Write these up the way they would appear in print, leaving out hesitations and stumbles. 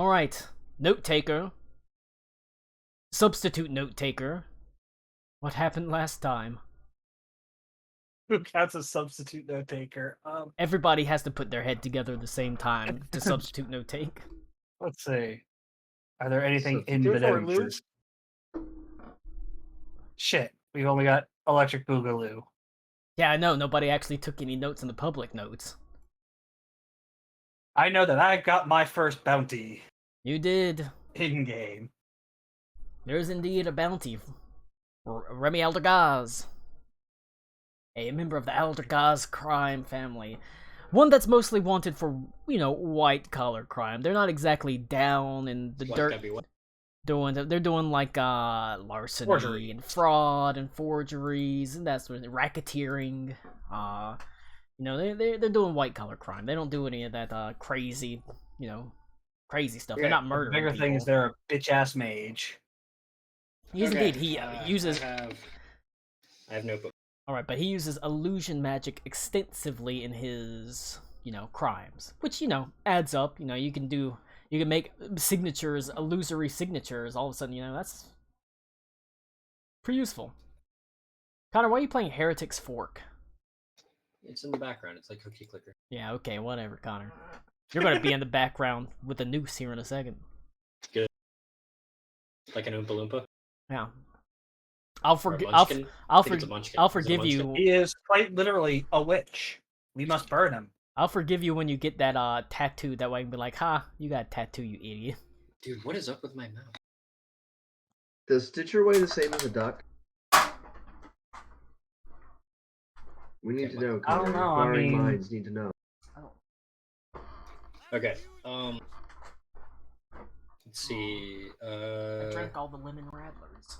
Alright, note taker. Substitute note taker. What happened last time? Who counts as substitute note taker? Everybody has to put their head together at the same time to substitute note take. Let's see. Are there anything in Substitute the for notes? Shit, we've only got Electric Boogaloo. Yeah, I know, nobody actually took any notes in the public notes. I know that I got my first bounty You did. in-game. There's indeed a bounty for Remy Aldergaz. A member of the Aldergaz crime family. One that's mostly wanted for, white-collar crime. They're not exactly down in the dirt. They're doing like larceny Forgery. and fraud and forgeries and that sort of racketeering. They're doing white-collar crime. They don't do any of that crazy, crazy stuff. They're not murdering The bigger people. thing is they're a bitch-ass mage. He is indeed. He uses... I have notebook. Alright, but he uses illusion magic extensively in his, crimes. Which, adds up. You can make signatures, illusory signatures, all of a sudden, that's pretty useful. Connor, why are you playing Heretic's Fork? It's in the background. It's like Cookie Clicker. Yeah, okay, whatever, Connor. You're gonna be in the background with a noose here in a second. Good. Like an Oompa Loompa? Yeah. I'll forgive you. He is quite literally a witch. We must burn him. I'll forgive you when you get that tattoo. That way I can be like, "Ha, you got a tattoo, you idiot." Dude, what is up with my mouth? Does Stitcher weigh the same as a duck? We need to know. I don't know. Inquiring minds need to know. Okay. Let's see. I drank all the lemon rattlers.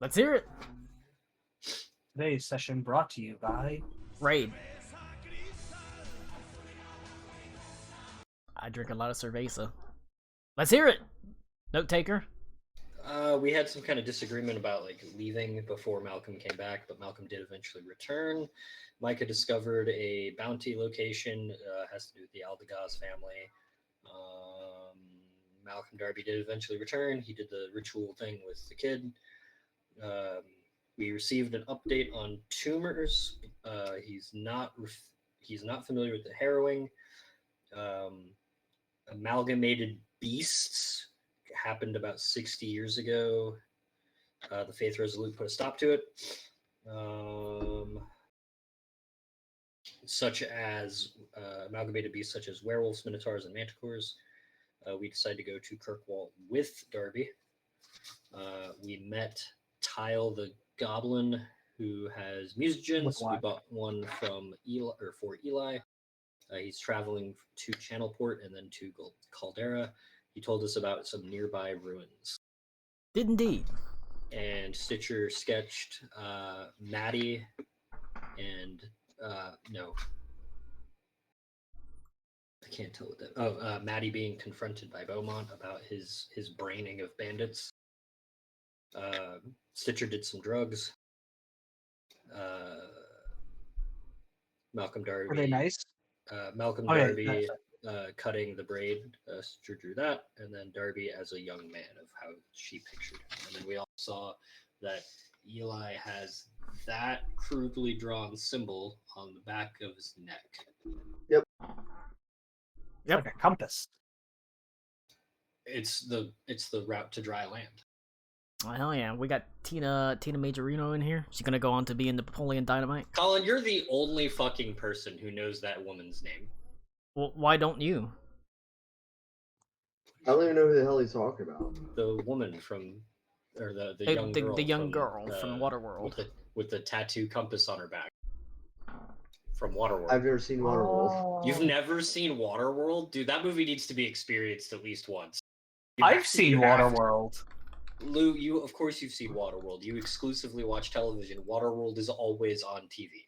Let's hear it. Today's session brought to you by Raid. I drink a lot of cerveza. Let's hear it. Note taker. We had some kind of disagreement about leaving before Malcolm came back, but Malcolm did eventually return. Micah discovered a bounty location. Has to do with the Aldegaz family. Malcolm Darby did eventually return. He did the ritual thing with the kid. We received an update on tumors. He's not familiar with the harrowing. Amalgamated beasts happened about 60 years ago. The Faith Resolute put a stop to it. Such as amalgamated beasts such as werewolves, minotaurs, and manticores. We decided to go to Kirkwall with Darby. We met Tile the Goblin, who has mutagens. We bought one from Eli, or for Eli. He's traveling to Channelport and then to Caldera. He told us about some nearby ruins. Did indeed. And Stitcher sketched Maddie and no. I can't tell what that. Oh, Maddie being confronted by Beaumont about his braining of bandits. Stitcher did some drugs. Malcolm Darby. Were they nice? Malcolm Darby cutting the braid. Stitcher drew that, and then Darby as a young man of how she pictured him. And then we all saw that Eli has that crudely drawn symbol on the back of his neck. Yep. Like a compass. It's the route to dry land. Oh, hell yeah. We got Tina Majorino in here. She's gonna go on to be in Napoleon Dynamite. Colin, you're the only fucking person who knows that woman's name. Well, why don't you? I don't even know who the hell he's talking about. The woman from, or the young girl. The young girl from Waterworld. With the tattoo compass on her back. From Waterworld. I've never seen Waterworld. You've never seen Waterworld? Dude, that movie needs to be experienced at least once. I've seen Waterworld. Lou, you've seen Waterworld. You exclusively watch television. Waterworld is always on TV.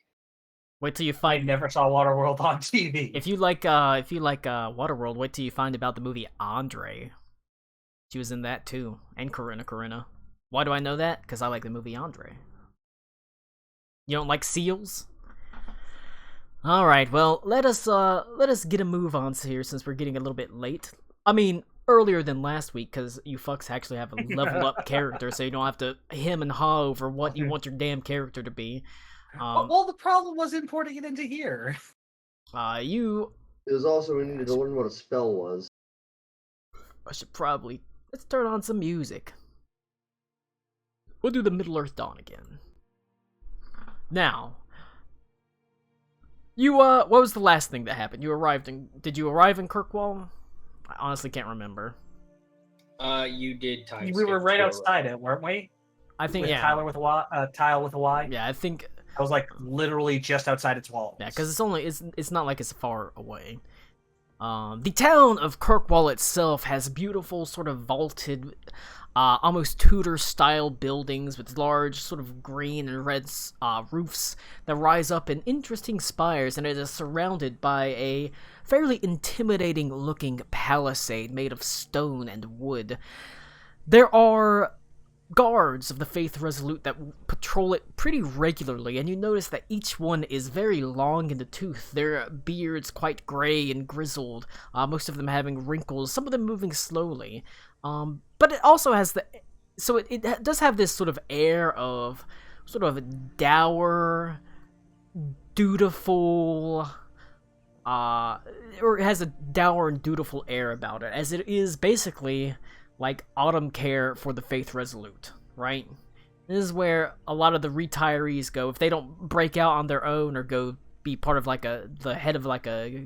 Wait till you I find. never saw Waterworld on TV. If you like Waterworld, wait till you find about the movie Andre. She was in that too, and Corinna. Why do I know that? Because I like the movie Andre. You don't like seals? All right, well, let us get a move on here since we're getting a little bit late. I mean, earlier than last week because you fucks actually have a level up character, so you don't have to hem and haw over what you want your damn character to be. Well, the problem was importing it into here. You. It was also we needed to learn what a spell was. I should probably let's turn on some music. We'll do the Middle Earth Dawn again. Now. You, what was the last thing that happened? Did you arrive in Kirkwall? I honestly can't remember. You did time We were skip right to outside it, weren't we? I think, With yeah. Tyler with a Y, Tile with a Y. Yeah, I think, I was like literally just outside its walls. yeah, because it's not like it's far away. The town of Kirkwall itself has beautiful sort of vaulted, almost Tudor-style buildings with large sort of green and red roofs that rise up in interesting spires, and it is surrounded by a fairly intimidating-looking palisade made of stone and wood. There are guards of the Faith Resolute that patrol it pretty regularly, and you notice that each one is very long in the tooth, their beards quite gray and grizzled, most of them having wrinkles, some of them moving slowly. But it also has it does have this sort of air of sort of dour, dutiful, or it has a dour and dutiful air about it, as it is basically like autumn care for the Faith Resolute, right? This is where a lot of the retirees go if they don't break out on their own or go be part of like the head of like a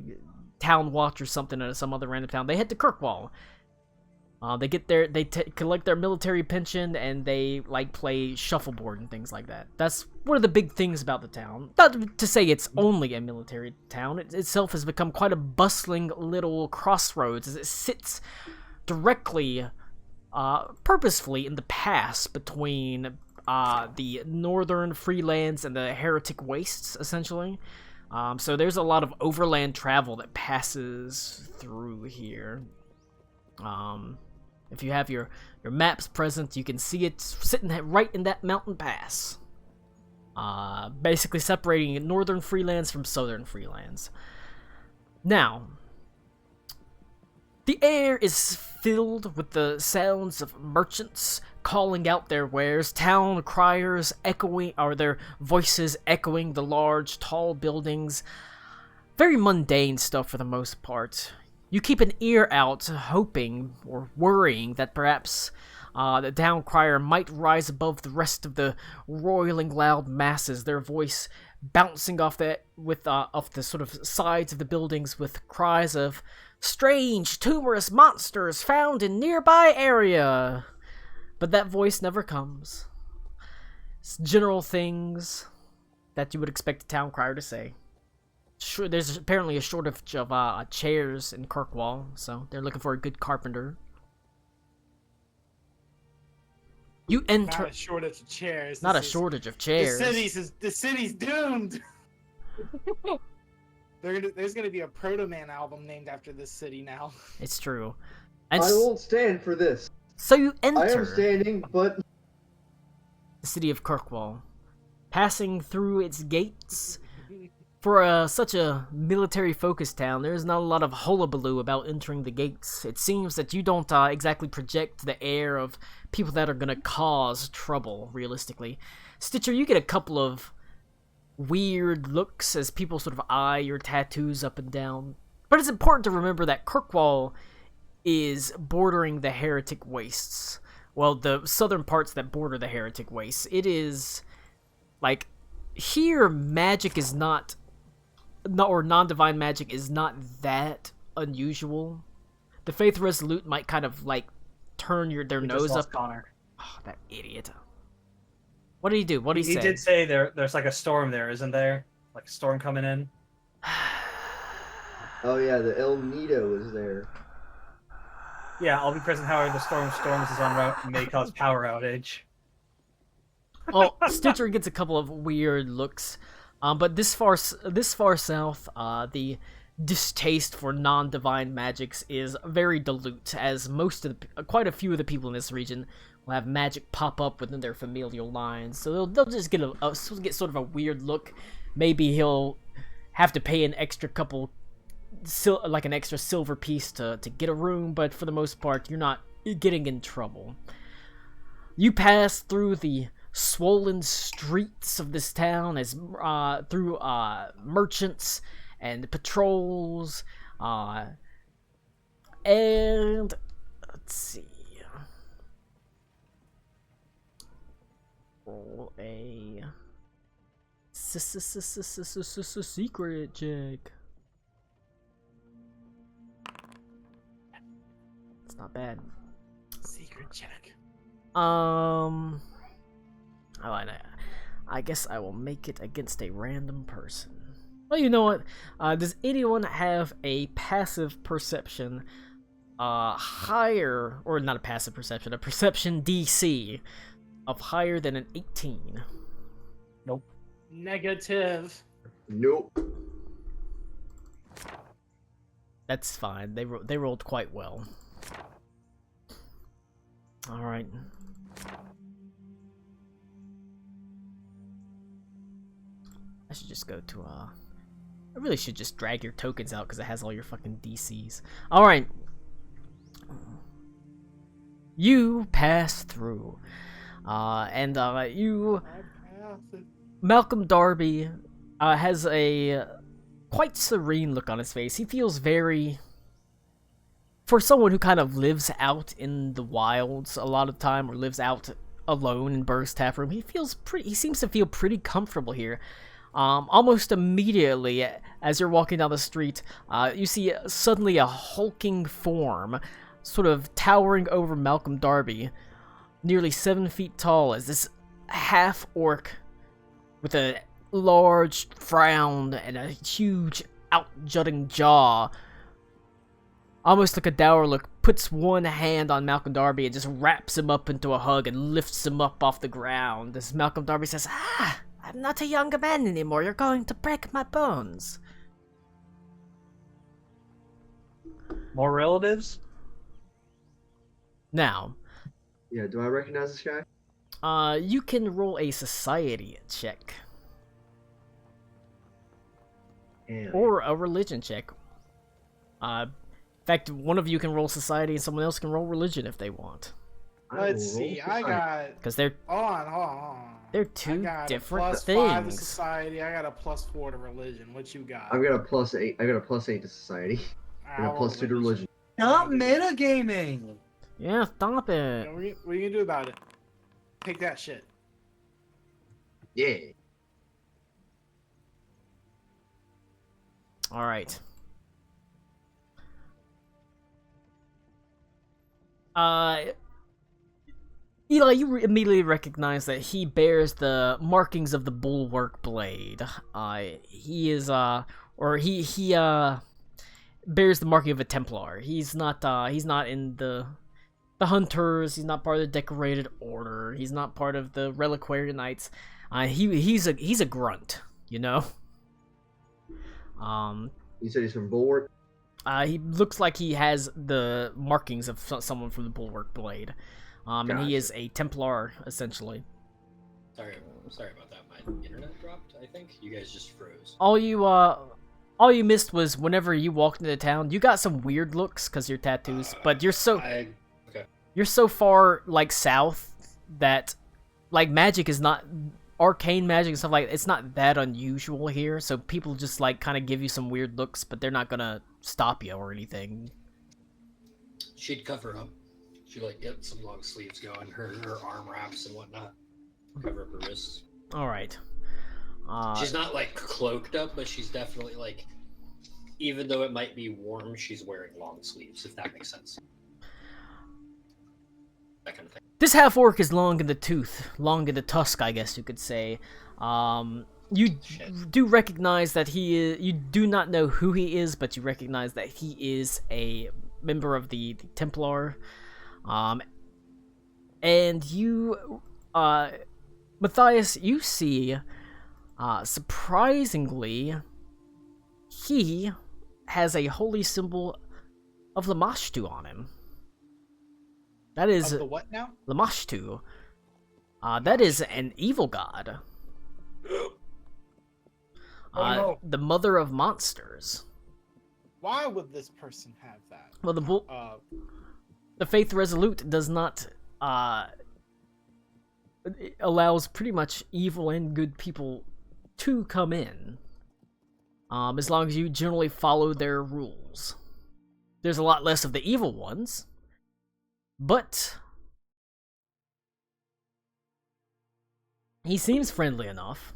town watch or something in some other random town. They head to Kirkwall. They get there, collect their military pension, and they like play shuffleboard and things like that. That's one of the big things about the town. Not to say it's only a military town. It itself has become quite a bustling little crossroads as it sits directly, purposefully in the pass between the northern freelands and the heretic wastes, essentially. So there's a lot of overland travel that passes through here. If you have your maps present, you can see it sitting right in that mountain pass. Basically separating northern freelands from southern freelands. Now, the air is filled with the sounds of merchants calling out their wares, town criers echoing, or their voices echoing the large, tall buildings. Very mundane stuff for the most part. You keep an ear out, hoping or worrying that perhaps the town crier might rise above the rest of the roiling loud masses, their voice bouncing off the sort of sides of the buildings with cries of strange, tumorous monsters found in nearby area. But that voice never comes. It's general things that you would expect a town crier to say. Sure, there's apparently a shortage of chairs in Kirkwall, so they're looking for a good carpenter. You enter. Not a shortage of chairs. Not a shortage of chairs. The city's doomed. There's gonna be a Proto Man album named after this city now. It's true. I won't stand for this. So you enter. I am standing, but the city of Kirkwall, passing through its gates. For such a military-focused town, there's not a lot of hullabaloo about entering the gates. It seems that you don't exactly project the air of people that are gonna cause trouble, realistically. Stitcher, you get a couple of weird looks as people sort of eye your tattoos up and down. But it's important to remember that Kirkwall is bordering the Heretic Wastes. Well, the southern parts that border the Heretic Wastes. It is, like, here magic is not... or non-divine magic is not that unusual. The Faith Resolute might kind of like turn their nose up. Connor. Oh, that idiot. What did he do? What did he say? He did say there's like a storm there, isn't there? Like a storm coming in. oh yeah, the El Nido is there. Yeah, I'll be present. However, the storms is en route and may cause power outage. Well, Stitcher gets a couple of weird looks. But this far south, the distaste for non-divine magics is very dilute, as quite a few of the people in this region will have magic pop up within their familial lines. So they'll just get get sort of a weird look. Maybe he'll have to pay an extra couple, like an extra silver piece to get a room, but for the most part, you're not getting in trouble. You pass through the swollen streets of this town as through merchants and patrols, and let's see. Roll a secret check. It's not bad. Secret check. I guess I will make it against a random person. Well, you know what? Does anyone have a passive perception higher, or not a passive perception, a perception DC of higher than an 18? Nope. Negative. Nope. That's fine. They rolled quite well. All right. I should just go to I really should just drag your tokens out because it has all your fucking DCs. All right. You pass through, and you. Malcolm Darby has a quite serene look on his face. He feels very, for someone who kind of lives out in the wilds a lot of time, or lives out alone in Burr's Tap Room, he seems to feel pretty comfortable here. Almost immediately, as you're walking down the street, you see suddenly a hulking form sort of towering over Malcolm Darby, nearly 7 feet tall, as this half-orc with a large frown and a huge out-jutting jaw, almost like a dour look, puts one hand on Malcolm Darby and just wraps him up into a hug and lifts him up off the ground as Malcolm Darby says, I'm not a young man anymore, you're going to break my bones. More relatives? Now, Yeah, do I recognize this guy? you can roll a society check. And Or a religion check. In fact, one of you can roll society and someone else can roll religion if they want. I will Let's roll see. I society. got. Because they're Hold on. they're I two got different a +5 to things. society. I got a +4 to religion. What you got? I've got a +8. I got a +8 to society and a I'll roll +2 to religion. Not metagaming! Yeah, stop it. What are you gonna do about it? Take that shit. Yeah. Alright. Eli, you immediately recognize that he bears the markings of the bulwark blade. He is, or he bears the marking of a Templar. He's not in the Hunters. He's not part of the Decorated Order. He's not part of the Reliquary Knights. He's a grunt, you know. You said he's from Bulwark? He looks like he has the markings of someone from the Bulwark Blade. And he Gotcha. is a Templar, essentially. Sorry about that. My internet dropped, I think. You guys just froze. All you missed was whenever you walked into town, you got some weird looks because your tattoos, but you're so far, like, south that, like, magic is not, arcane magic and stuff like that, it's not that unusual here, so people just, like, kind of give you some weird looks, but they're not gonna stop you or anything. She'd cover up. She'd, like, get some long sleeves going, her arm wraps and whatnot. Cover up her wrists. Alright. She's not, like, cloaked up, but she's definitely, like, even though it might be warm, she's wearing long sleeves, if that makes sense. That kind of thing. This half-orc is long in the tooth, long in the tusk, I guess you could say. You do recognize that he is, you do not know who he is, but you recognize that he is a member of the Templar. And you, Matthias, you see, surprisingly, he has a holy symbol of Lamashtu on him. That is Of the what now? Lamashtu. That is an evil god. Oh, no. The mother of monsters. Why would this person have that? Well, the Faith Resolute does not, it allows pretty much evil and good people to come in. As long as you generally follow their rules. There's a lot less of the evil ones, but he seems friendly enough.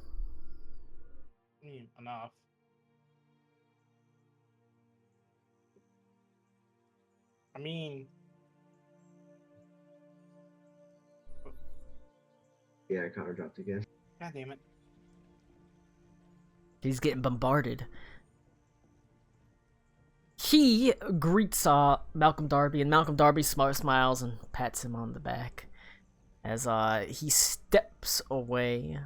Enough. I mean, Yeah, Connor dropped again. God damn it. He's getting bombarded. He greets Malcolm Darby, and Malcolm Darby smiles and pats him on the back as he steps away.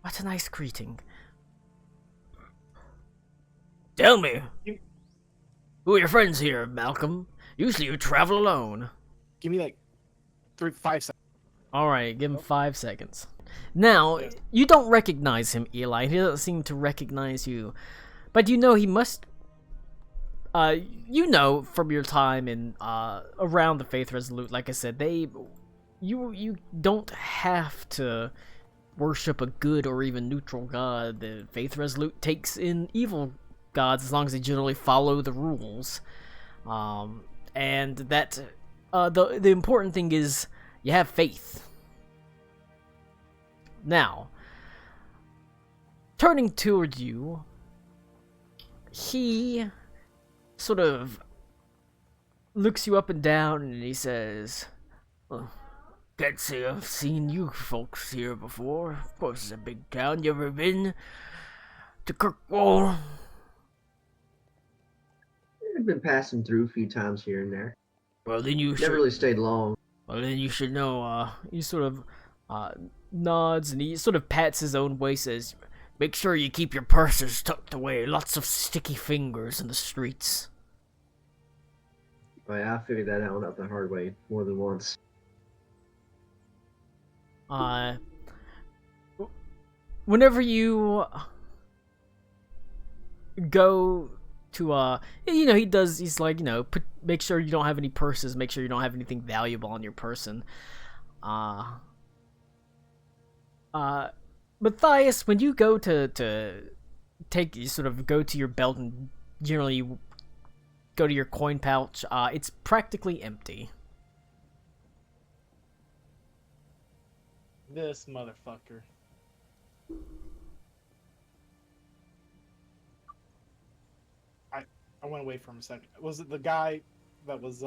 What a nice greeting. Tell me, who are your friends here, Malcolm? Usually you travel alone. Give me like 5 seconds. Alright, give him 5 seconds. Now, you don't recognize him, Eli. He doesn't seem to recognize you. But you know he must... you know from your time in around the Faith Resolute, like I said, you don't have to worship a good or even neutral god. The Faith Resolute takes in evil gods as long as they generally follow the rules. And that the important thing is you have faith. Now, turning toward you, he sort of looks you up and down and he says, oh, can't say I've seen you folks here before. Of course, it's a big town. You ever been to Kirkwall? I've been passing through a few times here and there. Well, then you should... Never really stayed long. Well, then you should know, he sort of nods and he sort of pats his own waist, says, make sure you keep your purses tucked away. Lots of sticky fingers in the streets. But I figured that out the hard way more than once. Whenever you go to, you know, he's like, you know, make sure you don't have any purses, make sure you don't have anything valuable on your person. Matthias, when you go to you sort of go to your belt and generally go to your coin pouch, it's practically empty. This motherfucker. I went away for a second. Was it the guy that was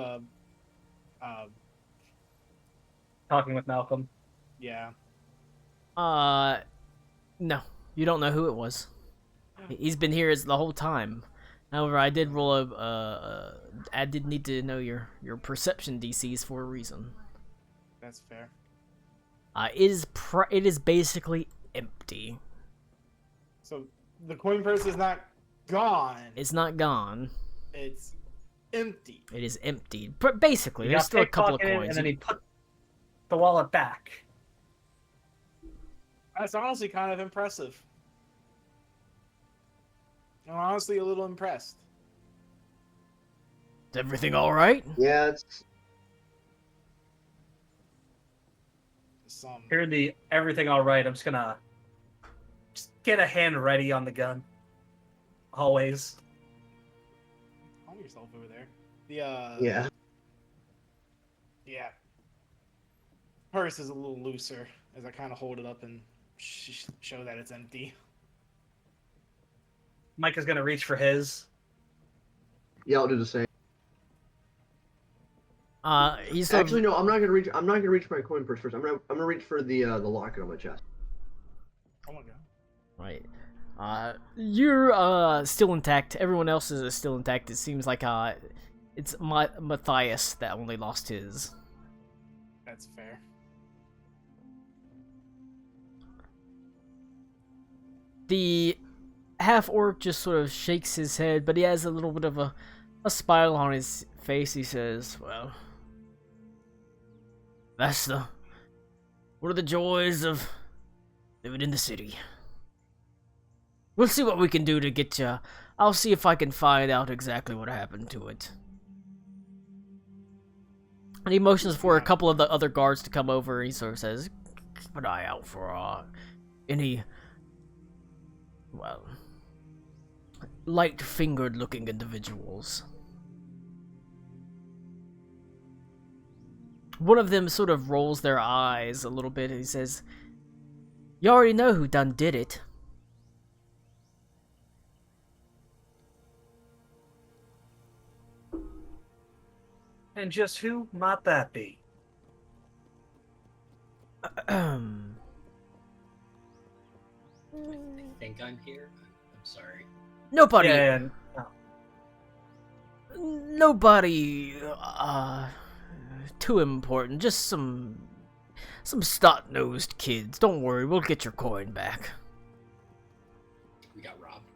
Talking with Malcolm. yeah. No, you don't know who it was. He's been here the whole time. However, I did roll I did need to know your perception DCs for a reason. That's fair. It is basically empty. So the coin purse is not gone. It's not gone. It's empty. It is empty. But basically, He there's got still a couple of pickpocketed, coins. and then he put the wallet back. That's honestly kind of impressive. I'm honestly a little impressed. Is everything all right? Yeah, it's Hearing the everything all right, I'm just gonna get a hand ready on the gun. Always. Calm yourself over there. The yeah. Yeah. Purse is a little looser as I kind of hold it up and show that it's empty. Mike is gonna reach for his. Yeah, I'll do the same. He's Actually, no. I'm not gonna reach. I'm not gonna reach for my coin purse first. I'm gonna reach for the locket on my chest. Oh my god. Right. You're still intact. Everyone else is still intact. It seems like it's Matthias that only lost his. That's fair. The half-orc just sort of shakes his head, but he has a little bit of a smile on his face. He says, well, what are the joys of living in the city. We'll see what we can do to get you. I'll see if I can find out exactly what happened to it. And he motions for a couple of the other guards to come over. He sort of says, keep an eye out for any, well, light-fingered looking individuals. One of them sort of rolls their eyes a little bit and he says, you already know who done did it. And just who might that be? I think I'm here. I'm sorry. Nobody. Yeah, and, Nobody. Too important. Just some snot-nosed kids. Don't worry, we'll get your coin back. We got robbed.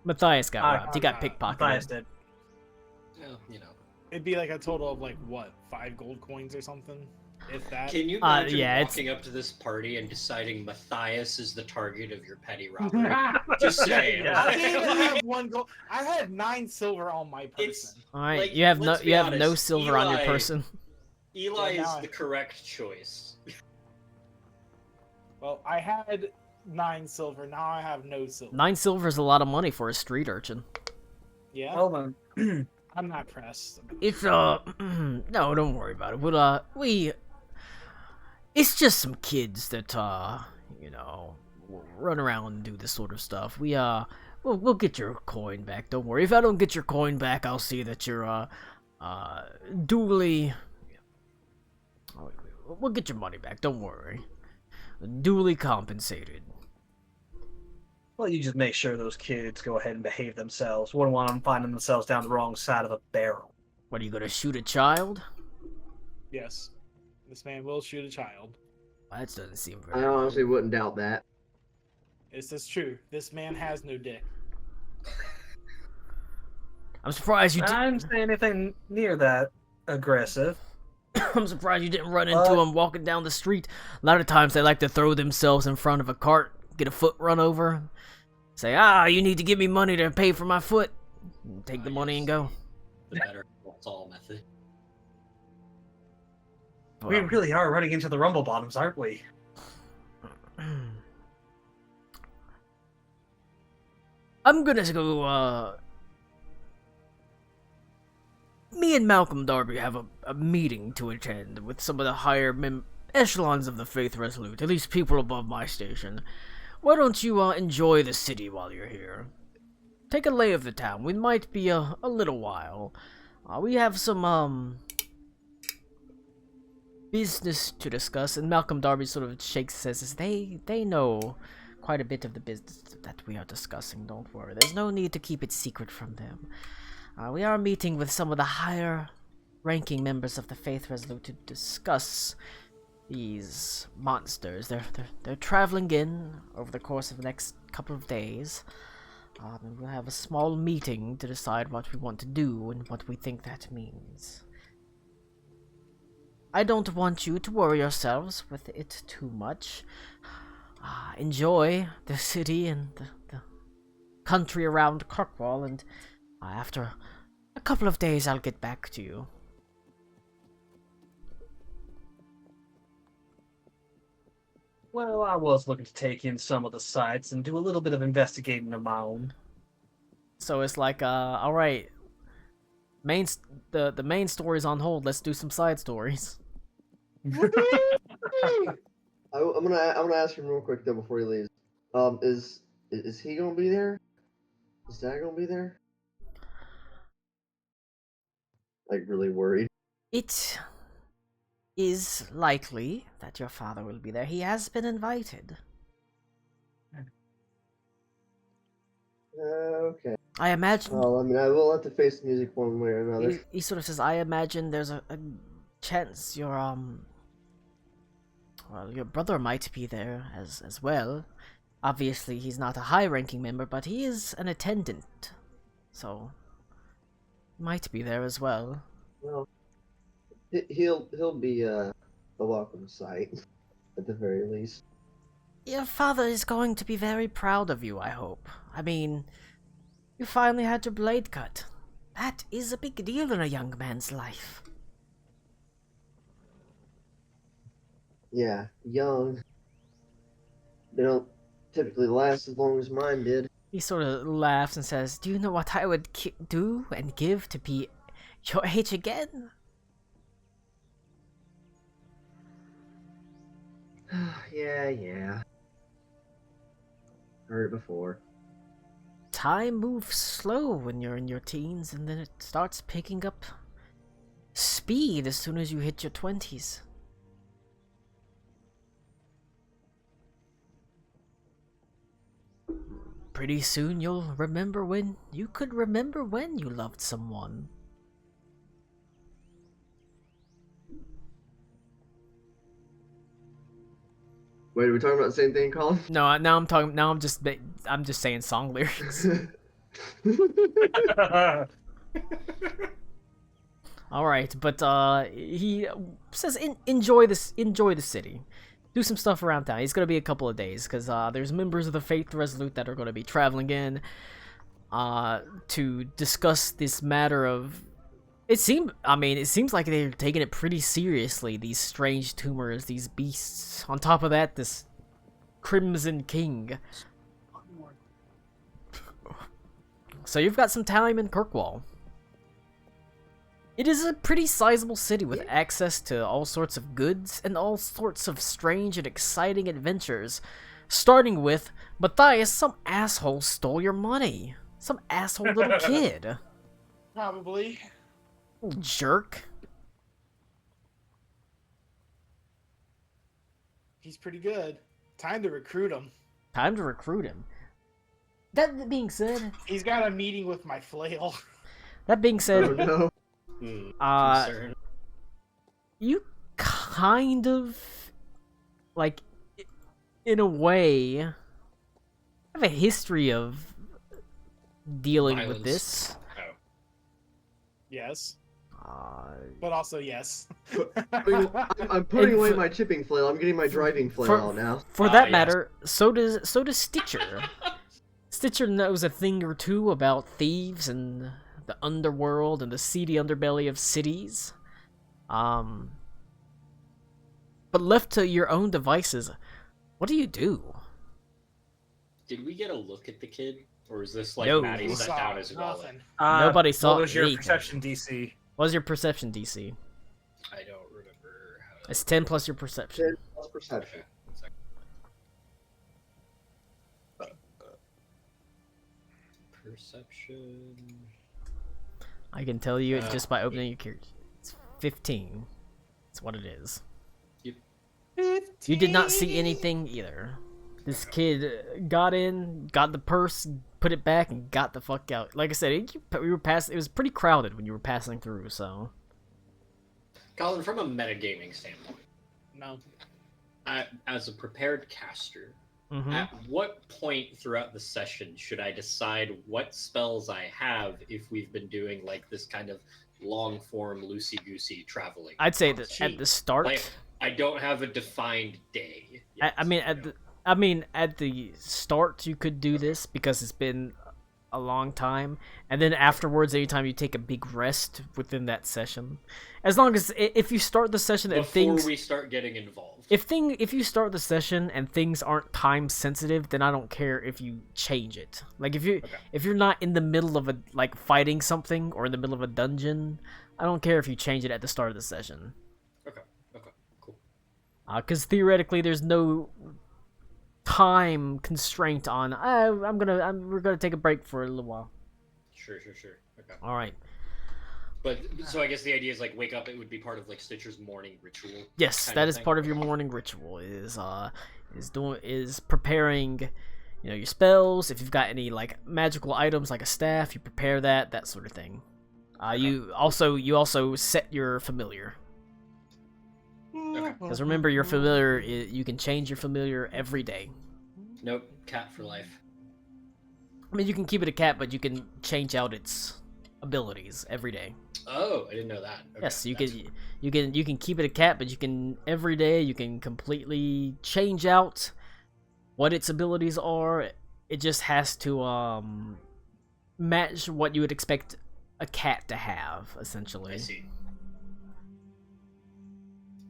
Matthias got robbed. He got pickpocketed. Matthias did. Well, you know. It'd be like a total of like what, 5 gold coins or something, if that. Can you imagine yeah, walking up to this party and deciding Matthias is the target of your petty robbery? Just saying. Yeah. I didn't even have 1 gold. I had 9 silver on my It's- person. All right, Like, you have no let's be no honest, silver on your Eli- person. Eli Yeah, is now the correct choice. Well, I had 9 silver. Now I have no silver. 9 silver is a lot of money for a street urchin. Yeah, Well then. I'm not pressed. It's no, don't worry about it. We'll it's just some kids that you know, run around and do this sort of stuff. We'll get your coin back. Don't worry. If I don't get your coin back, I'll see that you're duly. We'll get your money back. Don't worry. Duly compensated. Well, you just make sure those kids go ahead and behave themselves. Wouldn't want them finding themselves down the wrong side of a barrel. What, are you gonna shoot a child? Yes, this man will shoot a child. That doesn't seem I very. honestly wouldn't doubt that. This is true. This man has no dick. I'm surprised you. I didn't say anything near that aggressive. I'm surprised you didn't run into him walking down the street. A lot of times they like to throw themselves in front of a cart, get a foot run over, say, you need to give me money to pay for my foot. Take the money and go. The better all method. We Well, really are running into the rumble bottoms, aren't we? I'm gonna go, me and Malcolm Darby have a meeting to attend with some of the higher echelons of the Faith Resolute, at least people above my station. Why don't you, enjoy the city while you're here? Take a lay of the town. We might be a little while. We have some, business to discuss, and Malcolm Darby sort of shakes his head, says, they know quite a bit of the business that we are discussing, don't worry. There's no need to keep it secret from them. We are meeting with some of the higher ranking members of the Faith Resolute to discuss these monsters. They're traveling in over the course of the next couple of days. And we'll have a small meeting to decide what we want to do and what we think that means. I don't want you to worry yourselves with it too much. Enjoy the city and the country around Kirkwall, and after a couple of days I'll get back to you. Well, I was looking to take in some of the sites and do a little bit of investigating of my own. So it's like, alright, the main story's on hold, let's do some side stories. I'm gonna ask him real quick though before he leaves. Is he gonna be there? Is Dad gonna be there? Like really worried. It is likely that your father will be there. He has been invited. Okay. I imagine... Well, I mean, I will have to face the music one way or another. He sort of says, I imagine there's a chance your, well, your brother might be there as well. Obviously, he's not a high-ranking member, but he is an attendant. So, might be there as well. Well, he'll be a welcome sight, at the very least. Your father is going to be very proud of you, I hope. I mean, you finally had your blade cut. That is a big deal in a young man's life. Yeah, young. They don't typically last as long as mine did. He sort of laughs and says, "Do you know what I would do and give to be your age again?" Yeah. Heard it before. Time moves slow when you're in your teens, and then it starts picking up speed as soon as you hit your 20s. Pretty soon you'll remember when you could remember when you loved someone. Wait, are we talking about the same thing, Colin? No, now I'm talking. Now I'm just saying song lyrics. All right, but he says enjoy the city. Do some stuff around town. He's gonna be a couple of days because there's members of the Faith Resolute that are gonna be traveling in to discuss this matter of. It seems like they're taking it pretty seriously. These strange tumors, these beasts. On top of that, this Crimson King. So you've got some time in Kirkwall. It is a pretty sizable city with access to all sorts of goods and all sorts of strange and exciting adventures. Starting with, Matthias, some asshole stole your money. Some asshole little kid. Probably. Little jerk. He's pretty good. Time to recruit him. Time to recruit him. That being said... He's got a meeting with my flail. That being said... Oh, no. Concern. You kind of, like, in a way, have a history of dealing with Violence. this. Oh. Yes. Uh, But also yes. I'm putting away for- my chipping flail. I'm getting my driving flail for- out now. for that yes. matter, so does Stitcher. Stitcher knows a thing or two about thieves and the underworld and the seedy underbelly of cities. But left to your own devices, what do you do? Did we get a look at the kid? Or is this like No. Maddie We set saw down his wallet? nothing. Nobody saw What was your anything. perception DC? What was your perception DC? I don't remember how to... It's 10 plus your perception. 10 plus perception. Okay, one second. Perception... I can tell you it just by opening your character. It's 15. That's what it is. You did not see anything either. This kid got in, got the purse, put it back, and got the fuck out. Like I said, it was pretty crowded when you were passing through, so... Colin, from a metagaming standpoint, No. as a prepared caster, Mhm. at what point throughout the session should I decide what spells I have if we've been doing like this kind of long form loosey-goosey traveling? I'd say that at Cheap. the start... Like, I don't have a defined day. Yet, I mean, you know. at the start you could do this because it's been a long time, and then afterwards, anytime you take a big rest within that session, as long as if you start the session and Before things, we start getting involved. if you start the session and things aren't time sensitive, then I don't care if you change it. Like if you're not in the middle of like fighting something or in the middle of a dungeon, I don't care if you change it at the start of the session. Okay, cool. Because theoretically, there's no time constraint on. We're gonna take a break for a little while. Sure. Okay. All right. But so I guess the idea is like wake up. It would be part of like Stitcher's morning ritual. Yes, kind that of is thing? part of your morning ritual. Is preparing, your spells. If you've got any like magical items like a staff, you prepare that sort of thing. You also set your familiar. Okay. Because remember, your familiar, you can change your familiar every day. Nope, cat for life. I mean, you can keep it a cat, but you can change out its abilities every day. Oh, I didn't know that. Okay, Yes, you that's- can keep it a cat, but you can every day you can completely change out what its abilities are. It just has to match what you would expect a cat to have, essentially. I see.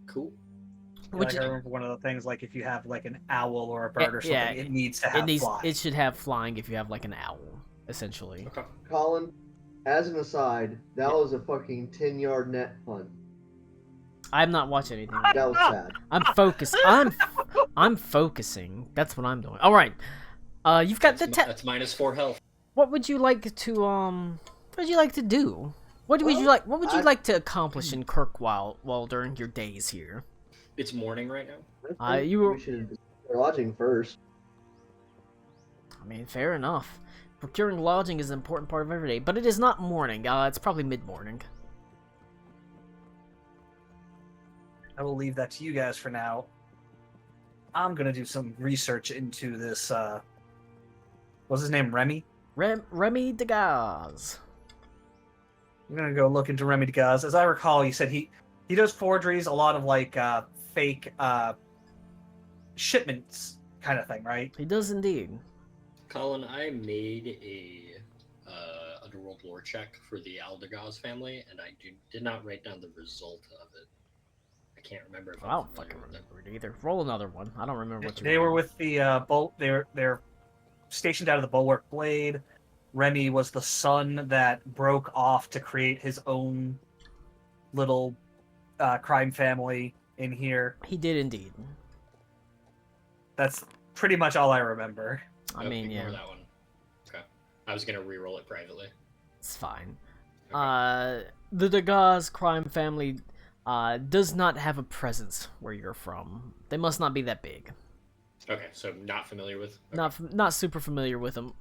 Cool. Which I remember one of the things, like if you have like an owl or a bird or something, yeah, it needs to have fly. it should have flying if you have like an owl, essentially. Okay. Colin, as an aside, that was a fucking 10-yard net punt. I'm not watching anything. That was sad. I'm focused. I'm focusing. That's what I'm doing. All right. You've got That's -4 health. What would you like to What would you like to do? What would you like? What would you like to accomplish in Kirkwall while during your days here? It's morning right now. I think you were- we should start lodging first. I mean, fair enough. Procuring lodging is an important part of every day, but it is not morning. It's probably mid-morning. I will leave that to you guys for now. I'm gonna do some research into this. What's his name? Remy. Remy Degas. I'm gonna go look into Remy Degas. As I recall, he said he does forgeries, a lot of like fake shipments kind of thing, right? He does indeed. Colin, I made a underworld lore check for the Aldergaz family, and I did not write down the result of it. I can't remember if I don't fucking remember it either. Roll another one. I don't remember what you. They were with the they're stationed out of the Bulwark Blade. Remy was the son that broke off to create his own little crime family in here. He did indeed. That's pretty much all I remember. I mean, ignore yeah, that one. Okay. I was gonna re-roll it privately. it's fine. Okay. The Degas crime family does not have a presence where you're from. They must not be that big. Okay, so not familiar with. Okay. Not super familiar with them.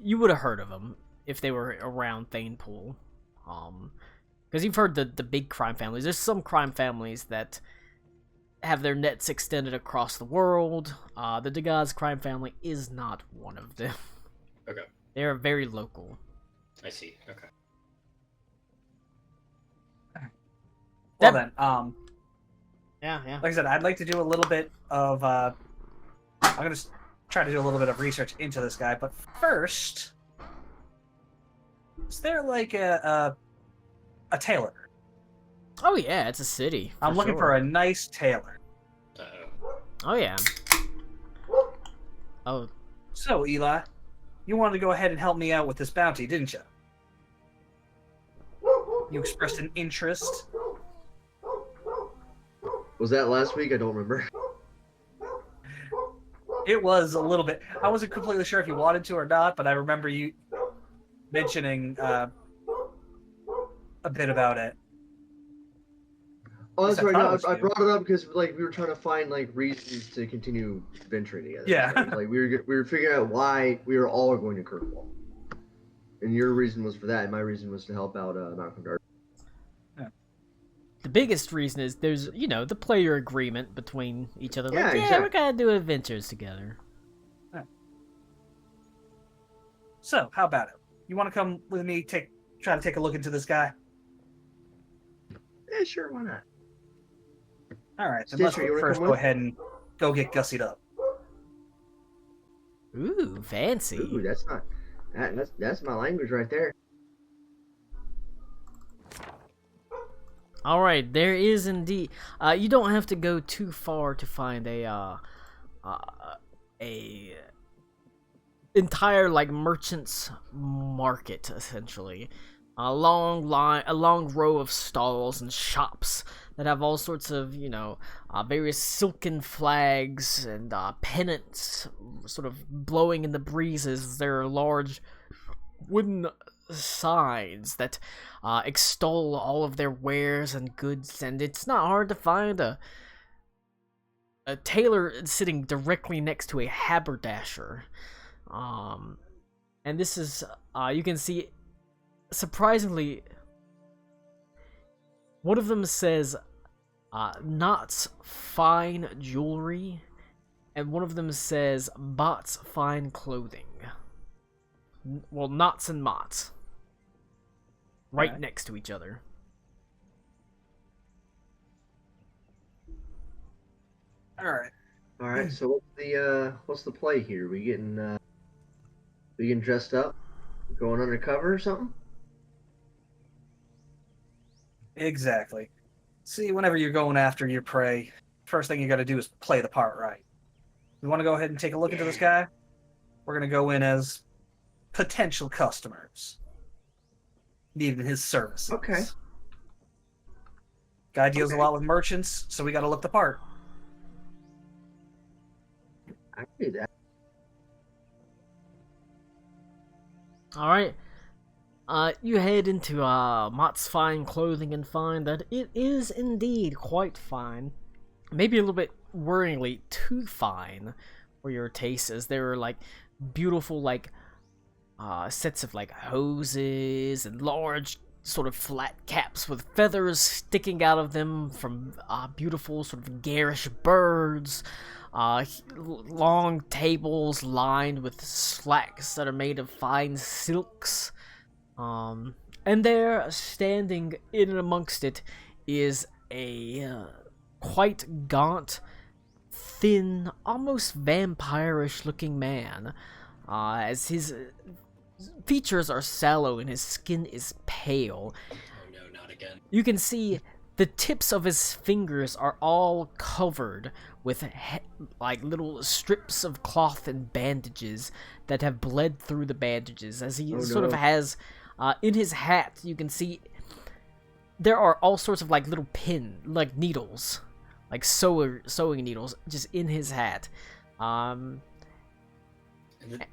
You would have heard of them if they were around Thanepool. Because you've heard the big crime families. There's some crime families that have their nets extended across the world. The Degas crime family is not one of them. Okay, They are very local. I see. Okay. Well That- then, Yeah. like I said, I'd like to do a little bit of. I'm gonna try to do a little bit of research into this guy, but first, is there like a tailor? Oh yeah, it's a city. I'm looking for a nice tailor. Uh-oh. Oh yeah. Oh, So Eli, you wanted to go ahead and help me out with this bounty, didn't you? You expressed an interest. Was that last week? I don't remember. It was a little bit. I wasn't completely sure if you wanted to or not, but I remember you mentioning a bit about it. Oh, that's I right. thought No, it was I you. brought it up because like we were trying to find like reasons to continue venturing together. Yeah. Like we were figuring out why we were all going to Kirkwall, and your reason was for that, and my reason was to help out Malcolm Darby. the biggest reason is there's the player agreement between each other. Yeah, Like, exactly. we're gonna do adventures together. So, how about it? You want to come with me? Try to take a look into this guy. Yeah, sure. Why not? All right. Then Stitcher, let's you wanna first come go with? ahead and go get gussied up. Ooh, fancy. Ooh, that's my language right there. All right, there is indeed. You don't have to go too far to find a entire like merchant's market, essentially. A long row of stalls and shops that have all sorts of various silken flags and pennants, sort of blowing in the breezes. There are large wooden signs that extol all of their wares and goods, and it's not hard to find a tailor sitting directly next to a haberdasher. And this is you can see, surprisingly, one of them says Knott's Fine Jewelry, and one of them says Bott's Fine Clothing. Well, Knots and Mott's. Right Okay. next to each other. All right. All right. So what's the play here? We getting dressed up, going undercover or something? Exactly. See, whenever you're going after your prey, first thing you got to do is play the part right. We want to go ahead and take a look into this guy. We're going to go in as potential customers needing his services. Okay. Guy deals a lot with merchants, so we got to look the part. I can do that. All right. You head into Mott's Fine Clothing and find that it is indeed quite fine. Maybe a little bit worryingly too fine for your taste, as there are like beautiful like sets of like hoses and large sort of flat caps with feathers sticking out of them from beautiful sort of garish birds. Long tables lined with slacks that are made of fine silks. And there, standing in and amongst it, is a quite gaunt, thin, almost vampire-ish looking man, as his features are sallow and his skin is pale. Oh no, not again. You can see the tips of his fingers are all covered with like little strips of cloth and bandages that have bled through the bandages, as he sort of has in his hat. You can see there are all sorts of like little like needles, like sewing needles, just in his hat. And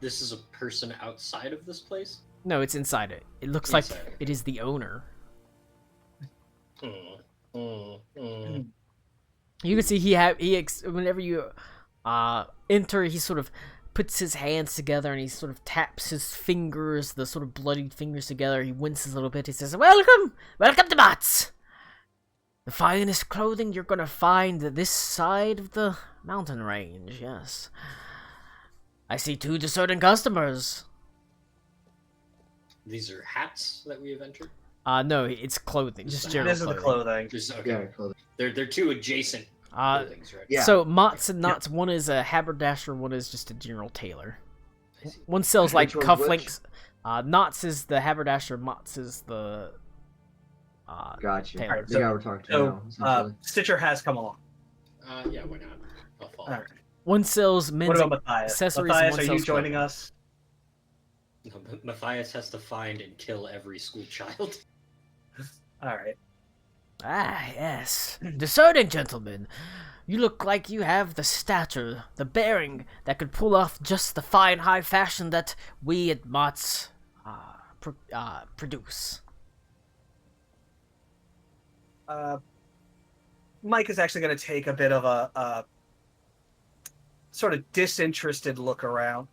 this is a person outside of this place? No, it's inside it. It looks Inside, like okay. it is the owner. You can see whenever you enter, he sort of puts his hands together and he sort of taps his fingers, the sort of bloodied fingers together. He winces a little bit. He says, welcome to Mott's. The finest clothing you're gonna find this side of the mountain range, yes. I see 2 discerning customers. These are hats that we have entered? No, it's clothing, just general This is the clothing. Okay. Yeah, clothing. They're 2 adjacent clothings, right? Yeah. So Mott's and Knott's, one is a haberdasher, one is just a general tailor. I see. One sells like Which one's cufflinks. Knott's is the haberdasher, Mott's is the Gotcha. Taylor. Alright, The guy we're talking to now. So, essentially. Stitcher has come along. Yeah, why not? I'll follow. All right. one sells men's What about Matthias? accessories and Matthias, one are you sells joining clothing. us? No, Matthias has to find and kill every school child. All right. Ah, yes. Discerning gentlemen. You look like you have the stature, the bearing that could pull off just the fine high fashion that we at Mott's produce. Mike is actually going to take a bit of a sort of disinterested look around.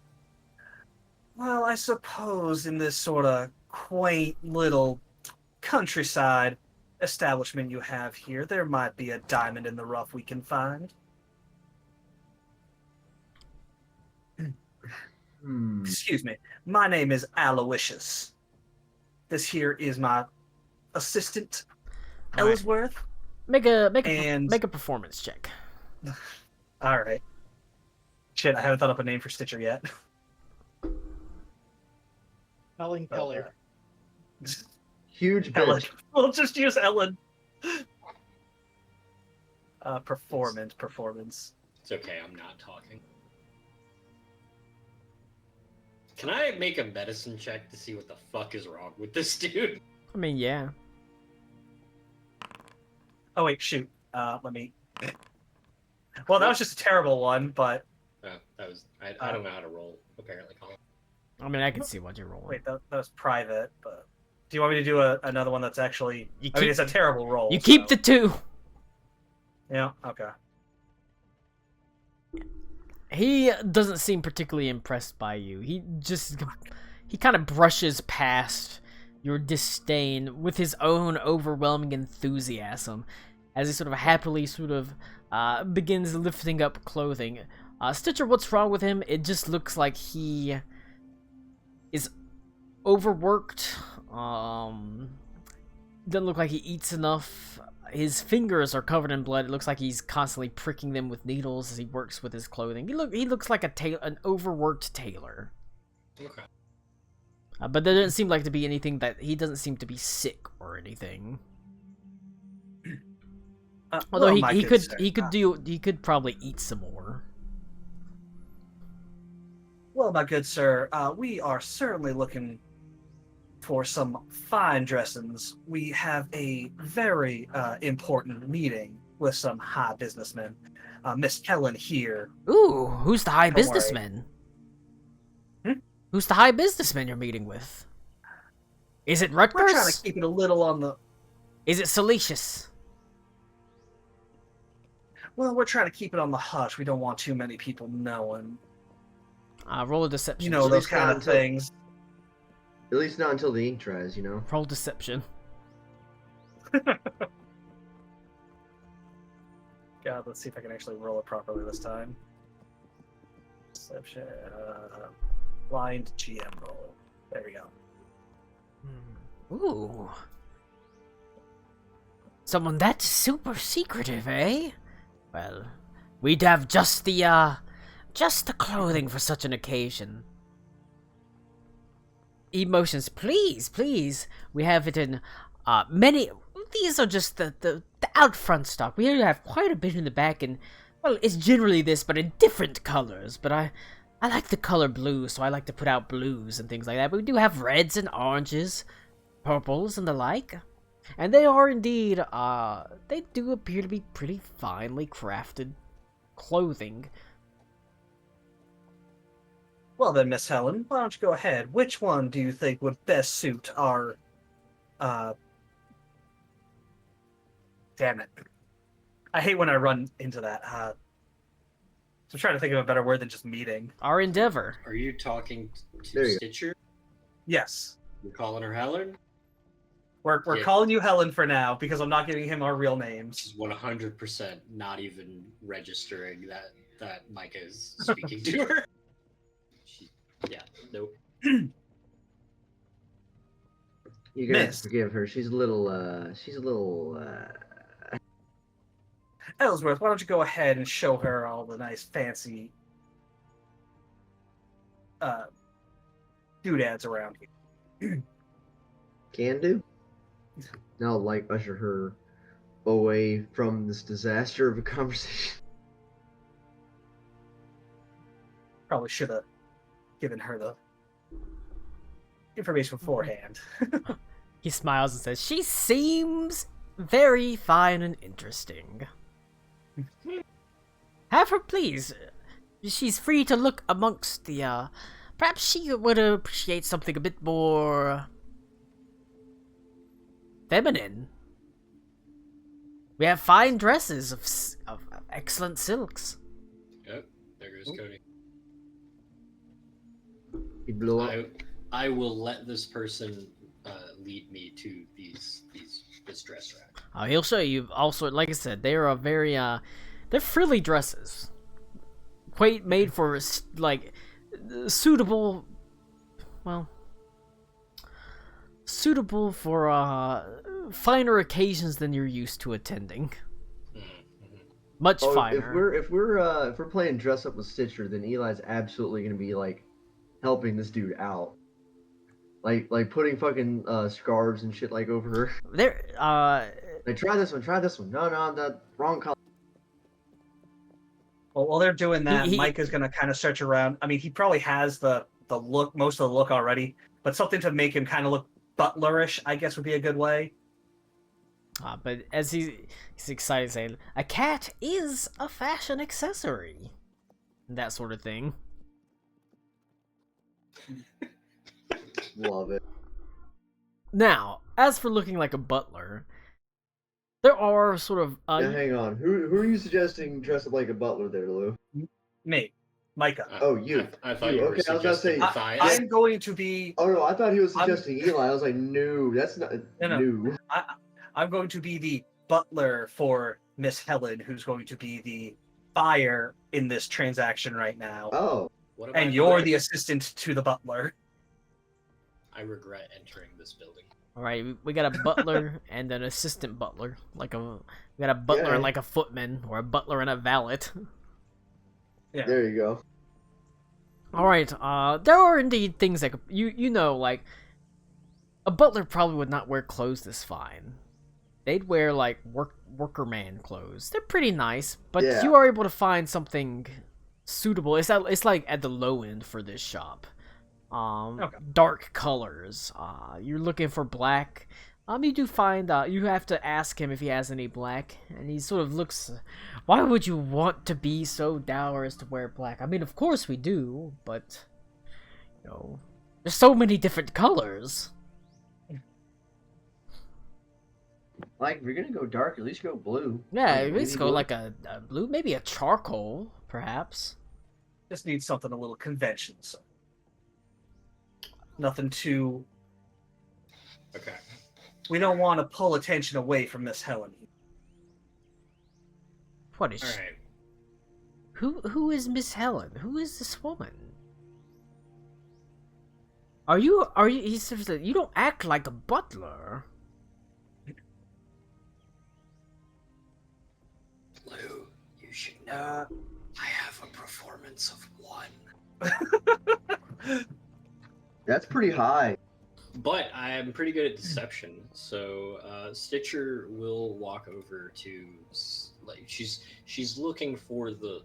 Well, I suppose in this sort of quaint little countryside establishment you have here, there might be a diamond in the rough we can find. Excuse me. My name is Aloysius. This here is my assistant, All right. Ellsworth. Make a And- make a performance check. All right. Shit, I haven't thought up a name for Stitcher yet. Ellen Keller. Huge Ellen. bitch. We'll just use Ellen. Performance. It's okay, I'm not talking. Can I make a medicine check to see what the fuck is wrong with this dude? I mean, yeah. Oh wait, shoot. Let me. Well, that was just a terrible one, but That was I don't know how to roll, apparently, Colin. I mean, I can see what you're rolling. wait, that was private. But do you want me to do another one that's actually? You I mean, keep- it's a terrible roll. You keep so- the 2. Yeah. Okay. He doesn't seem particularly impressed by you. He kind of brushes past your disdain with his own overwhelming enthusiasm as he sort of happily begins lifting up clothing. Stitcher, what's wrong with him? It just looks like he is overworked. Doesn't look like he eats enough. his fingers are covered in blood. It looks like he's constantly pricking them with needles as he works with his clothing. He looks like an overworked tailor. Okay. But there doesn't seem like to be anything that he doesn't seem to be sick or anything. Although well, he my he good could sir, he could probably eat some more. well, my good sir, we are certainly looking for some fine dressings. We have a very important meeting with some high businessmen. Miss Helen here. Ooh, who's the high Don't worry. businessman? Hmm? Who's the high businessman you're meeting with? Is it We're trying to Rutgers? keep it a little on the. Is it Salacious? Well, we're trying to keep it on the hush. We don't want too many people knowing. Roll a deception. You know, At those least kind not of until- things. At least not until the ink dries, you know. Roll deception. God, let's see if I can actually roll it properly this time. Deception. Blind GM roll. There we go. Ooh. Someone that's super secretive, eh? Well, we'd have just the clothing for such an occasion. Emotions, please, please. We have it in, many... These are just the out front stock. We have quite a bit in the back, and, well, it's generally this, but in different colors. But I like the color blue, so I like to put out blues and things like that. But we do have reds and oranges, purples, and the like. And they are indeed, they do appear to be pretty finely crafted clothing. Well then, Miss Helen, why don't you go ahead? Which one do you think would best suit our, damn it. I hate when I run into that. So I'm trying to think of a better word than just meeting. Our endeavor. Are you talking There to you go. Stitcher? Yes. You're calling her Helen? We're Yeah. calling you Helen for now because I'm not giving him our real names. She's 100% not even registering that Micah is speaking to her. Yeah, nope. You gotta Miss. forgive her. She's a little. Ellsworth, why don't you go ahead and show her all the nice fancy doodads around here. Can do. Now, like, usher her away from this disaster of a conversation. Probably should have given her the information beforehand. He smiles and says, "She seems very fine and interesting. Have her, please. She's free to look amongst the, perhaps she would appreciate something a bit more feminine. We have fine dresses of excellent silks." Yep, there goes Cody. He blew up. I will let this person lead me to this dress rack. He'll show you. Also, like I said, they are very they're frilly dresses, quite made for like suitable, well, suitable for finer occasions than you're used to attending. Mm-hmm. Much Oh, finer. if we're playing dress up with Stitcher, then Eli's absolutely gonna be like helping this dude out, like putting fucking scarves and shit like over her. There, Like try this one. No, the wrong color. Well, while they're doing that, He- Micah's gonna kind of search around. I mean, he probably has the look, most of the look already, but something to make him kind of look butlerish, I guess, would be a good way. but as he's excited, saying, "A cat is a fashion accessory," that sort of thing. Love it. Now, as for looking like a butler, there are sort of Now, hang on. Who are you suggesting dress up like a butler there, Lou? Me, Micah. Oh, you. I thought You, you were okay, I was about to say- suggesting Thias. I'm going to be. Oh no, I thought he was I'm- suggesting Eli. I was like, no, that's not No. new. I'm going to be the butler for Miss Helen, who's going to be the buyer in this transaction right now, Oh, What about and you're Greg? the assistant to the butler. I regret entering this building. All right, we got a butler and an assistant butler. We got a butler Yeah. and like a footman, or a butler and a valet. Yeah. There you go. All right, there are indeed things like you know, like a butler probably would not wear clothes this fine. They'd wear like worker man clothes. They're pretty nice, but Yeah. you are able to find something suitable. It's like at the low end for this shop. Okay. Dark colors. You're looking for black. You do find you have to ask him if he has any black, and he sort of looks. Why would you want to be so dour as to wear black? I mean, of course we do, but you know, there's so many different colors. Like, if you're gonna go dark, at least go blue. Yeah, Like, at least navy go blue. like a blue, maybe a charcoal, perhaps. Just need something a little conventional. So. Nothing too. Okay. We don't want to pull attention away from Miss Helen. What is All she? right. Who is Miss Helen? Who is this woman? Are you? He says that you don't act like a butler. Lou, you should know. I have a performance of 1. That's pretty high. But I'm pretty good at deception, so Stitcher will walk over to like she's looking for the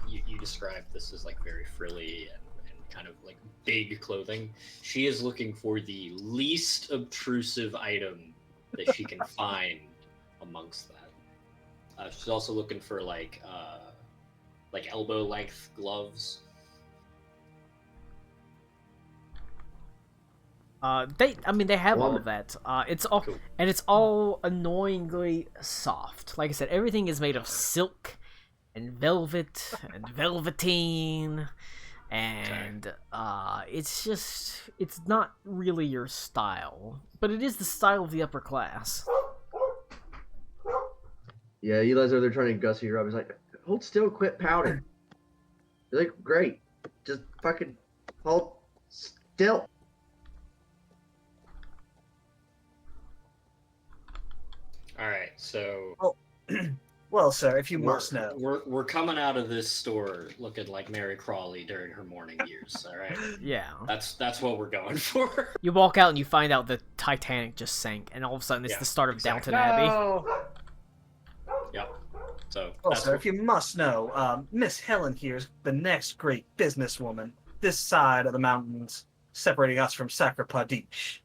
you described this as like very frilly and kind of like big clothing. She is looking for the least obtrusive item that she can find amongst that. She's also looking for like elbow length gloves. They have all Well, of that. It's all Cool. and it's all annoyingly soft. Like I said, everything is made of silk and velvet and velveteen, and it's not really your style, but it is the style of the upper class. Yeah, Eli's over there trying to gussy her up. He's like, hold still, quit pouting. You're like, great. Just fucking hold still. All right, so Well, sir, if you must know. we're coming out of this store looking like Mary Crawley during her morning years. All right, Yeah. that's what we're going for. You walk out and you find out the Titanic just sank, and all of a sudden it's Yeah, the start of exactly. Downton Abbey. No. Yep. So Well, that's sir, what, if you must know, Miss Helen here's the next great businesswoman this side of the mountains, separating us from Sakrapadish.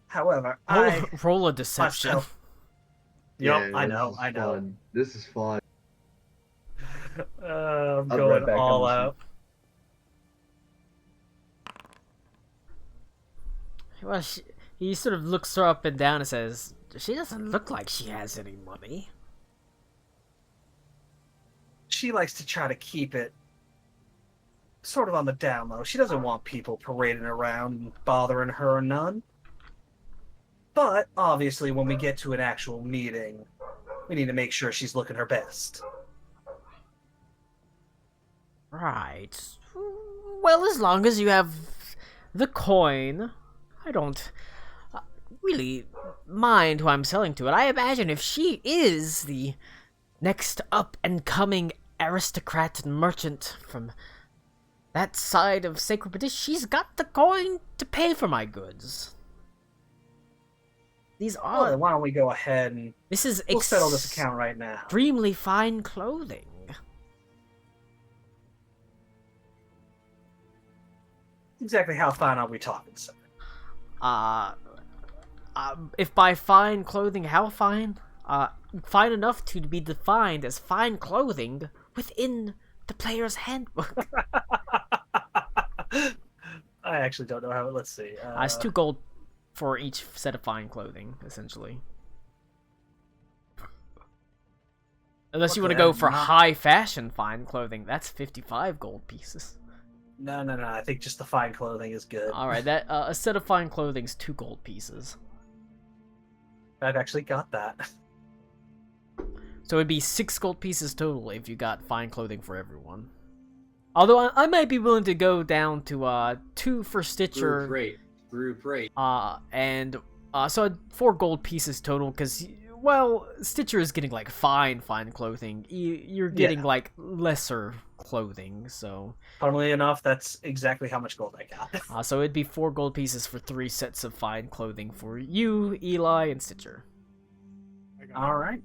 However, Roll a deception. myself. Yep, Yeah, I this know, is I know. fun. This is fun. I'm I'll be going right back, all I'm out. Well, he sort of looks her up and down and says, "She doesn't look like she has any money." She likes to try to keep it sort of on the down low. She doesn't want people parading around and bothering her none. But obviously, when we get to an actual meeting, we need to make sure she's looking her best. Right. Well, as long as you have the coin, I don't really mind who I'm selling to it. I imagine if she is the next up-and-coming aristocrat and merchant from that side of Sacred British, she's got the coin to pay for my goods. These Oh, then are... why don't we go ahead and This is we'll settle this account right now. extremely fine clothing. Exactly how fine are we talking, sir? If by fine clothing, how fine? Fine enough to be defined as fine clothing within the player's handbook. I actually don't know how. Let's see. It's 2 gold for each set of fine clothing, essentially. Unless you want to Okay, go for not- high fashion fine clothing, that's 55 gold pieces. No. I think just the fine clothing is good. Alright, that a set of fine clothing is 2 gold pieces. I've actually got that. So it'd be 6 gold pieces total if you got fine clothing for everyone. Although I might be willing to go down to 2 for Stitcher. Group rate. And so 4 gold pieces total, because, well, Stitcher is getting like fine clothing. You're getting like lesser clothing, so. Funnily enough, that's exactly how much gold I got. So it'd be 4 gold pieces for 3 sets of fine clothing for you, Eli, and Stitcher. All right.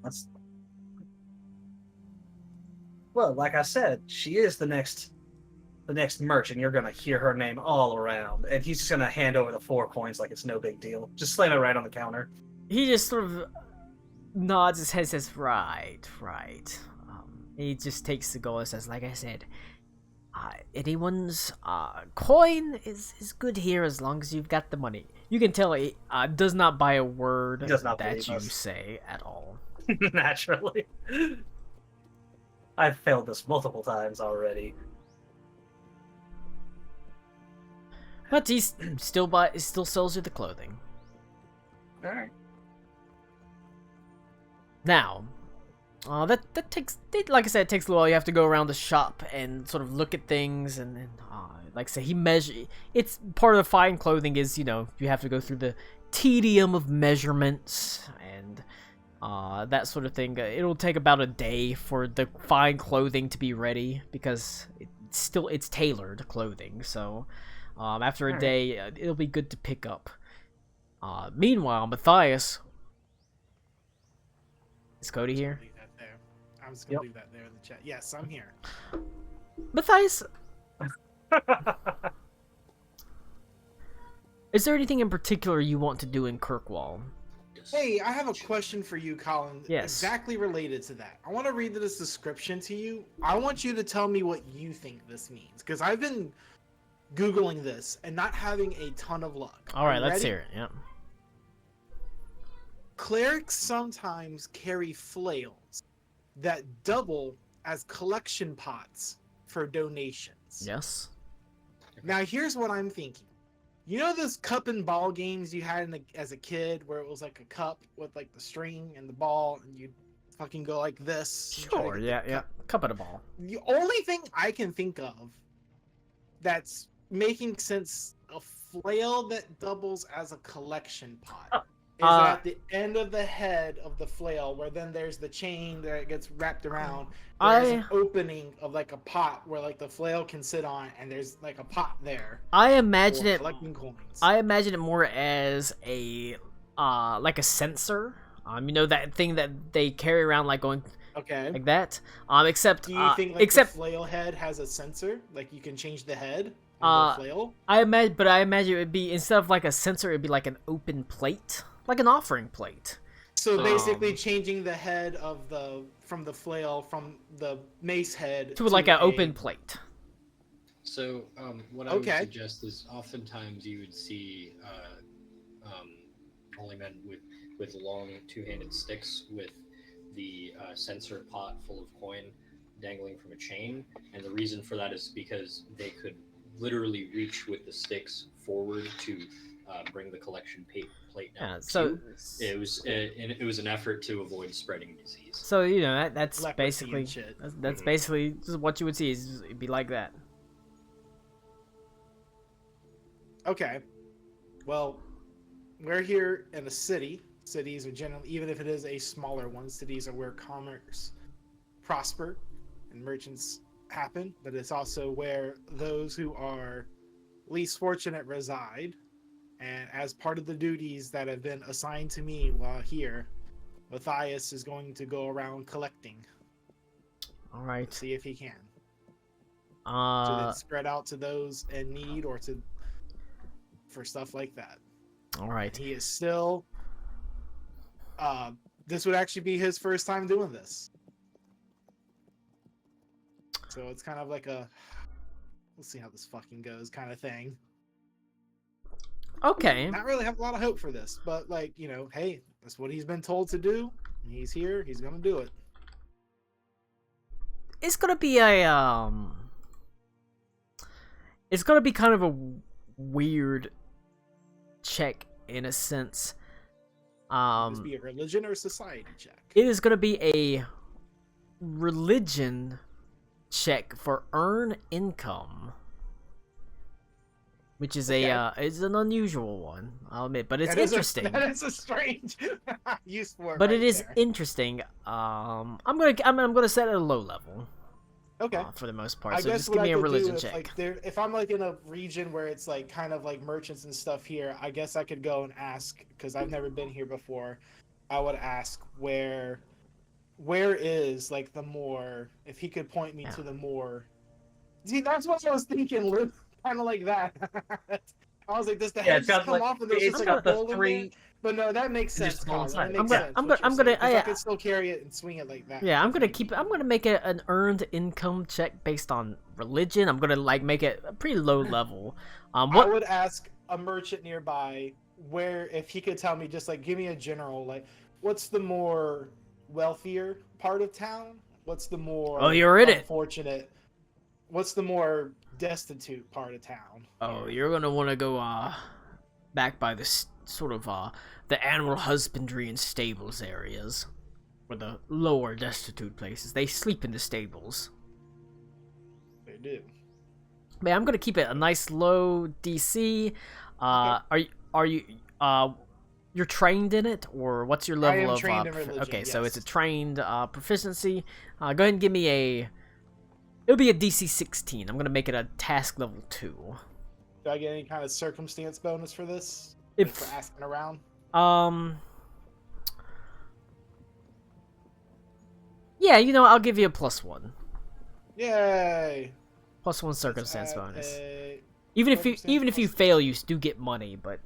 Well, like I said, she is the next merch, and you're gonna hear her name all around. And he's just gonna hand over the 4 coins like it's no big deal. Just slam it right on the counter. He just sort of nods his head, says, right. He just takes the gold and says, like I said, anyone's coin is good here as long as you've got the money. You can tell he does not buy a word that you say at all. Naturally. I've failed this multiple times already. But he still sells you the clothing. All right. Now, that takes, like I said, it takes a little while. You have to go around the shop and sort of look at things, and like I say, it's part of the fine clothing is, you have to go through the tedium of measurements and that sort of thing. It'll take about a day for the fine clothing to be ready, because it's tailored clothing. So after a day, it'll be good to pick up. Meanwhile, Matthias, is Cody here? I'm just gonna leave that there in the chat. Yes, I'm here. Matthias, is there anything in particular you want to do in Kirkwall? Hey, I have a question for you, Colin. Yes. Exactly related to that. I want to read this description to you. I want you to tell me what you think this means, because I've been Googling this and not having a ton of luck. All right, let's hear it. Yeah. Clerics sometimes carry flails that double as collection pots for donations. Yes. Now, here's what I'm thinking. You know those cup and ball games you had as a kid, where it was like a cup with like the string and the ball, and you'd fucking go like this? Sure, yeah. Cup and a ball. The only thing I can think of that's making sense, a flail that doubles as a collection pot, is at the end of the head of the flail, where then there's the chain that gets wrapped around. There's an opening of like a pot where like the flail can sit on, and there's like a pot there. I imagine it. Collecting coins. I imagine it more as a like a sensor. That thing that they carry around, like going like that. Except do you think like the flail head has a sensor? Like you can change the head of the flail? I imagine it would be, instead of like a sensor, it'd be like an open plate. Like an offering plate. So basically changing the head of from the flail, from the mace head to like an open plate. So what I would suggest is, oftentimes you would see holy men with long 2-handed sticks with the censer pot full of coin dangling from a chain, and the reason for that is because they could literally reach with the sticks forward to bring the collection plate down. Yeah, so it was an effort to avoid spreading disease. So that's basically that's basically just what you would see. It'd be like that. Okay, well, we're here in a city. Cities are generally, even if it is a smaller one, cities are where commerce prosper and merchants happen. But it's also where those who are least fortunate reside. And as part of the duties that have been assigned to me while here, Matthias is going to go around collecting. All right. See if he can. To then spread out to those in need, or for stuff like that. All right. He is still. This would actually be his first time doing this. So it's kind of like let's see how this fucking goes kind of thing. Okay. Not really have a lot of hope for this, but hey, that's what he's been told to do. He's here. He's gonna do it. It's gonna be It's gonna be kind of a weird check in a sense. Would this be a religion or society check? It is gonna be a religion check for earn income, which is it's an unusual one, I'll admit, but it's interesting. That is a strange use for it. But right it is there. interesting. I'm gonna set it at a low level. Okay. For the most part. I So guess just what give I me a could do religion if, check. like, if I'm like in a region where it's like kind of like merchants and stuff here, I guess I could go and ask, because I've never been here before. I would ask where is like the more, if he could point me to the more. See, that's what I was thinking, Luke. Kind of like that. I was like, does the head it's just got, come like, off and there's it's just like got a the bowl in three. there? But no, that makes It's sense, just a bowl Colin. That inside. makes sense. I'm what you're gonna- saying, 'cause I- I could still carry it and swing it like that. Yeah, I'm gonna make it an earned income check based on religion. I'm gonna like make it a pretty low level. I What would ask a merchant nearby where, if he could tell me, just like give me a general, like what's the more wealthier part of town? What's the more Oh, you're in it. unfortunate? What's the more destitute part of town? Oh, you're gonna want to go back by the sort of the animal husbandry and stables areas, or the lower destitute places. They sleep in the stables. They do. Man, I'm gonna keep it a nice low DC. Are you you're trained in it, or what's your level am of trained in religion, okay, so it's a yes. trained proficiency. Go ahead and give me it'll be a DC 16. I'm gonna make it a task level 2. Do I get any kind of circumstance bonus for this? If- Like, for asking around? Yeah, I'll give you a +1. Yay! +1 circumstance bonus. A- Even if you circumstance fail, you do get money, but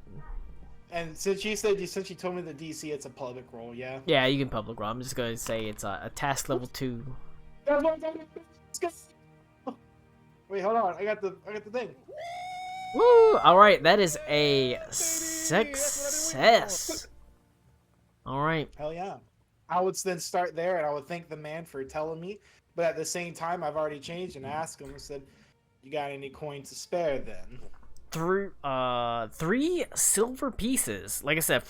And since you told me the DC, it's a public roll, yeah. yeah, you can public roll. I'm just gonna say it's a task level 2. Wait, hold on. I got the thing. Woo! Alright, that is a success. Alright. Hell yeah. I would then start there, and I would thank the man for telling me. But at the same time, I've already changed and asked him and said, "You got any coin to spare then?" 3 silver pieces. Like I said,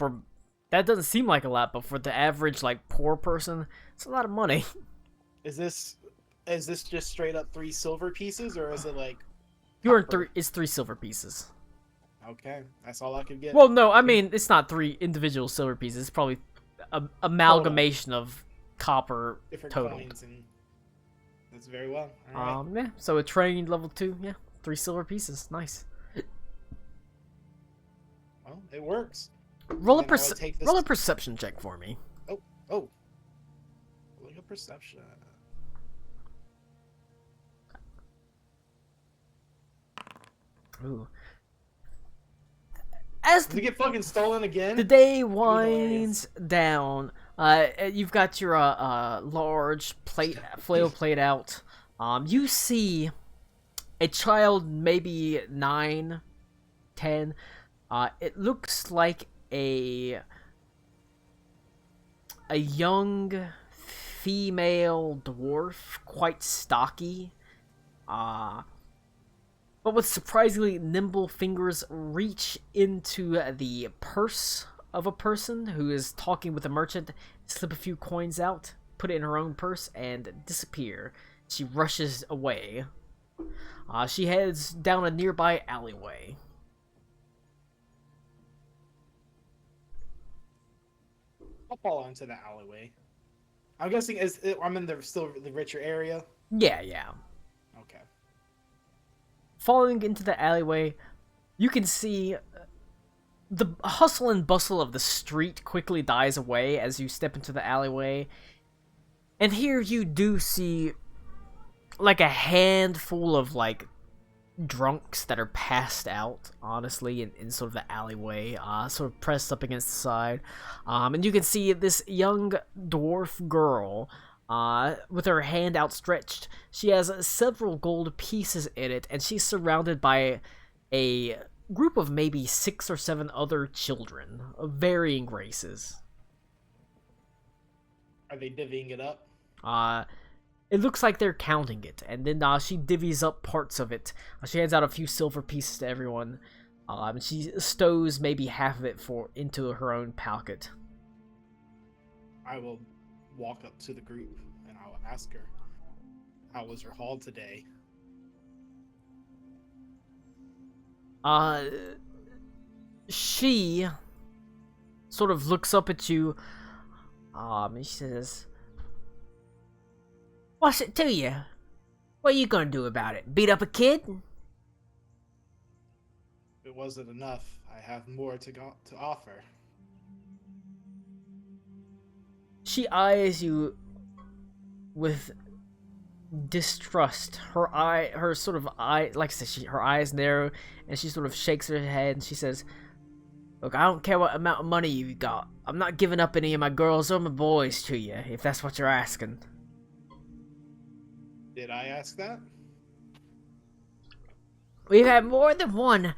that doesn't seem like a lot, but for the average like poor person, it's a lot of money. Is this just straight up 3 silver pieces, or is it like? You earn 3. It's 3 silver pieces. Okay, that's all I could get. Well, no, I mean it's not 3 individual silver pieces. It's probably a amalgamation of copper different total. coins, and that's very well. All right. Yeah. So a trained level 2. Yeah, 3 silver pieces. Nice. Well, it works. Roll a Then I would take this- roll a perception check for me. Oh, look at perception. Ooh. As Did it get fucking stolen again? the day winds down, you've got your large flail plate out. You see a child, maybe 9, 10. It looks like a young female dwarf, quite stocky. But with surprisingly nimble fingers, reach into the purse of a person who is talking with a merchant, slip a few coins out, put it in her own purse, and disappear. She rushes away. She heads down a nearby alleyway. I'll fall into the alleyway. I'm guessing I'm in the richer area. Yeah. Okay. Falling into the alleyway, you can see the hustle and bustle of the street quickly dies away as you step into the alleyway. And here you do see like a handful of like drunks that are passed out, honestly, in sort of the alleyway, sort of pressed up against the side. And you can see this young dwarf girl with her hand outstretched. She has several gold pieces in it, and she's surrounded by a group of maybe 6 or 7 other children of varying races. Are they divvying it up? It looks like they're counting it, and then she divvies up parts of it. She hands out a few silver pieces to everyone. She stows maybe half of it into her own pocket. I will walk up to the group and I will ask her, How was her haul today? She sort of looks up at you. And she says, "What's it to you? What are you gonna do about it? Beat up a kid?" If it wasn't enough, I have more to offer. She eyes you with distrust. Her sort of eye, like I said, her eyes narrow, and she sort of shakes her head and she says, "Look, I don't care what amount of money you got. I'm not giving up any of my girls or my boys to you, if that's what you're asking." Did I ask that? We've had more than one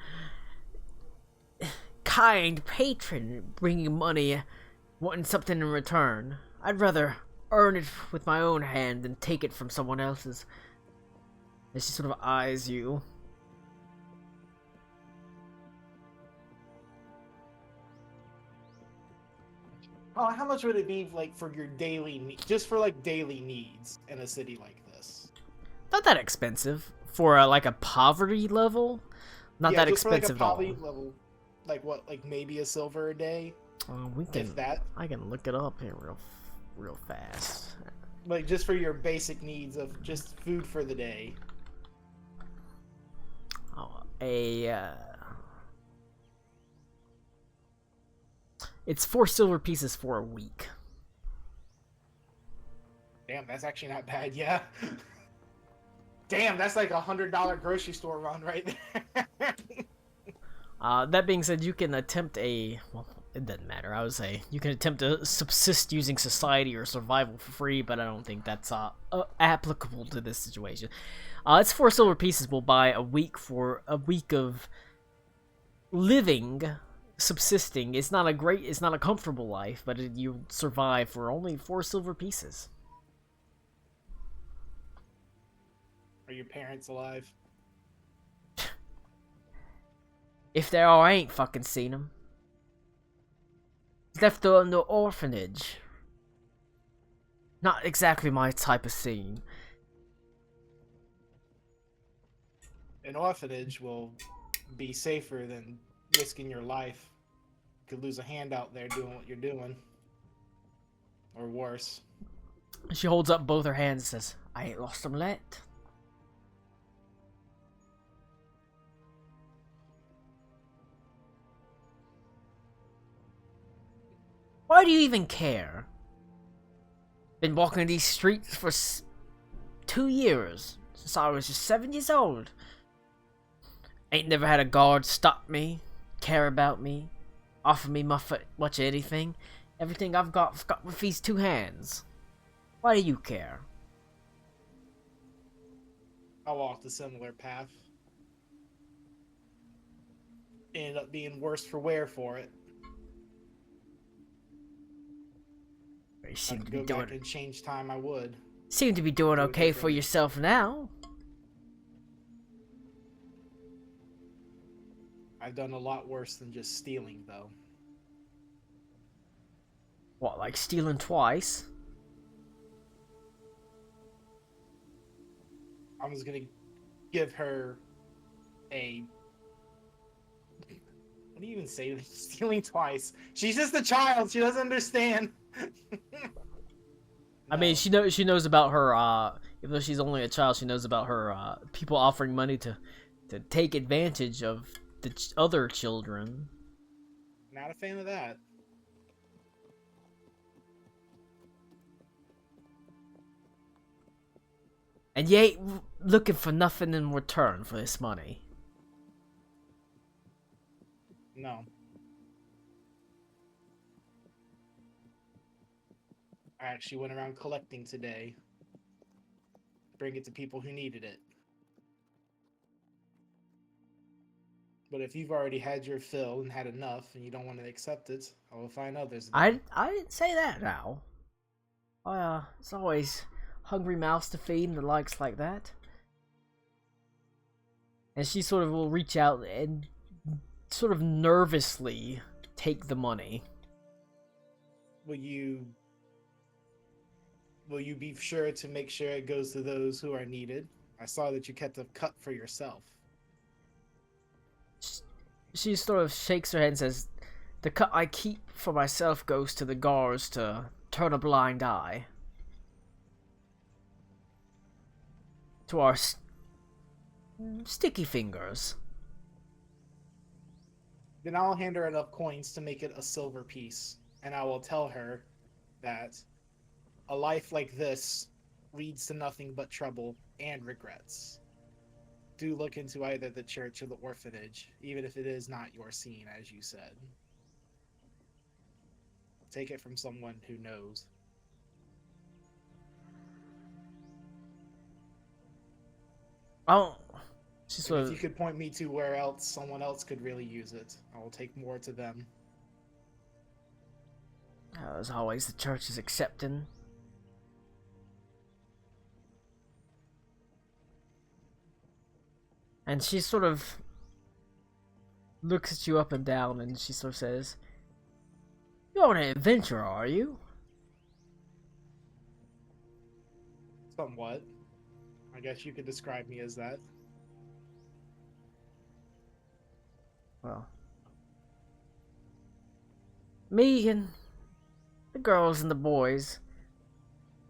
kind patron bringing money, wanting something in return. I'd rather earn it with my own hand than take it from someone else's. And she sort of eyes you. Oh, how much would it be like for your just for like daily needs in a city like this? Not that expensive for like a poverty level. Not Yeah, that just for, like, a expensive at all. poverty level, like what, like maybe a silver a day, We can. if that. I can look it up here real fast. Like just for your basic needs of just food for the day. Oh, it's 4 silver pieces for a week. Damn, that's actually not bad. Yeah. Damn, that's like $100 grocery store run right there. That being said, you can attempt well, it doesn't matter. I would say you can attempt to subsist using society or survival for free, but I don't think that's applicable to this situation. It's 4 silver pieces will buy a week of living, subsisting. It's not a comfortable life, but you survive for only 4 silver pieces. Are your parents alive? If they are, I ain't fucking seen them. Left in the orphanage. Not exactly my type of scene. An orphanage will be safer than risking your life. You could lose a hand out there doing what you're doing. Or worse. She holds up both her hands and says, "I ain't lost them yet." Why do you even care? Been walking these streets for 2 years, since I was just 7 years old. Ain't never had a guard stop me, care about me, offer me much anything. Everything I've got with these 2 hands. Why do you care? I walked a similar path. Ended up being worse for wear for it. You I seem could to be go back doing and change time, I would. doing Do it okay for different. yourself now. I've done a lot worse than just stealing, though. What, like stealing twice? I was gonna give her a... What do you even say? Stealing twice. She's just a child. She doesn't understand. I mean, No. she knows about her, even though she's only a child, she knows about her, people offering money to take advantage of the other children. Not a fan of that. And you ain't looking for nothing in return for this money. No. I actually went around collecting today. Bring it to people who needed it. But if you've already had your fill and had enough and you don't want to accept it, I will find others. I didn't say that now. It's always hungry mouths to feed and the likes like that. And she sort of will reach out and sort of nervously take the money. Will you will you be sure to make sure it goes to those who are needed? I saw that you kept a cut for yourself. She sort of shakes her head and says, "The cut I keep for myself goes to the guards to turn a blind eye. To our sticky fingers." Then I'll hand her enough coins to make it a silver piece, and I will tell her that a life like this leads to nothing but trouble and regrets. Do look into either the church or the orphanage, even if it is not your scene, as you said. Take it from someone who knows. Oh, she sort If of. you could point me to where else someone else could really use it, I will take more to them. As always, the church is accepting. And she sort of looks at you up and down, and she sort of says, "You're on an adventure, are you?" Somewhat. I guess you could describe me as that. Well, me and the girls and the boys,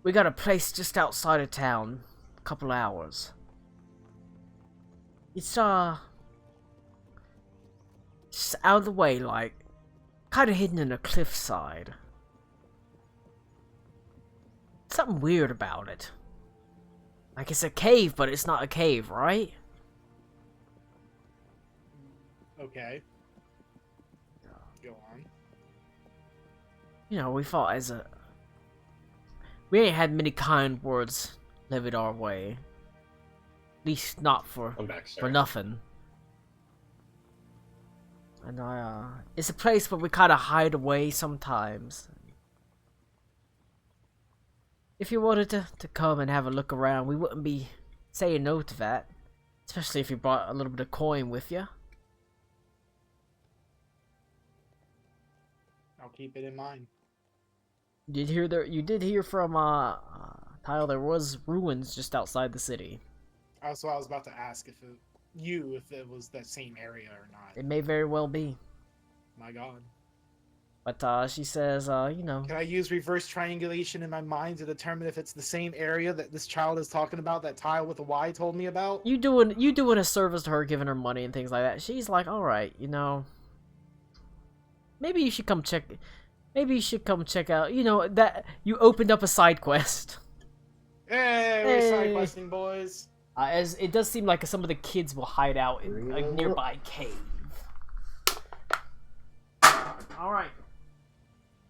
we got a place just outside of town, a couple hours. It's just out of the way, like, kind of hidden in a cliffside. Something weird about it. Like, it's a cave, but it's not a cave, right? Okay. Go on. You know, we fought as a... We ain't had many kind words levied our way. At least not for I'm back, sir. for nothing. And it's a place where we kind of hide away sometimes. If you wanted to come and have a look around, we wouldn't be saying no to that. Especially if you brought a little bit of coin with you. I'll keep it in mind. You did hear from Kyle, there was ruins just outside the city. Also, I was about to ask if it was that same area or not. It may very well be. My God. But she says, you know, Can I use reverse triangulation in my mind to determine if it's the same area that this child is talking about, that tile with a Y told me about? you doing a service to her, giving her money and things like that. She's like, all right, you know, maybe you should come check. Maybe you should come check out. You know that you opened up a side quest. Hey, we're side questing, boys. As it does seem like some of the kids will hide out in a nearby cave. All right.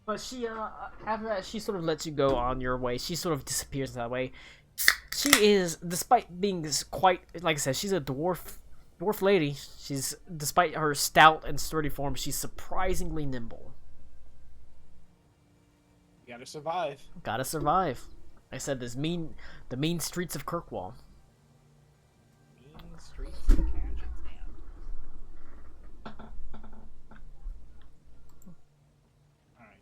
But she, after that, she sort of lets you go on your way. She sort of disappears that way. She is, despite being quite, like I said, she's a dwarf lady. Despite her stout and sturdy form, she's surprisingly nimble. You gotta survive. Gotta survive. I said the mean streets of Kirkwall. Mean streets of Kazakhstan. Alright.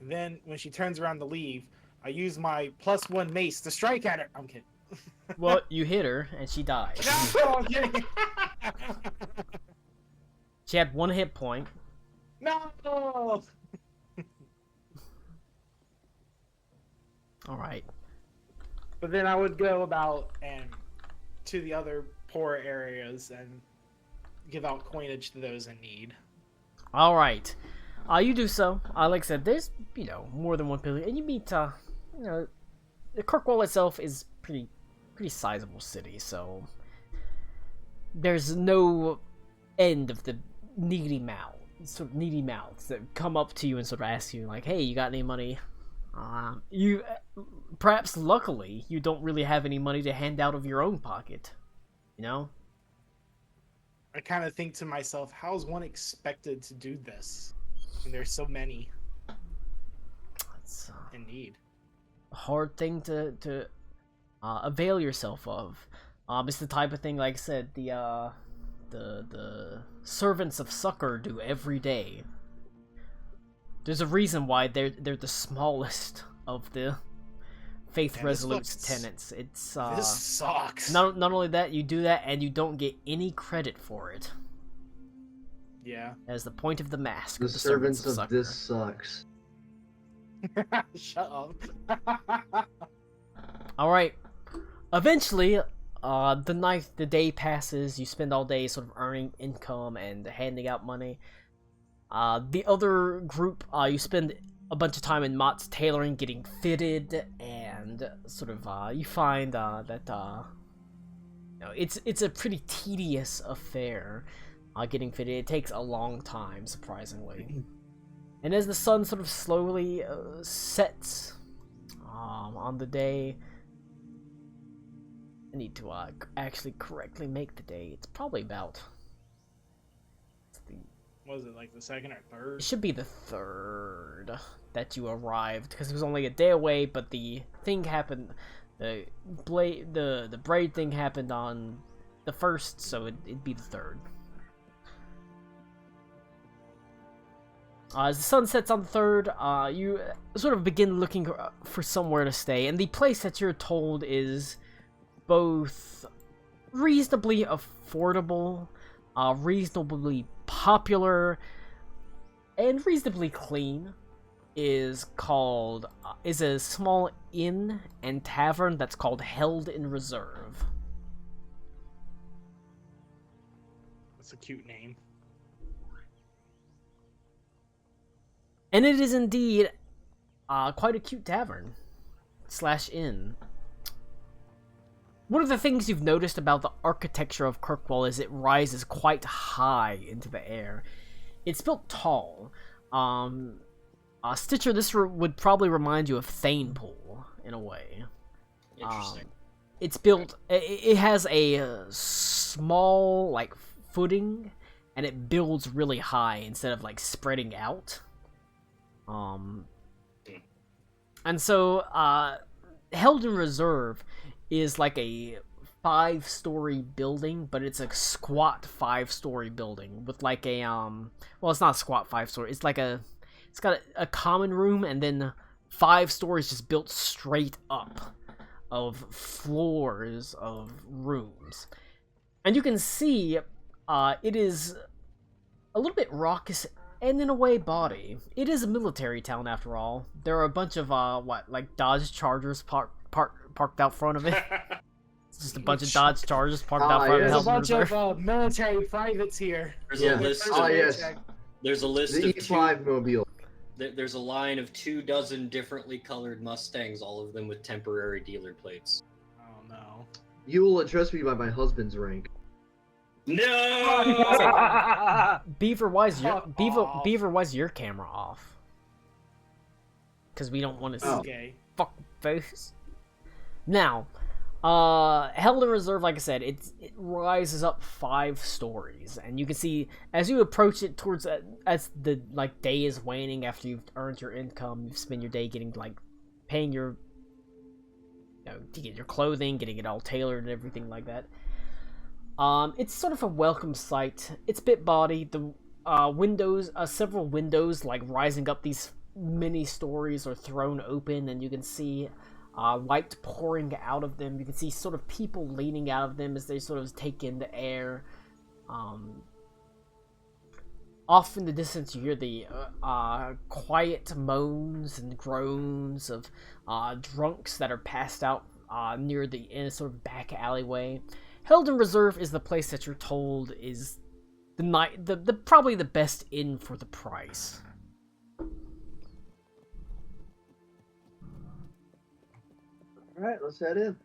Then, when she turns around to leave, I use my +1 mace to strike at her. I'm kidding. Well, you hit her and she died. No, I'm kidding. She had 1 hit point. No. All right. But then I would go about and to the other poor areas and give out coinage to those in need. All right. You do so. Like I said, there's more than one pillar, and you meet the Kirkwall itself is pretty sizable city, so there's no end of the needy mouths that come up to you and sort of ask you like, "Hey, you got any money?" You perhaps luckily you don't really have any money to hand out of your own pocket, you know. I kind of think to myself, how's one expected to do this? And there's so many It's in need. a hard thing to avail yourself of. It's the type of thing, like I said, the servants of Succor do every day. There's a reason why they're the smallest of the Faith Man, this Resolute's fucking tenets. It's this sucks. not only that, you do that and you don't get any credit for it. Yeah. As the point of the mask. The of servants of Sucker. this sucks. Shut up. All right. Eventually, the day passes. You spend all day sort of earning income and handing out money. The other group, you spend a bunch of time in Mott's tailoring, getting fitted, and sort of you find that it's a pretty tedious affair. Getting fitted, it takes a long time, surprisingly. And as the sun sort of slowly sets on the day, I need to actually correctly make the day. It's probably about. Was it like the second or It third? should be the third that you arrived, because it was only a day away. But the thing happened, the braid thing happened on the first, so it'd be the third. As the sun sets on the third, you sort of begin looking for somewhere to stay, and the place that you're told is both reasonably affordable, reasonably popular, and reasonably clean. Is a small inn and tavern that's called Held in Reserve. That's a cute name. And it is indeed quite a cute tavern / inn. One of the things you've noticed about the architecture of Kirkwall is it rises quite high into the air. It's built tall. Stitcher, this would probably remind you of Thanepool in a way. Interesting. It's built. It has a small like footing, and it builds really high instead of like spreading out. And so, Held in Reserve is like a 5-story building, but it's a squat 5-story building with like a well, it's not a squat 5-story. It's like it's got a common room and then 5 stories just built straight up of floors of rooms, and you can see it is a little bit raucous. And in a way, body. It is a military town after all. There are a bunch of like Dodge Chargers parked out front of it. It's just a bunch of Dodge Chargers parked out front yes. There's a of bunch Reserve. of military privates here. There's Yeah. a list. Oh, Of, yes. There's a list The of E5 mobile. There's a line of 24 differently colored Mustangs, all of them with temporary dealer plates. Oh no. You will address me by my husband's rank. No! Beaver, why is your Fuck off. Beaver, why is your camera off? Because we don't want to see Oh. Okay. fuck face. Now, Held in Reserve, like I said, it rises up 5 stories, and you can see as you approach it towards as the like day is waning after you've earned your income, you've spent your day getting like paying your to get your clothing, getting it all tailored and everything like that. It's sort of a welcome sight. It's a bit bawdy. The windows, several windows like rising up these many stories are thrown open, and you can see light pouring out of them. You can see sort of people leaning out of them as they sort of take in the air. Off in the distance, you hear the quiet moans and groans of drunks that are passed out near in a sort of back alleyway. Held in Reserve is the place that you're told is the probably the best inn for the price. All right, let's head in.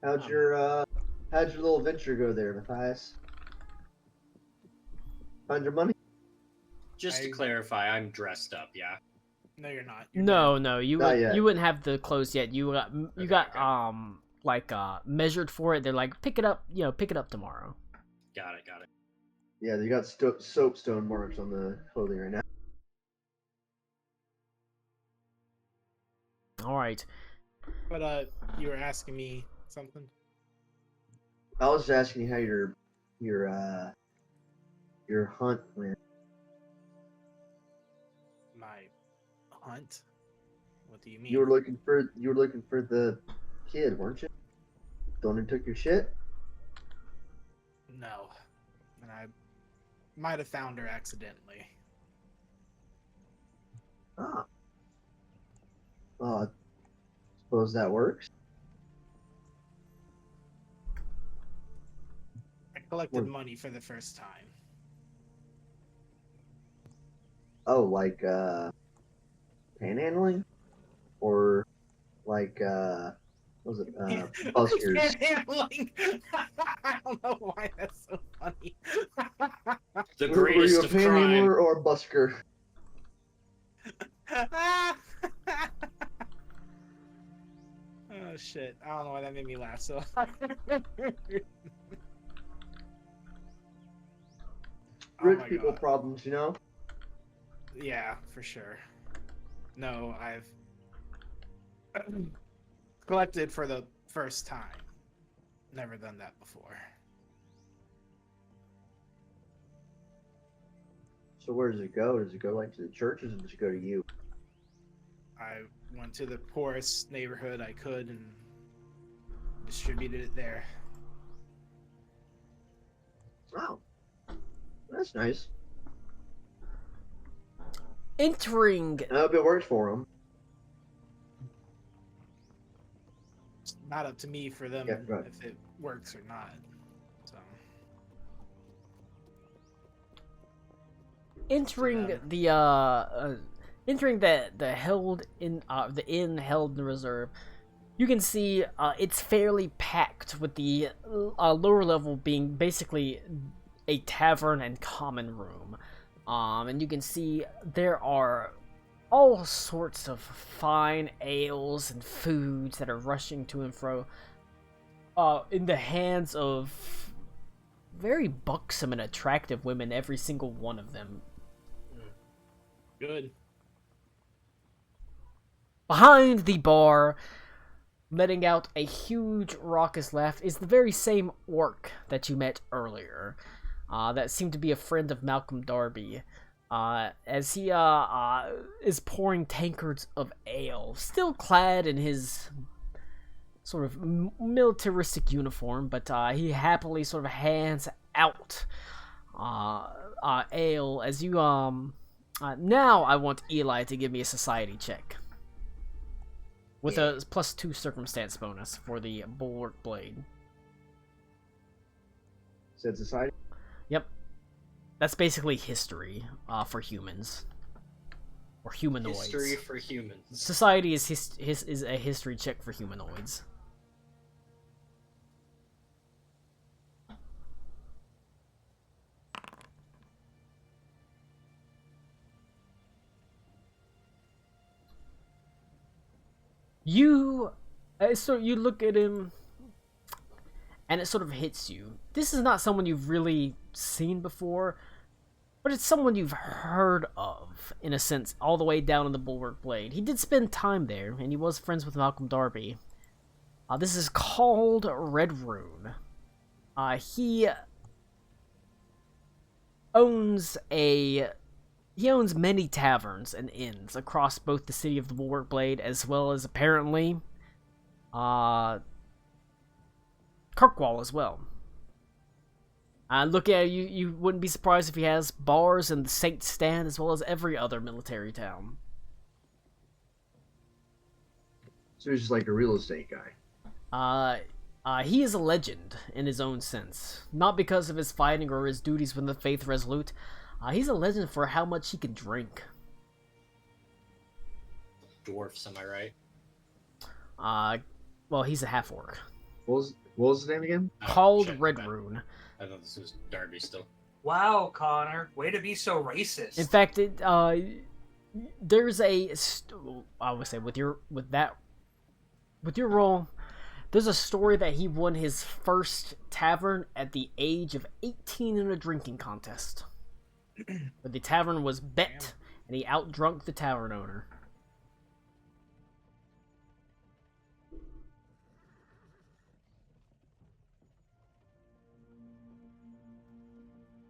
How'd your little venture go there, Matthias? Find your money? Just to clarify, I'm dressed up, yeah? No, you're not. No, you Not yet. you wouldn't have the clothes yet. You got Okay. measured for it. They're like, pick it up tomorrow. Got it. Yeah, they got soapstone marks on the clothing right now. All right. But you were asking me something. I was just asking you how your hunt went. My hunt What do you mean? You were looking for the kid, weren't you? The one who took your shit? No. And I might have found her accidentally. Ah. Suppose that works. I collected What- money for the first time. Oh, like panhandling? Or like what was it? Buskers. Panhandling. I don't know why that's so funny. The Were greatest you a of crime. panhandler or a busker? Oh shit! I don't know why that made me laugh. So Rich my people God. problems, you know? Yeah, for sure. No, I've collected for the first time. Never done that before. So where does it go? Does it go like to the churches, or does it go to you? I went to the poorest neighborhood I could and distributed it there. Oh, that's nice. Entering I hope it works for them. It's not up to me for them Yeah, right. if it works or not. So entering matter. entering the held in the inn held in the reserve, you can see it's fairly packed, with the lower level being basically a tavern and common room. And you can see there are all sorts of fine ales and foods that are rushing to and fro in the hands of very buxom and attractive women, every single one of them. good. Behind the bar, letting out a huge raucous laugh, is the very same orc that you met earlier, that seemed to be a friend of Malcolm Darby, as he is pouring tankards of ale, still clad in his sort of militaristic uniform, but he happily sort of hands out ale as you now I want Eli to give me a society check with a +2 circumstance bonus for the bulwark blade. Said society. Yep, that's basically history for humans or humanoids. History for humans. Society is is a history check for humanoids. You look at him, and it sort of hits you. This is not someone you've really seen before, but it's someone you've heard of, in a sense, all the way down in the Bulwark Blade. He did spend time there, and he was friends with Malcolm Darby. This is called Red Rune. He owns many taverns and inns across both the city of the Bulwark Blade, as well as apparently Kirkwall as well. Look at you wouldn't be surprised if he has bars in the Saint Stand, as well as every other military town. So he's just like a real estate guy. He is a legend in his own sense, not because of his fighting or his duties with the Faith Resolute. He's a legend for how much he can drink. Dwarfs, am I right? Well, he's a half-orc. What was his name again? Oh, Called shit, Red okay. Rune. I thought this was Darby still. Wow, Connor, way to be so racist. In fact, there's I would say with your role, there's a story that he won his first tavern at the age of 18 in a drinking contest. But the tavern was bet, and he outdrunk the tavern owner.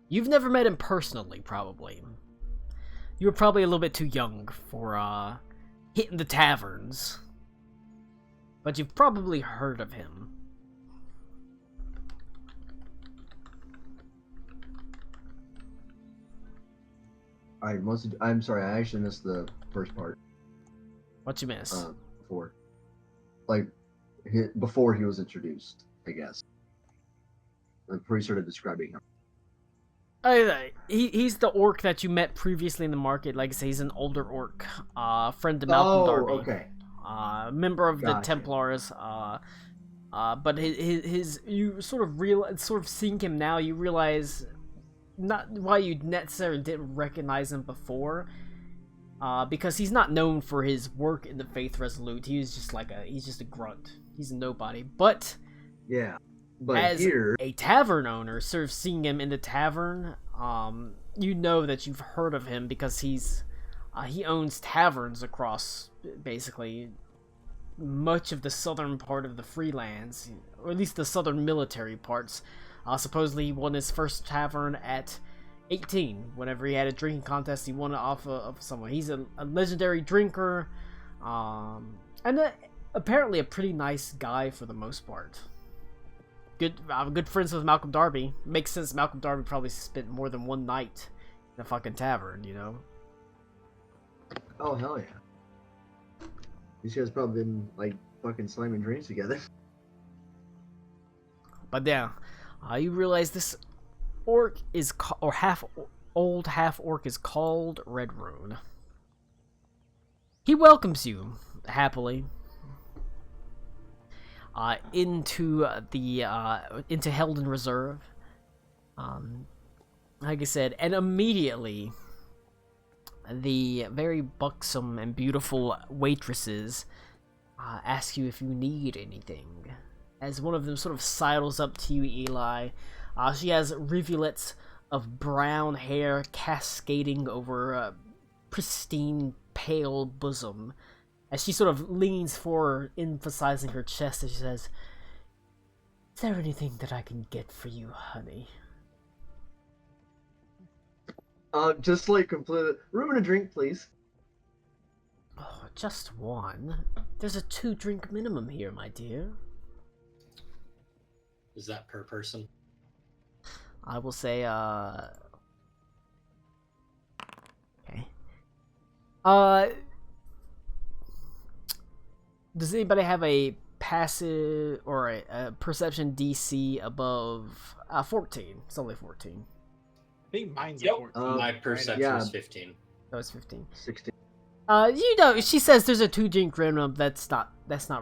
You've never met him personally, probably. You were probably a little bit too young for hitting the taverns, but you've probably heard of him. Alright, I'm sorry, I actually missed the first part. What you miss? Before. Like, before he was introduced, I guess. Like, before he started describing him. He's the orc that you met previously in the market. Like I say, he's an older orc, friend to Malcolm Darby. Okay. Member of the Gotcha. Templars. But his you sort of seeing him now, you realize not why you necessarily didn't recognize him before. Because he's not known for his work in the Faith Resolute. He's just a grunt. He's a nobody. But Yeah. But as here, a tavern owner, sort of seeing him in the tavern, you know that you've heard of him because he owns taverns across basically much of the southern part of the Freelands, or at least the southern military parts. Supposedly he won his first tavern at 18. Whenever he had a drinking contest, he won it off of someone. He's a legendary drinker, and apparently a pretty nice guy for the most part. I'm good friends with Malcolm Darby. Makes sense. Malcolm Darby probably spent more than one night in a fucking tavern, you know. oh hell yeah. These guys probably been like fucking slamming drinks together. But yeah, you realize this orc is half orc is called Red Rune. He welcomes you happily into Helden Reserve. Like I said, and immediately the very buxom and beautiful waitresses ask you if you need anything. As one of them sort of sidles up to you, Eli, she has rivulets of brown hair cascading over a pristine, pale bosom. As she sort of leans forward, emphasizing her chest, as she says, "Is there anything that I can get for you, honey?" Just like completely. Room and a drink, please. Oh, just one? There's a 2-drink minimum here, my dear. Is that per person? I will say, okay. Does anybody have a passive or a perception DC above 14? It's only 14. I think mine's Yep. a 14. My perception yeah. is 15. That was 15. 16. You know, she says there's a 2-drink minimum. That's not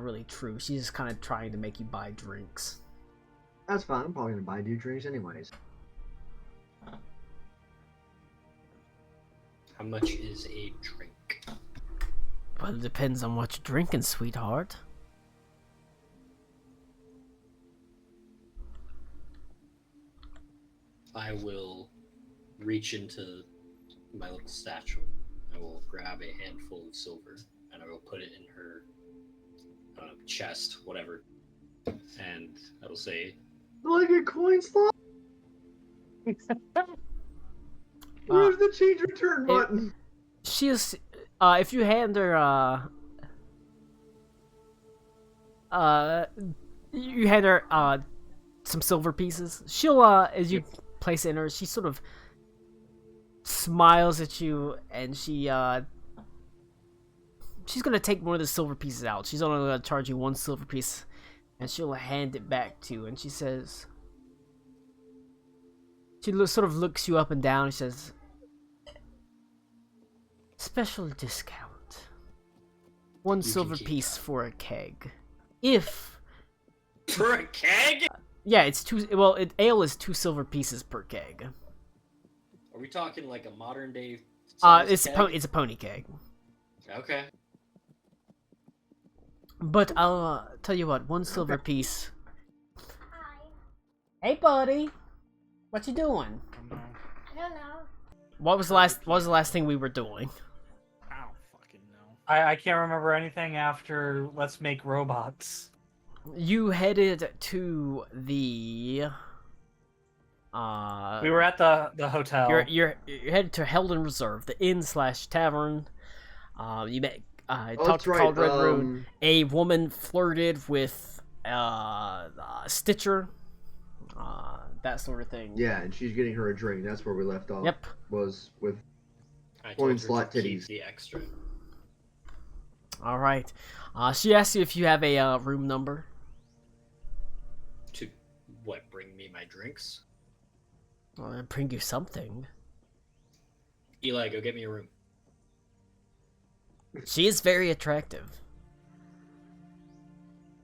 really true. She's just kind of trying to make you buy drinks. That's fine. I'm probably gonna buy 2 drinks anyways. How much is a drink? Well, it depends on what you're drinking, sweetheart. I will reach into my little satchel. I will grab a handful of silver and I will put it in her chest, whatever. And I will say, Like a coin slot? Where's the change return button? She is. If you hand her, you hand her some silver pieces. She'll as you place it in her, she sort of smiles at you, and she's gonna take one of the silver pieces out. She's only gonna charge you 1 silver piece, and she'll hand it back to you. And she says, sort of looks you up and down. She says, "Special discount. 1 silver keep piece that. for a keg. If for a keg? yeah, it's 2. Well, ale is 2 silver pieces per keg. Are we talking like a modern day? It's a pony keg. Okay. But I'll tell you what, 1 silver piece. Hey, buddy, what you doing? I don't know. What was the last thing we were doing? I don't fucking know. I can't remember anything after Let's Make Robots. You headed to the. We were at the hotel. You're headed to Helden Reserve, the inn/tavern. You met I Oh, talked that's to right. Called Red Rune. A woman flirted with Stitcher, that sort of thing. Yeah, and she's getting her a drink. That's where we left off. Yep. Was with I told Coin her slot to keep titties. the extra. All right. She asked you if you have a room number. To what? Bring me my drinks? I'll bring you something. Eli, go get me a room. She is very attractive.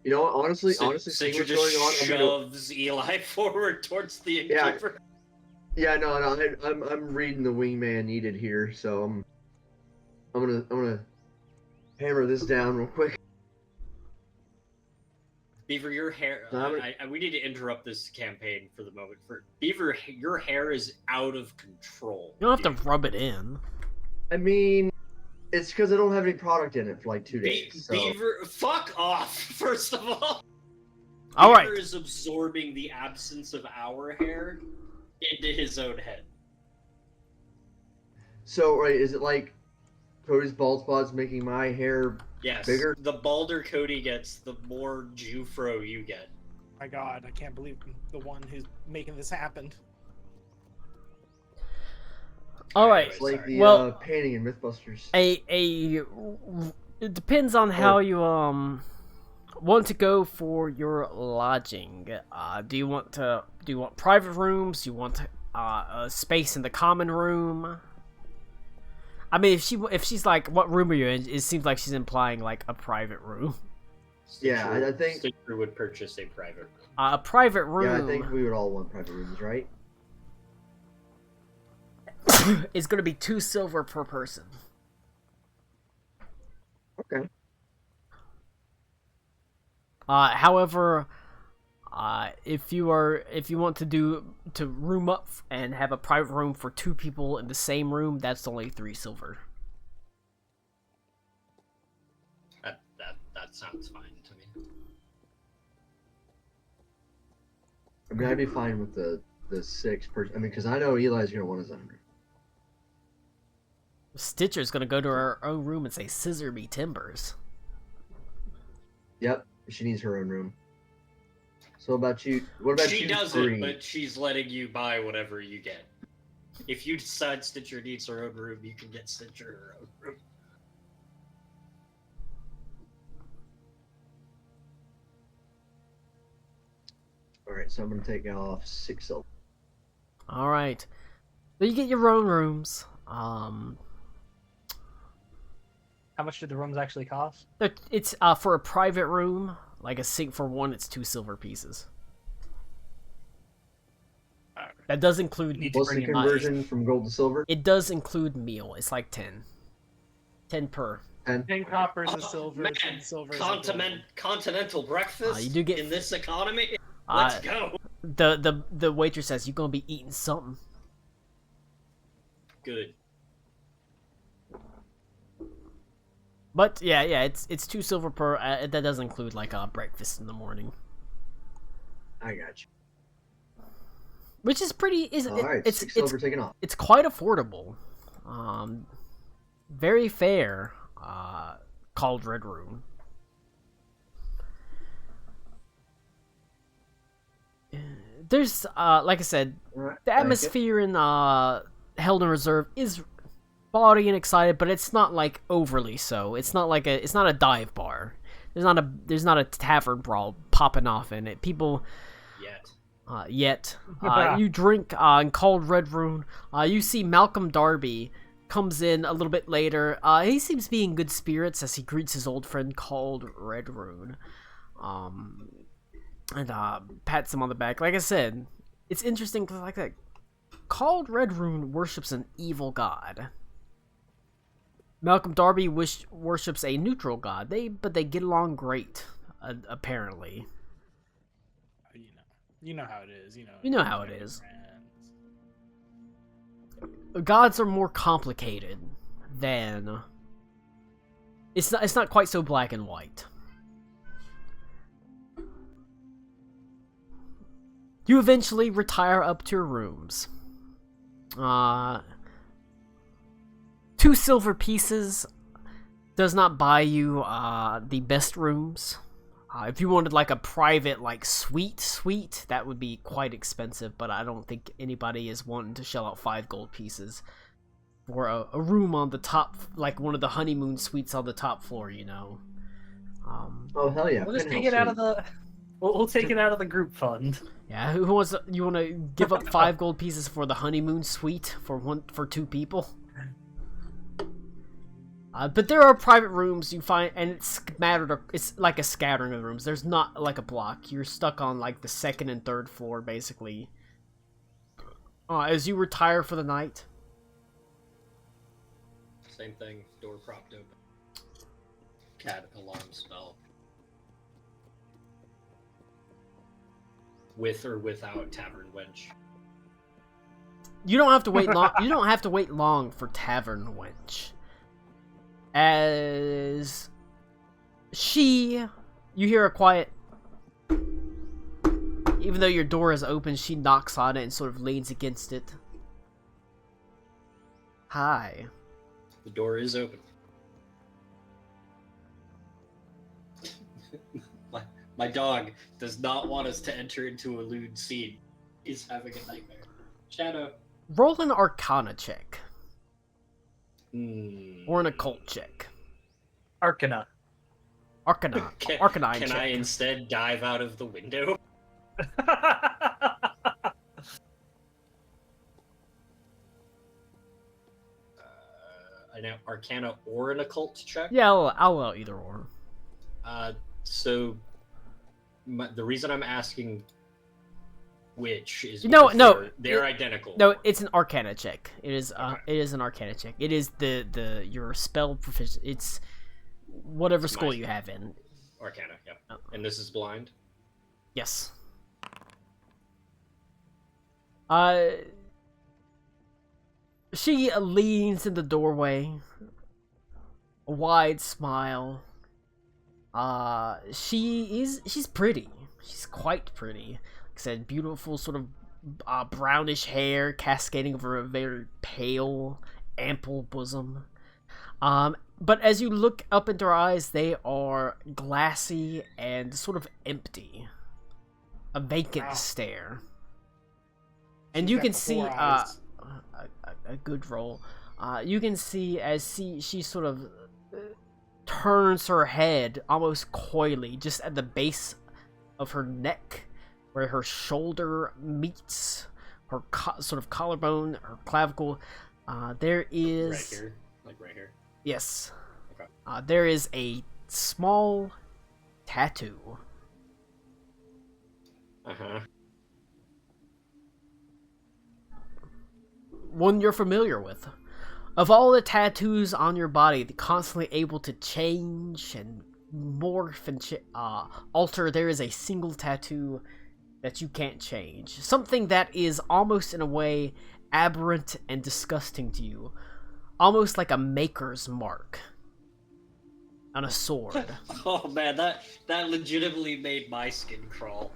You know what? Honestly, Cinder seeing what's going on, I'm gonna. shoves Eli forward towards the Yeah. innkeeper. Yeah, no, I'm reading the wingman needed here, so I'm gonna hammer this down real quick. Beaver, your hair. No, we need to interrupt this campaign for the moment. For Beaver, your hair is out of control. You don't have to rub it in. I mean, it's because I don't have any product in it for like 2 days. So. Beaver, fuck off! First of all, All Beaver right. is absorbing the absence of our hair into his own head. So, right, is it like Cody's bald spot's making my hair Yes. bigger? The balder Cody gets, the more Jufro you get. My God, I can't believe the one who's making this happen. All right. It's like the Well- painting in Mythbusters. It depends on how you want to go for your lodging. Do you want private rooms? Do you want a space in the common room? I mean, if she's like, what room are you in? It seems like she's implying like a private room. Yeah, I think- Stitcher would purchase a private room. A private room. Yeah, I think we would all want private rooms, right? is going to be 2 silver per person. Okay. However, if you want to room up and have a private room for 2 people in the same room, that's only 3 silver. That sounds fine to me. I mean, I'd be fine with the 6 person. I mean, because I know Eli's gonna want his own room. Stitcher's gonna go to her own room and say, "Scissor me timbers." Yep, she needs her own room. So about you? What about She you? doesn't, three? but she's letting you buy whatever you get. If you decide Stitcher needs her own room, you can get Stitcher her own room. All right, so I'm gonna take off 6 silver. All right, so you get your own rooms. How much did the rooms actually cost? It's for a private room, like a sink for 1. It's 2 silver pieces. Alright. That does include. Need to What's the bring in my- conversion from gold to silver? It does include meal. It's like 10. 10 per. 10 coppers is silver, Man, 10 silver is a gold. continental breakfast You do get- in this economy? Let's go. The waitress says you're gonna be eating something. Good. But yeah, it's 2 silver per. That does include like a breakfast in the morning, I got you. which is pretty. All right, 6 silver taken off. It's quite affordable. Very fair. Called Red Room. There's like I said, All right, the thank you. atmosphere in Held in Reserve is bawdy and excited, but it's not like overly so. It's not a dive bar. There's not a tavern brawl popping off in it. People Yet. you drink in Called Red Rune. You see Malcolm Darby comes in a little bit later. He seems to be in good spirits as he greets his old friend Called Red Rune. And pats him on the back. Like I said, it's interesting because like that, Called Red Rune worships an evil god. Malcolm Darby worships a neutral god. But they get along great, apparently. You know how it is. You know how it is. Friends. Gods are more complicated than. It's not quite so black and white. You eventually retire up to your rooms. 2 silver pieces. does not buy you the best rooms. If you wanted like a private like suite, that would be quite expensive, but I don't think anybody is wanting to shell out 5 gold pieces for a room on the top, like one of the honeymoon suites on the top floor, you know. Oh hell yeah! We'll just take penthouse it out of suite. the. We'll take it out of the group fund. Yeah, who wants you want to give up 5 gold pieces for the honeymoon suite for 2 people? But there are private rooms you find, and it's like a scattering of rooms. There's not like a block. You're stuck on like the 2nd and 3rd floor, basically. As you retire for the night. Same thing. Door propped open. Cat alarm spell. With or without tavern wench. You don't have to wait long. You don't have to wait long for tavern wench. As you hear a quiet. Even though your door is open, she knocks on it and sort of leans against it. Hi. The door is open. My dog does not want us to enter into a lewd scene. He's having a nightmare. Shadow. Roll an Arcana check. Hmm. Or an Occult check. Arcana. Arcanine Can check. I instead dive out of the window? I know Arcana or an occult check. Yeah, I'll allow either or. So the reason I'm asking which is No, because no, they're identical. No, it's an Arcana check. It is Okay. it is an Arcana check. It is the your spell proficiency. It's whatever It's school my- you have in. Arcana, yeah. Oh. And this is blind. Yes. She leans in the doorway. A wide smile. She's pretty. She's quite pretty. Like I said, beautiful sort of brownish hair cascading over a very pale, ample bosom. But as you look up into her eyes, they are glassy and sort of empty. A vacant Wow. stare. And She's you got can see 4 eyes. a good roll. You can see as she sort of turns her head almost coyly, just at the base of her neck, where her shoulder meets her sort of collarbone, her clavicle. There is Right here. Like right here. yes. Okay. There is a small tattoo. Uh-huh. One you're familiar with. Of all the tattoos on your body, constantly able to change and morph and alter, there is a single tattoo that you can't change. Something that is almost in a way aberrant and disgusting to you. Almost like a maker's mark on a sword. Oh man, that legitimately made my skin crawl.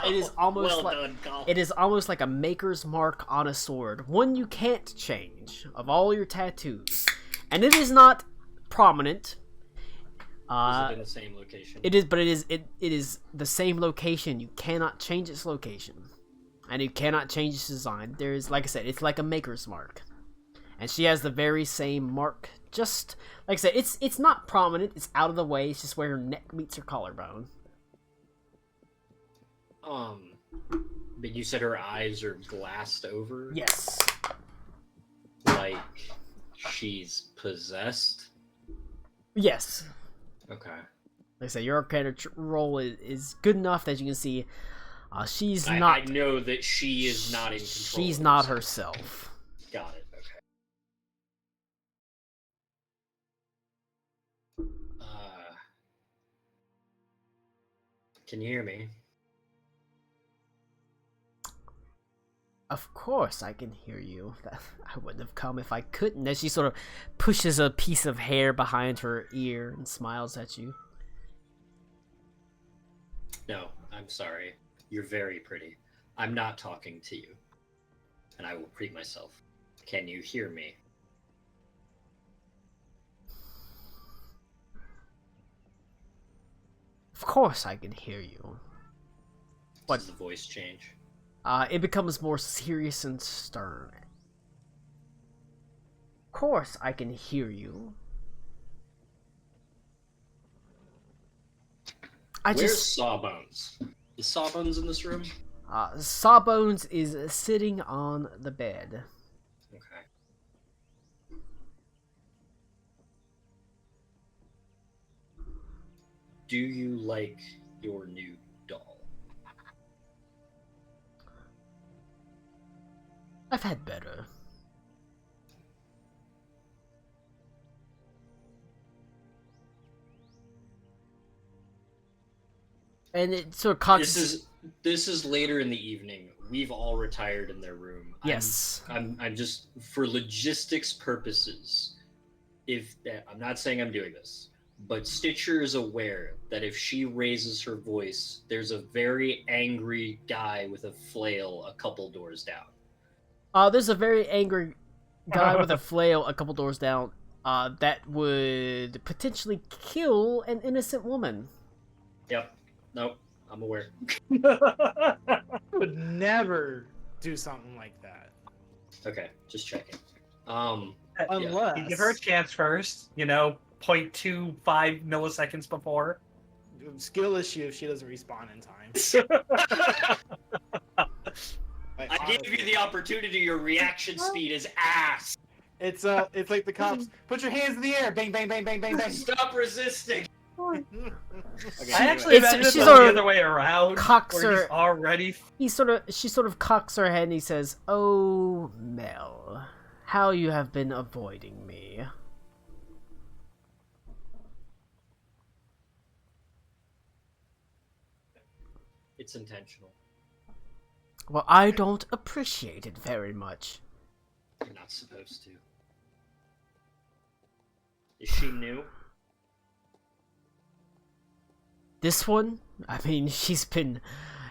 It is almost well like done, Colin. it is almost like a maker's mark on a sword, one you can't change of all your tattoos, and it is not prominent. Is it in the same location? It is, but it is the same location. You cannot change its location, and you cannot change its design. There is, like I said, it's like a maker's mark, and she has the very same mark. Just like I said, it's not prominent. It's out of the way. It's just where her neck meets her collarbone. But you said her eyes are glassed over? Yes. Like she's possessed? Yes. Okay. Like I said, your Arcana roll is good enough that you can see she's I not. know that she is not in control. She's of not herself. herself. Got it. Okay. Can you hear me? Of course, I can hear you. I wouldn't have come if I couldn't. As she sort of pushes a piece of hair behind her ear and smiles at you. No, I'm sorry. You're very pretty. I'm not talking to you. And I will repeat myself. Can you hear me? Of course I can hear you. What? Does the voice change? It becomes more serious and stern. Of course I can hear you. Where's Sawbones? Is Sawbones in this room? Sawbones is sitting on the bed. Okay. Do you like your new doll? I've had better. And it sort of cocks. This is later in the evening. We've all retired in their room. Yes. I'm just for logistics purposes. I'm not saying I'm doing this, but Stitcher is aware that if she raises her voice, there's a very angry guy with a flail a couple doors down. There's a very angry guy with a flail a couple doors down. That would potentially kill an innocent woman. Yep. Nope. I'm aware. Would never do something like that. Okay, just checking. Unless You give her a chance first, 0.25 milliseconds before. skill issue if she doesn't respawn in time. I gave you the opportunity. Your reaction speed is ass. It's like the cops. Put your hands in the air. Bang, bang, bang, bang, bang, bang. Stop resisting. Okay, I actually It's- imagine she's it the already- other way around. cocks Where he's her- already. She sort of cocks her head and he says, "Oh, Mel, how you have been avoiding me." It's intentional. Well, I don't appreciate it very much. You're not supposed to. Is she new? This one, I mean, she's been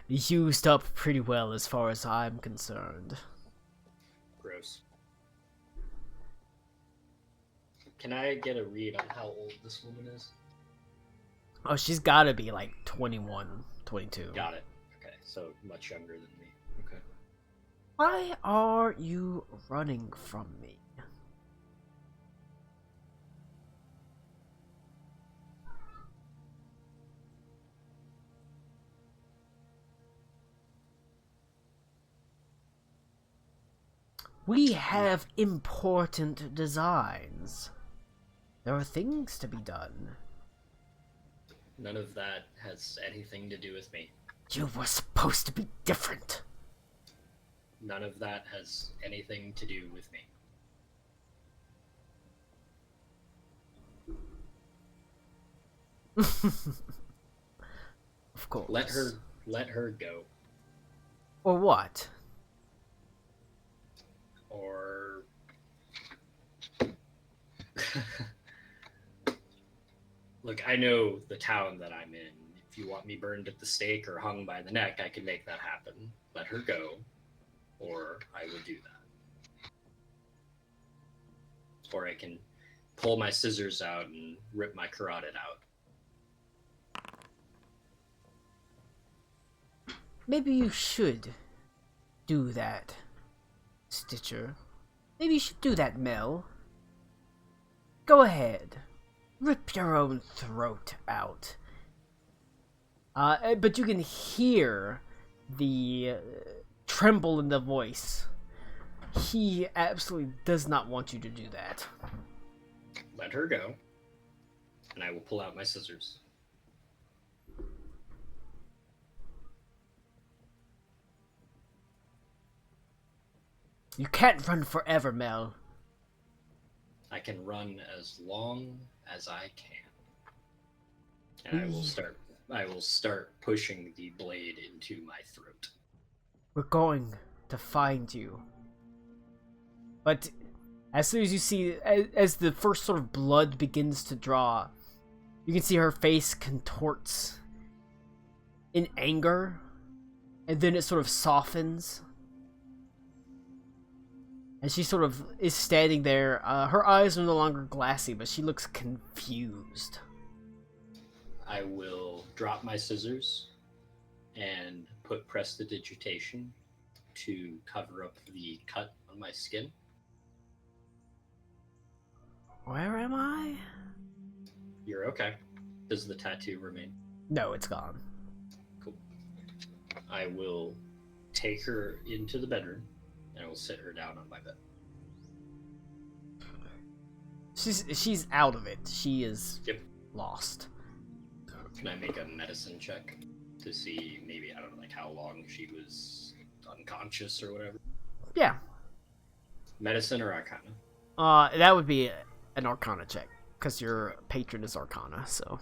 used up pretty well as far as I'm concerned. Gross. Can I get a read on how old this woman is? Oh, she's gotta be like 21, 22. Got it. Okay, so much younger than me. Okay. Why are you running from me? We have important designs. There are things to be done. None of that has anything to do with me. You were supposed to be different. None of that has anything to do with me. Of course. Let her go. Or what? Or look, I know the town that I'm in. If you want me burned at the stake or hung by the neck, I can make that happen. Let her go, or I will do that. Or I can pull my scissors out and rip my carotid out. Maybe you should do that, Stitcher. Maybe you should do that, Mel. Go ahead. Rip your own throat out. But you can hear the tremble in the voice. He absolutely does not want you to do that. Let her go, and I will pull out my scissors. You can't run forever, Mel. I can run as long as I can. And I will start pushing the blade into my throat. We're going to find you. But as soon as you see, as the first sort of blood begins to draw, you can see her face contorts in anger, and then it sort of softens. And she sort of is standing there. Her eyes are no longer glassy, but she looks confused. I will drop my scissors and put prestidigitation to cover up the cut on my skin. Where am I? You're okay. Does the tattoo remain? No, it's gone. Cool. I will take her into the bedroom and I will sit her down on my bed. She's out of it. She is Yep. lost. Can I make a medicine check to see maybe, I don't know, like how long she was unconscious or whatever? Yeah. Medicine or Arcana? That would be an Arcana check, because your patron is Arcana, so.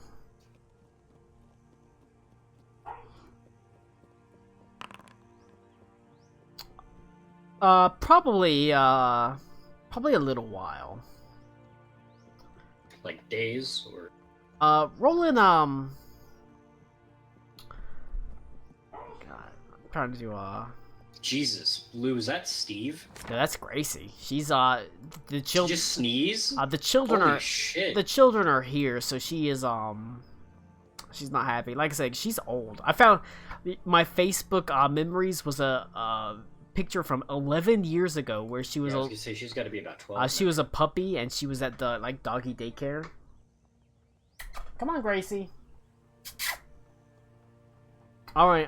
Probably a little while. Like days or? Roll in, God, I'm trying to do, Jesus, Blue, is that Steve? no, that's Gracie. She's, the Did children, you just sneeze? the children Holy are, shit. the children are here, so she is, she's not happy. Like I said, she's old. I found my Facebook, memories was a picture from 11 years ago where she was, Yeah, I was gonna say, she's got to be about 12. she was a puppy and she was at the, like, doggy daycare. Come on, Gracie. Alright,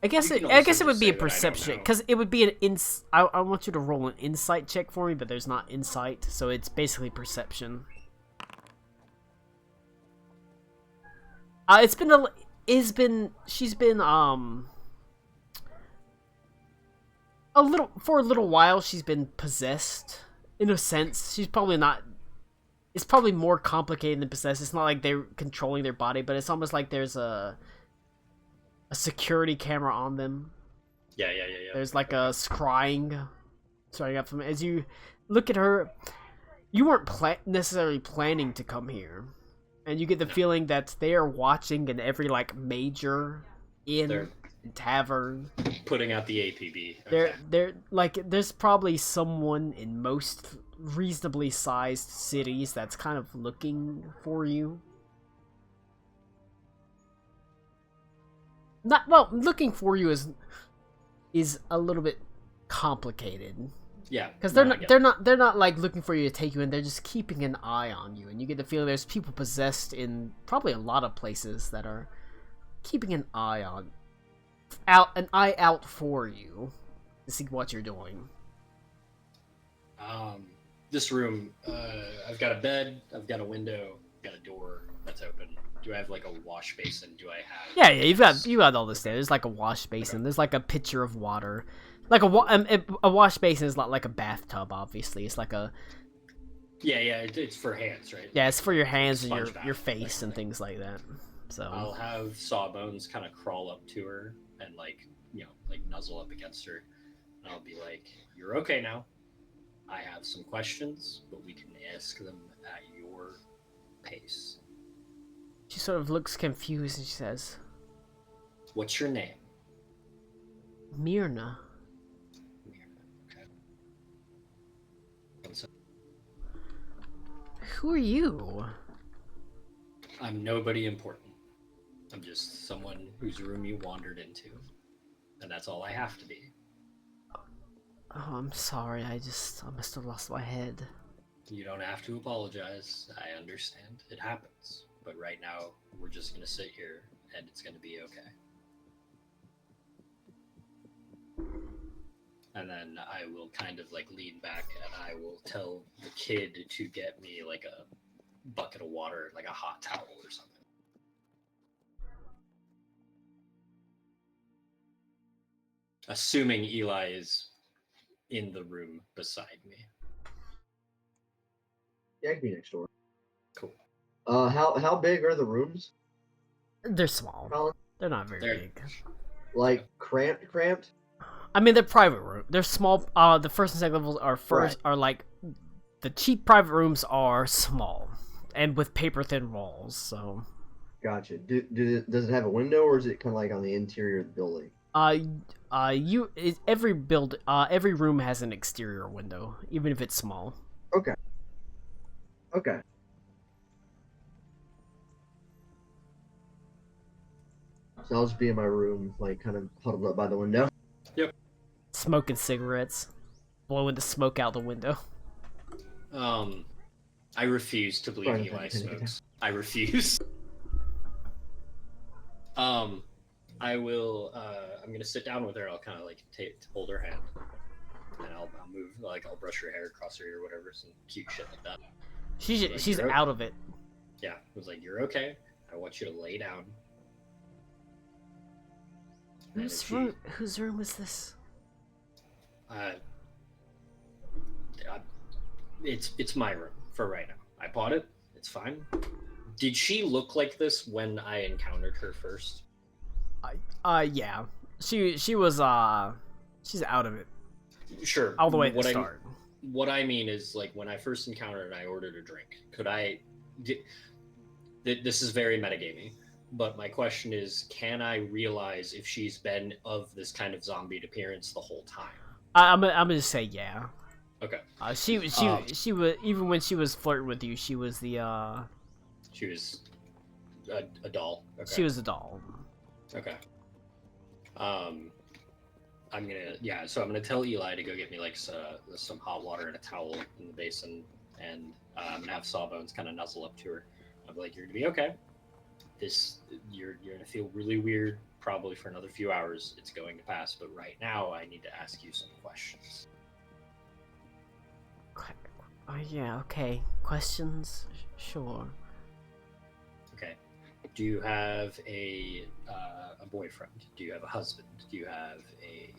I guess You can I also guess it would just be say a that I don't perception, know. because it would be an I want you to roll an insight check for me, but there's not insight, so it's basically perception. She's been for a little while she's been possessed, in a sense. She's probably not, it's probably more complicated than possessed. It's not like they're controlling their body, but it's almost like there's a security camera on them. Yeah. There's like a scrying up from, as you look at her, you weren't necessarily planning to come here, and you get the feeling that they are watching in every, like, major inn They're- and tavern. Putting out the APB. They're like, there's probably someone in most reasonably sized cities that's kind of looking for you. Not, well, looking for you is a little bit complicated, Yeah. because no, I get it. they're not like looking for you to take you in. They're just keeping an eye on you, and you get the feeling there's people possessed in probably a lot of places that are keeping an eye out for you to see what you're doing. This room, I've got a bed, I've got a window, I've got a door that's open. Do I have like a wash basin? Do I have? Yeah, you got all this there. There's like a wash basin. There's like a pitcher of water, like a wash basin is not like a bathtub. Obviously, it's like a, Yeah, it's for hands, right? yeah, it's for your hands and Sponge bath, your face and like- things like that. So I'll have Sawbones kind of crawl up to her and like nuzzle up against her, and I'll be like, "You're okay now. I have some questions, but we can ask them at your pace. she sort of looks confused and she says, What's your name?" "Myrna." Okay. One sec. Who are you? I'm nobody important. I'm just someone whose room you wandered into, and that's all I have to be. Oh, I'm sorry. I must have lost my head. You don't have to apologize. I understand. It happens. But right now, we're just gonna sit here, and it's gonna be okay. And then I will kind of like lean back, and I will tell the kid to get me like a bucket of water, like a hot towel or something. Assuming Eli is in the room beside me. Yeah, I can be next door. Cool. How big are the rooms, They're small. Colin? They're not very They're- big. Like cramped? I mean, they're private rooms. They're small. The first and second levels are like, the cheap private rooms are small and with paper thin walls. So, Gotcha. Does it have a window, or is it kind of like on the interior of the building? every room has an exterior window, even if it's small. Okay. Okay. So I'll just be in my room, like kind of huddled up by the window. Smoking cigarettes, blowing the smoke out the window. I refuse to believe Sorry, Eli Lieutenant. smokes. I refuse. I will. I'm gonna sit down with her. I'll kind of like hold her hand, and I'll move. Like I'll brush her hair across her ear, or whatever, some cute shit like that. Like, She's you're out of it. Yeah, I was like, "You're okay. I want you to lay down." And if Whose room is this? uh, it's my room for right now. I bought it. It's fine. Did she look like this when I encountered her first? Yeah. She was she's out of it Sure. all the way at the start. What I mean is, like, when I first encountered her, I ordered a drink. This is very metagaming, but my question is, can I realize if she's been of this kind of zombie appearance the whole time? I'm gonna say yeah. Okay. She was, even when she was flirting with you, she was the She was a doll. Okay. she was a doll. Okay. So I'm gonna tell Eli to go get me like some hot water and a towel in the basin, and I'm gonna have Sawbones kind of nuzzle up to her. I'm like, you're gonna be okay. You're gonna feel really weird probably for another few hours. It's going to pass, but right now I need to ask you some questions. Yeah, okay. Questions? Sure. Okay. Do you have a boyfriend? Do you have a husband? Do you have a...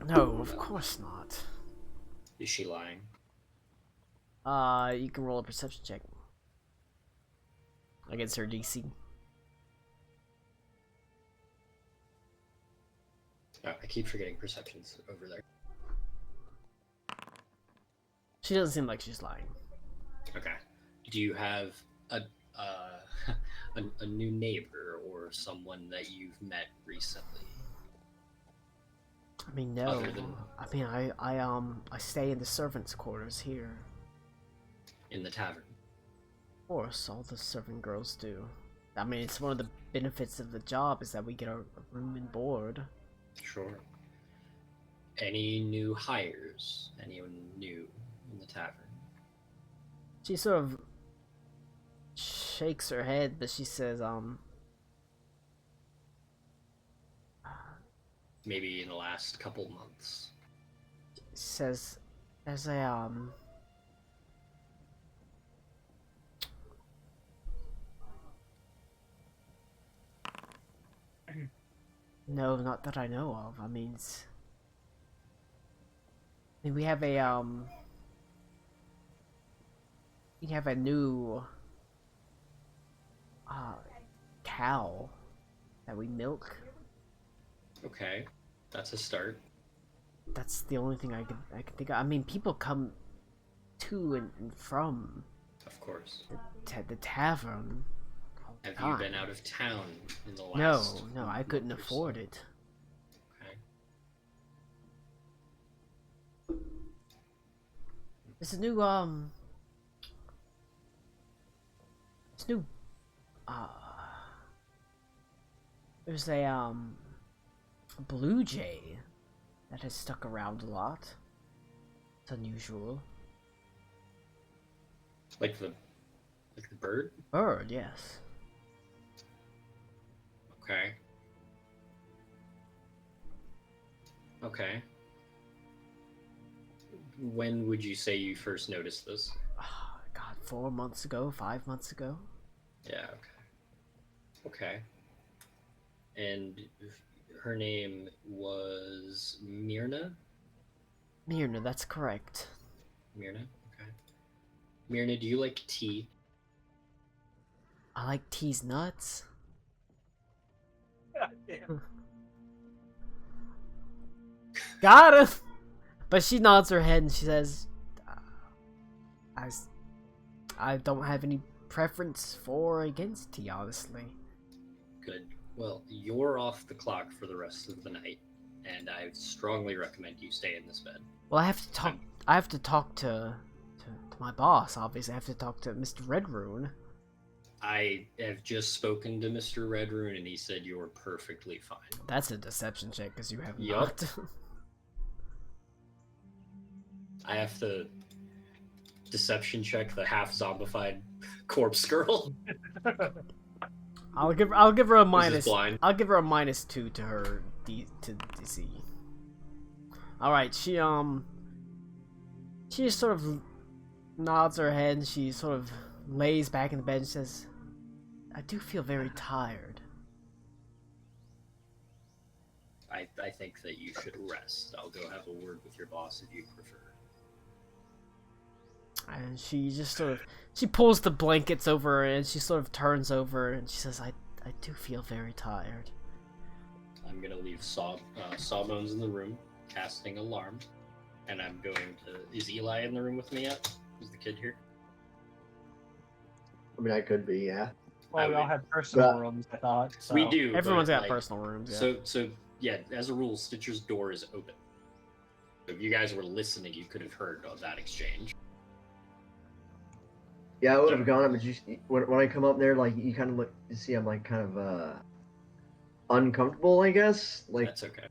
No, of course not. Is she lying? You can roll a perception check against her DC. Oh, I keep forgetting perceptions over there. She doesn't seem like she's lying. Okay. Do you have a new neighbor or someone that you've met recently? I mean, no. Other than- I mean, I stay in the servants' quarters here. In the tavern? Of course, all the servant girls do. I mean, it's one of the benefits of the job is that we get a room and board. Sure. Any new hires? Anyone new in the tavern? She sort of shakes her head, but she says, Maybe in the last couple months. says there's a, no, not that I know of. I mean, we have a, we have a new, cow that we milk. Okay. That's a start. That's the only thing I can think of. I mean, people come to and from Of course. the tavern all the Have time. you been out of town in the last... No, I couldn't month or so? afford it. Okay. There's a new, there's a blue jay that has stuck around a lot. It's unusual. Like the bird? Bird, yes. Okay. Okay. When would you say you first noticed this? God, 4 months ago, 5 months ago. Yeah, okay. Okay. And her name was Myrna? Myrna, that's correct. Myrna? Okay. Myrna, do you like tea? I like teas nuts. God damn. Got him! But she nods her head and she says, I don't have any preference for or against tea, honestly. Good. Well, you're off the clock for the rest of the night, and I strongly recommend you stay in this bed. Well, I have to talk to my boss. Obviously, I have to talk to Mr. Red Rune. I have just spoken to Mr. Red Rune, and he said you're perfectly fine. That's a deception check, because you have Yup. not. I have to deception check the half zombified corpse girl. I'll give her a minus. blind. I'll give her a -2 to her to DC. All right, she just sort of nods her head and she sort of lays back in the bed and says, "I do feel very tired." I think that you should rest. I'll go have a word with your boss if you prefer. And she just sort of she pulls the blankets over her and she sort of turns over and she says, "I do feel very tired." I'm gonna leave Sawbones in the room, casting alarm, and I'm going to. Is Eli in the room with me yet? Is the kid here? I mean, I could be, yeah. Well, we I all would- have personal but- rooms, I thought. So. We do. Everyone's but, got like, personal rooms. Yeah. So yeah, as a rule, Stitcher's door is open. So if you guys were listening, you could have heard of that exchange. Yeah, I would have gone up, but when I come up there, like, you kind of look, you see I'm, like, kind of, uncomfortable, I guess. Like, That's okay.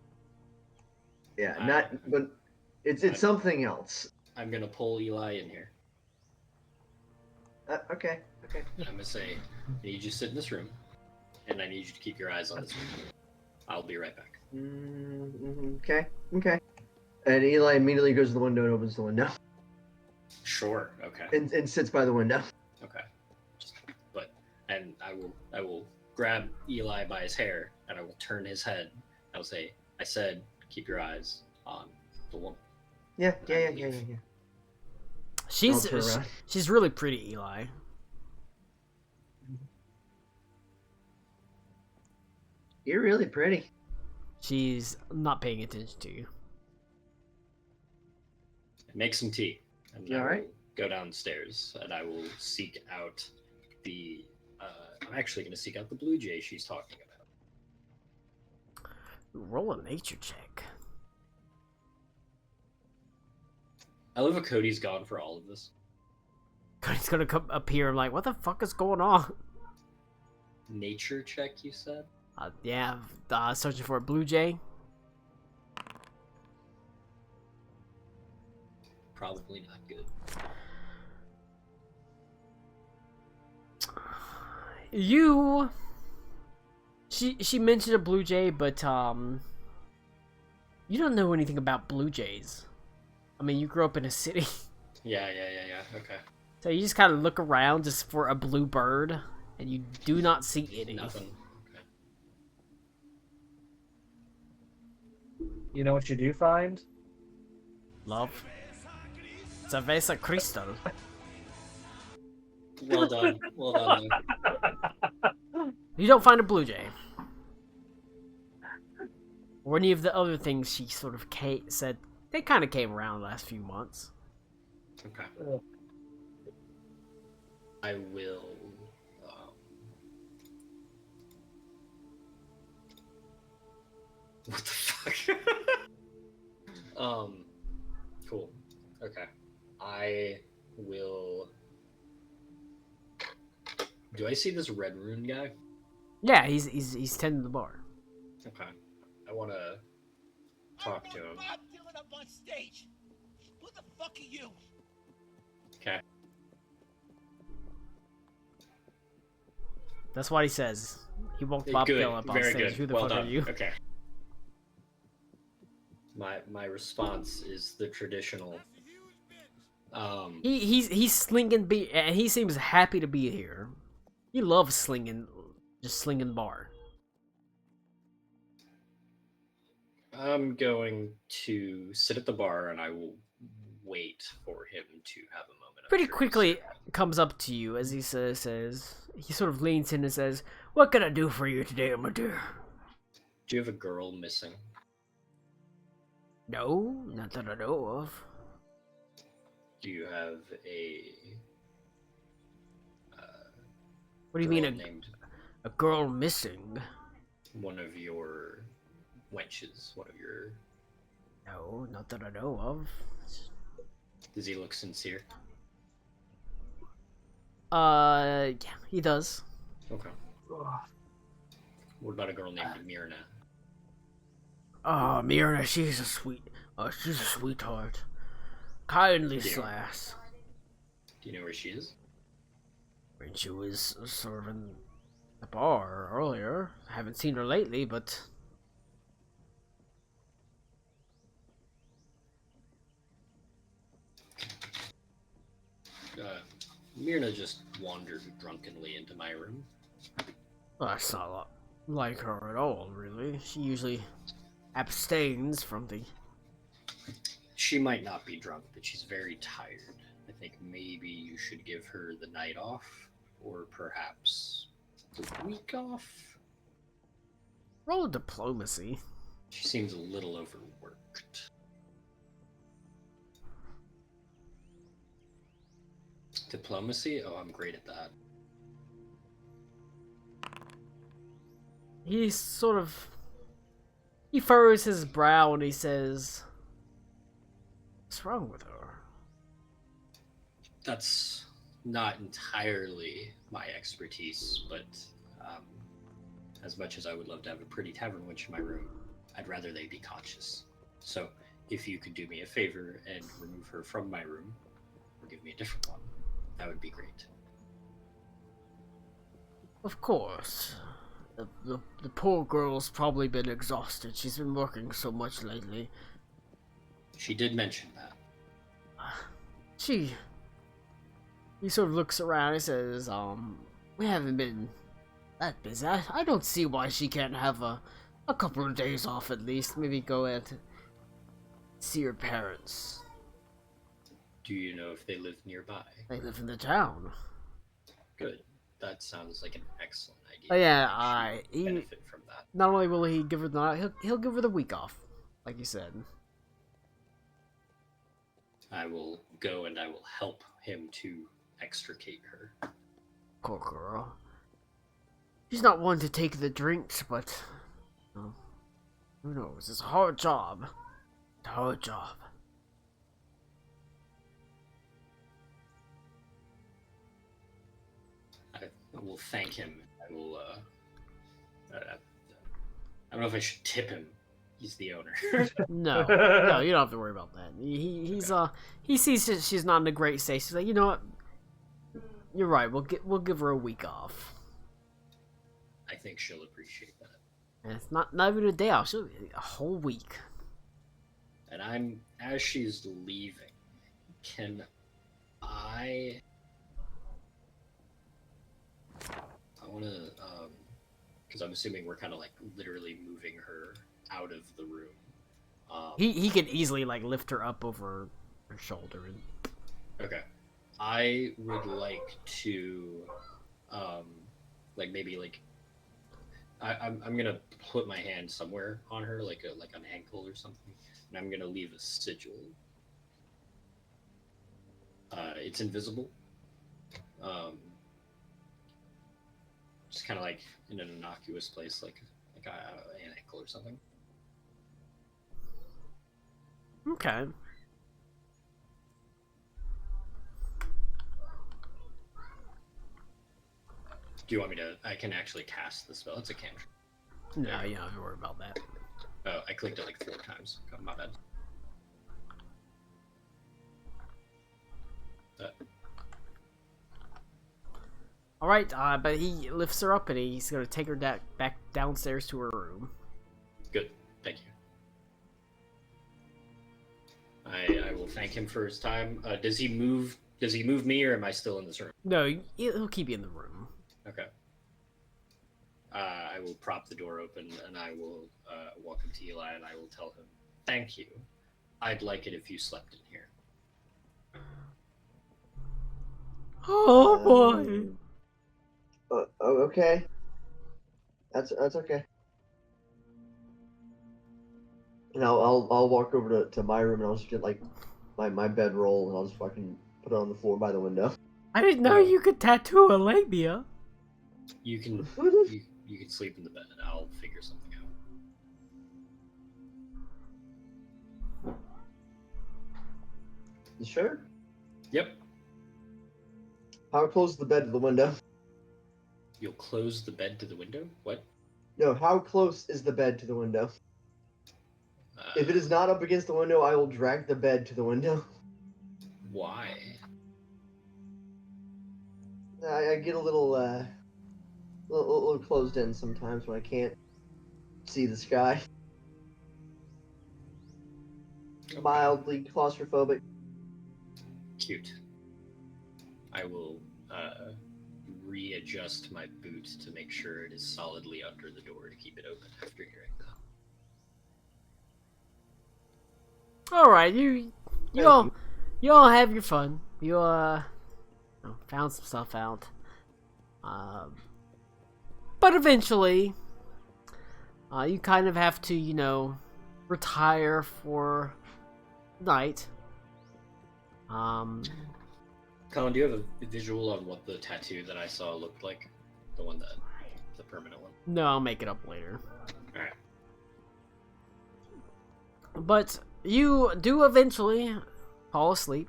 yeah, but it's something else. I'm gonna pull Eli in here. Okay. I'm gonna say, I need you to sit in this room, and I need you to keep your eyes on this room. I'll be right back. Okay. And Eli immediately goes to the window and opens the window. Sure. Okay. And sits by the window. Okay. And I will grab Eli by his hair and I will turn his head. I will say, I said, keep your eyes on the woman. Yeah. She's I'll turn around. she's really pretty, Eli. You're really pretty. She's not paying attention to you. Make some tea. And You I all right? will go downstairs and I will seek out the. I'm actually going to seek out the blue jay she's talking about. Roll a nature check. I love how Cody's gone for all of this. He's gonna come appear. I'm like, what the fuck is going on? Nature check, you said? Yeah, searching for a blue jay. Probably not good. She mentioned a blue jay, but you don't know anything about blue jays. I mean, you grew up in a city, Yeah. Okay. so you just kind of look around just for a blue bird, and you do not see any. Nothing. Okay. You know what you do find? Love. Cerveza Cristal. Well done. Well done. Luke. You don't find a blue jay. Or any of the other things she sort of said. They kind of came around the last few months. Okay. Ugh. I will. What the fuck? Cool. Okay. I will. Do I see this Red Rune guy? Yeah, he's tending the bar. Okay. I want to talk to him. Bob Dylan up on stage. Who the fuck are you? Okay. That's what he says. He walked Bob Good. Dylan up on Very stage. good. Who the well fuck done. are you? Okay. My response is the traditional. He's slinging and he seems happy to be here. He loves slinging bar. I'm going to sit at the bar and I will wait for him to have a moment. of Pretty truth. quickly comes up to you as he says he sort of leans in and says, "What can I do for you today, my dear?" Do you have a girl missing? No, not that I know of. Do you have a What do you mean girl named a girl missing? one of your wenches? One of your. No, not that I know of. Does he look sincere? Yeah, he does. Okay. What about a girl named Myrna? Oh, Myrna, she's a sweetheart. Kindly Yeah. lass. Do you know where she is? When she was serving the bar earlier. I haven't seen her lately, but Myrna just wandered drunkenly into my room. that's not like her at all, really. She usually abstains from the. She might not be drunk, but she's very tired. I think maybe you should give her the night off, or perhaps the week off. Roll diplomacy. She seems a little overworked. Diplomacy? Oh, I'm great at that. He sort of. He furrows his brow and he says, "What's wrong with her?" That's not entirely my expertise, but as much as I would love to have a pretty tavern wench in my room, I'd rather they be conscious. So, if you could do me a favor and remove her from my room, or give me a different one, that would be great. Of course. The poor girl's probably been exhausted. She's been working so much lately. She did mention that. He sort of looks around and says, we haven't been that busy. I don't see why she can't have a couple of days off at least. Maybe go and see her parents. Do you know if they live nearby? They live in the town. Good. That sounds like an excellent idea. Oh yeah, She he benefit from that. not only will he give her the night, he'll give her the week off, like you said. I will go and I will help him to extricate her. Poor girl. She's not one to take the drinks, but who knows? It's a hard job. It's a hard job. I will thank him. I will. I don't know if I should tip him. He's the owner. No, you don't have to worry about that. He sees that she's not in a great state. She's like, you know what? You're right. We'll give her a week off. I think she'll appreciate that. And it's not even a day off. She'll a whole week. And as she's leaving, can I want to, because I'm assuming we're kind of like literally moving her out of the room. He can easily like lift her up over her shoulder and. Okay. I would like to, like maybe like, I'm gonna put my hand somewhere on her, like an ankle or something, and I'm gonna leave a sigil. It's invisible. Just kind of like in an innocuous place, like an ankle or something. Okay. Do you want me to? I can actually cast the spell. It's a cantrip. No, you don't have to worry about that. Oh, I clicked it like 4 times. Oh, my bad. All right, but he lifts her up and he's gonna take her back downstairs to her room. Good, thank you. I will thank him for his time. Does he move me, or am I still in this room? No, he'll keep you in the room. Okay. I will prop the door open and I will walk up to Eli and I will tell him, "Thank you. I'd like it if you slept in here." Oh boy. Okay. That's okay. And I'll walk over to my room and I'll just get like my bedroll and I'll just fucking put it on the floor by the window. I didn't know you could tattoo a labia. You can you can sleep in the bed. I'll figure something out. You sure? Yep. How close is the bed to the window? You'll close the bed to the window? What? No, how close is the bed to the window? If it is not up against the window, I will drag the bed to the window. Why? I get a little closed in sometimes when I can't see the sky. Okay. Mildly claustrophobic. Cute. I will readjust my boot to make sure it is solidly under the door to keep it open after hearing that. All right, you all have your fun. You found some stuff out. But eventually, you kind of have to, retire for the night. Colin, do you have a visual on what the tattoo that I saw looked like? The permanent one? No, I'll make it up later. Alright. But you do eventually fall asleep.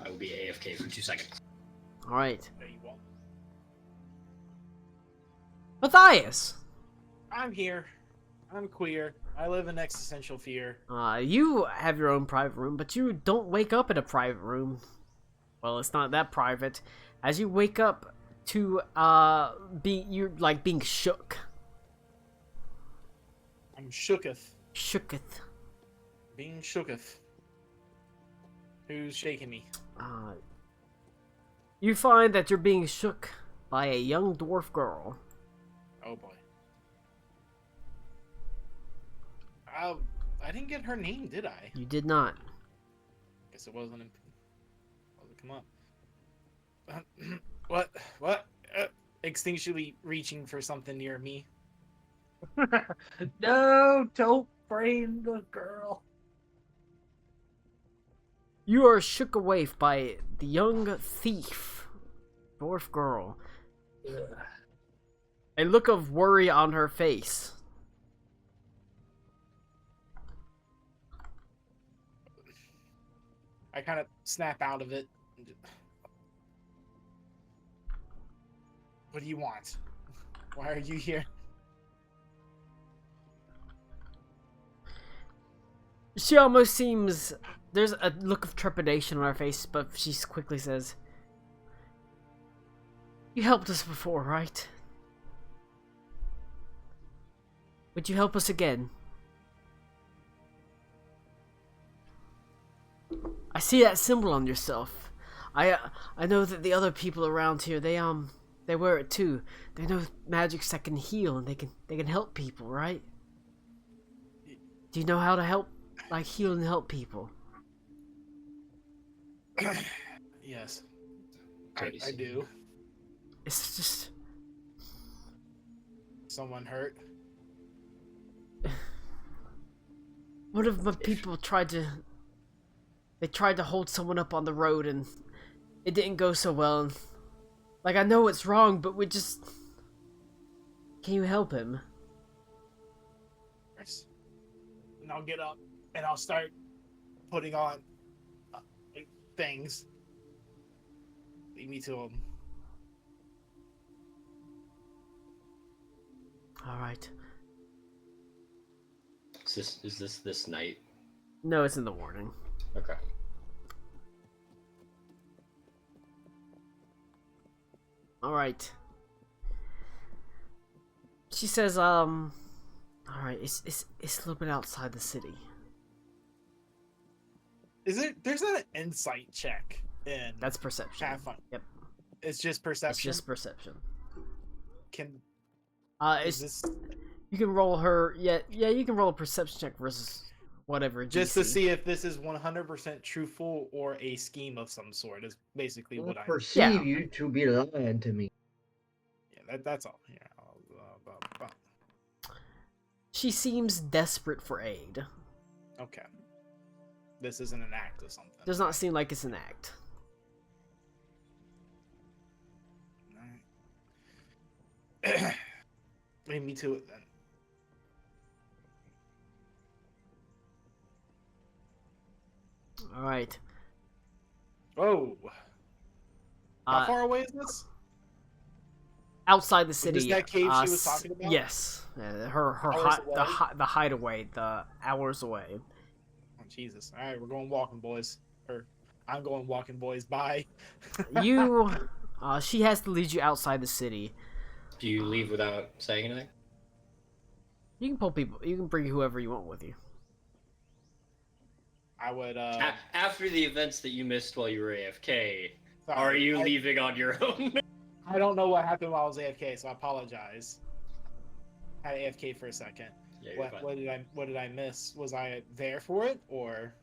I will be AFK for 2 seconds. All right, No, you won't. Matthias. I'm here. I'm queer. I live in existential fear. You have your own private room, but you don't wake up in a private room. Well, it's not that private. As you wake up to you're like being shook. I'm shooketh. Shooketh. Being shooketh. Who's shaking me? You find that you're being shook by a young dwarf girl. Oh boy. I didn't get her name, did I? You did not. Guess it wasn't come up. What? Instinctually reaching for something near me. No, don't frame the girl. You are shook away by the young thief, dwarf girl. Ugh. A look of worry on her face. I kind of snap out of it. What do you want? Why are you here? She almost seems... There's a look of trepidation on her face, but she quickly says, "You helped us before, right? Would you help us again?" I see that symbol on yourself. I know that the other people around here, they wear it too. They know magics that can heal and they can help people, right? Do you know how to help, like, heal and help people? Yes. Cody I do. It's just... Someone hurt? One of my people tried to hold someone up on the road and it didn't go so well. And, like, I know it's wrong, but we just... Can you help him? Yes. And I'll get up and I'll start putting on things. Lead me to him. Alright. Is this night? No, it's in the morning. Okay. Alright. She says, alright, it's a little bit outside the city. There's not an insight check in That's perception. Pathfinder. Yep. It's just perception. It's just perception. Can It's this you can roll her. Yeah. You can roll a perception check versus whatever. just to DC. see if this is 100% truthful or a scheme of some sort is basically I what I. perceive you to be lying to me. Yeah, that's all. Yeah. She seems desperate for aid. Okay. This isn't an act of something. Does not seem like it's an act. Alright. Lead me to it then. All right. Oh, How far away is this? Outside the Was city. this that cave she was talking about? Yes. Her Hours away? the hideaway, the hours away. Oh, Jesus. All right, we're going walking, boys. Or I'm going walking, boys. Bye. She has to lead you outside the city. Do you leave without saying anything? You can pull people. You can bring whoever you want with you. I would. After the events that you missed while you were AFK, Sorry, are you leaving on your own? I don't know what happened while I was AFK, so I apologize. I had AFK for a second. Yeah, you're fine. What did I miss? Was I there for it or?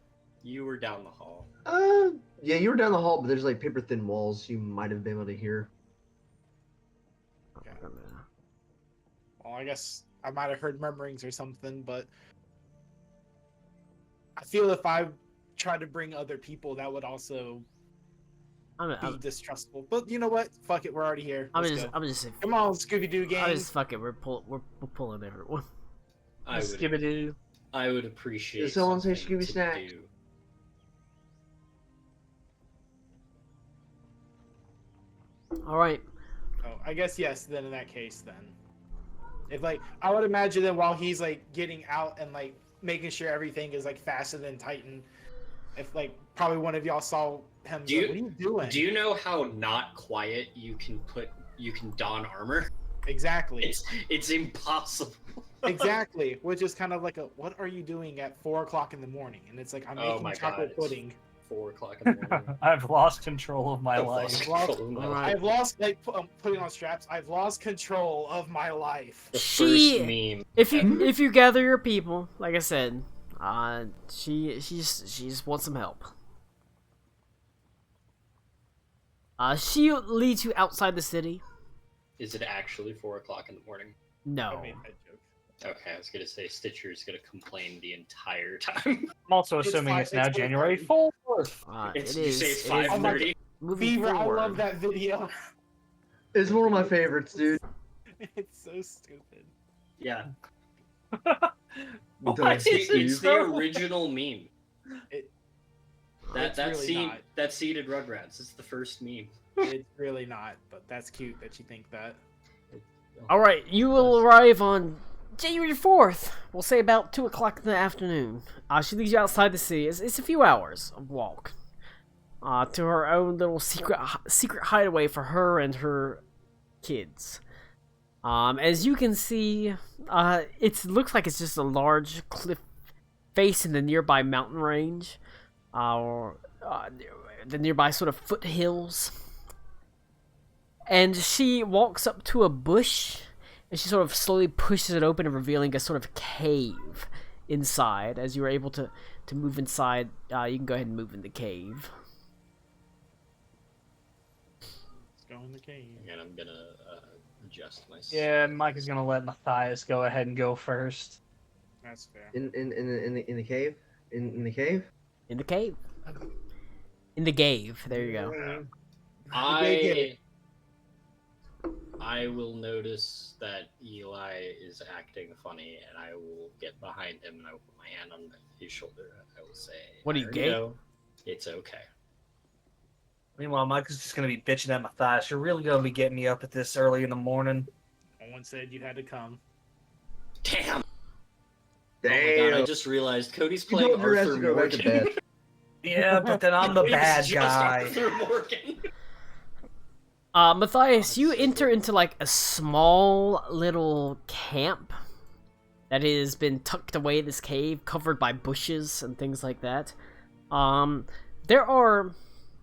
You were down the hall. Yeah, you were down the hall, but there's like paper thin walls. You might have been able to hear. Okay. Well, I guess I might have heard murmurings or something, but I feel if I tried to bring other people, that would also be distrustful. But you know what? Fuck it, we're already here. I'm Let's just. go. Come on, Scooby Doo gang. Fuck it. We're pulling everyone. I would appreciate. Did someone say something Scooby to Snack? do. All right. Oh, I guess yes. Then in that case, then if like I would imagine that while he's like getting out and like making sure everything is like faster than Titan, if like probably one of y'all saw him. What are you doing? Do you know how not quiet you can don armor? Exactly. It's impossible. Exactly. Which is kind of like what are you doing at 4 o'clock in the morning? And it's like I'm making chocolate pudding. 4 o'clock in the morning. I've lost control of my life. I've lost like putting on straps. I've lost control of my life. The first meme. If you gather your people, like I said, she's wants some help. She leads you outside the city. Is it actually 4 o'clock in the morning? No. I made that joke. Okay, I was gonna say Stitcher's gonna complain the entire time. I'm also assuming it's now January 4th. You say it's 5:30. Moving Beaver, forward. I love that video. It's one of my favorites, dude. It's so stupid. Yeah. Don't It's the original meme. That really scene not. that seeded Rugrats. It's the first meme. It's really not, but that's cute that you think that. All right, you will arrive on January 4th. We'll say about 2 o'clock in the afternoon. She leads you outside the city. It's a few hours of walk to her own little secret hideaway for her and her kids. As you can see, it looks like it's just a large cliff face in the nearby mountain range, or the nearby sort of foothills. And she walks up to a bush, and she sort of slowly pushes it open, and revealing a sort of cave inside. As you are able to move inside, you can go ahead and move in the cave. Let's go in the cave. And I'm gonna adjust myself. Yeah, Mike is gonna let Matthias go ahead and go first. That's fair. In the cave? In the cave? In the cave. In the cave. There you go. I will notice that Eli is acting funny, and I will get behind him and I will put my hand on his shoulder. I will say, What are you, gay? It's okay. Meanwhile, Mike is just gonna be bitching at Matthias. You're really gonna be getting me up at this early in the morning. No one said you had to come. Damn! Damn. Oh my god, I just realized Cody's You playing told your ass Arthur to go back to Morgan. bed. Yeah, but then I'm the Cody's bad just guy. Arthur Morgan. Matthias, you enter into like a small little camp that has been tucked away in this cave, covered by bushes and things like that. There are,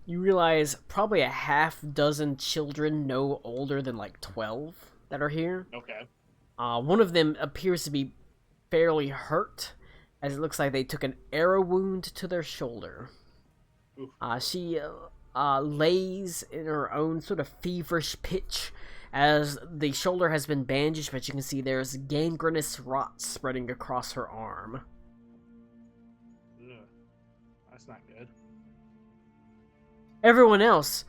you realize, probably a half dozen children no older than like 12 that are here. Okay. One of them appears to be fairly hurt, as it looks like they took an arrow wound to their shoulder. Oof. She lays in her own sort of feverish pitch as the shoulder has been bandaged, but you can see there's gangrenous rot spreading across her arm. Ugh. That's not good. Everyone else,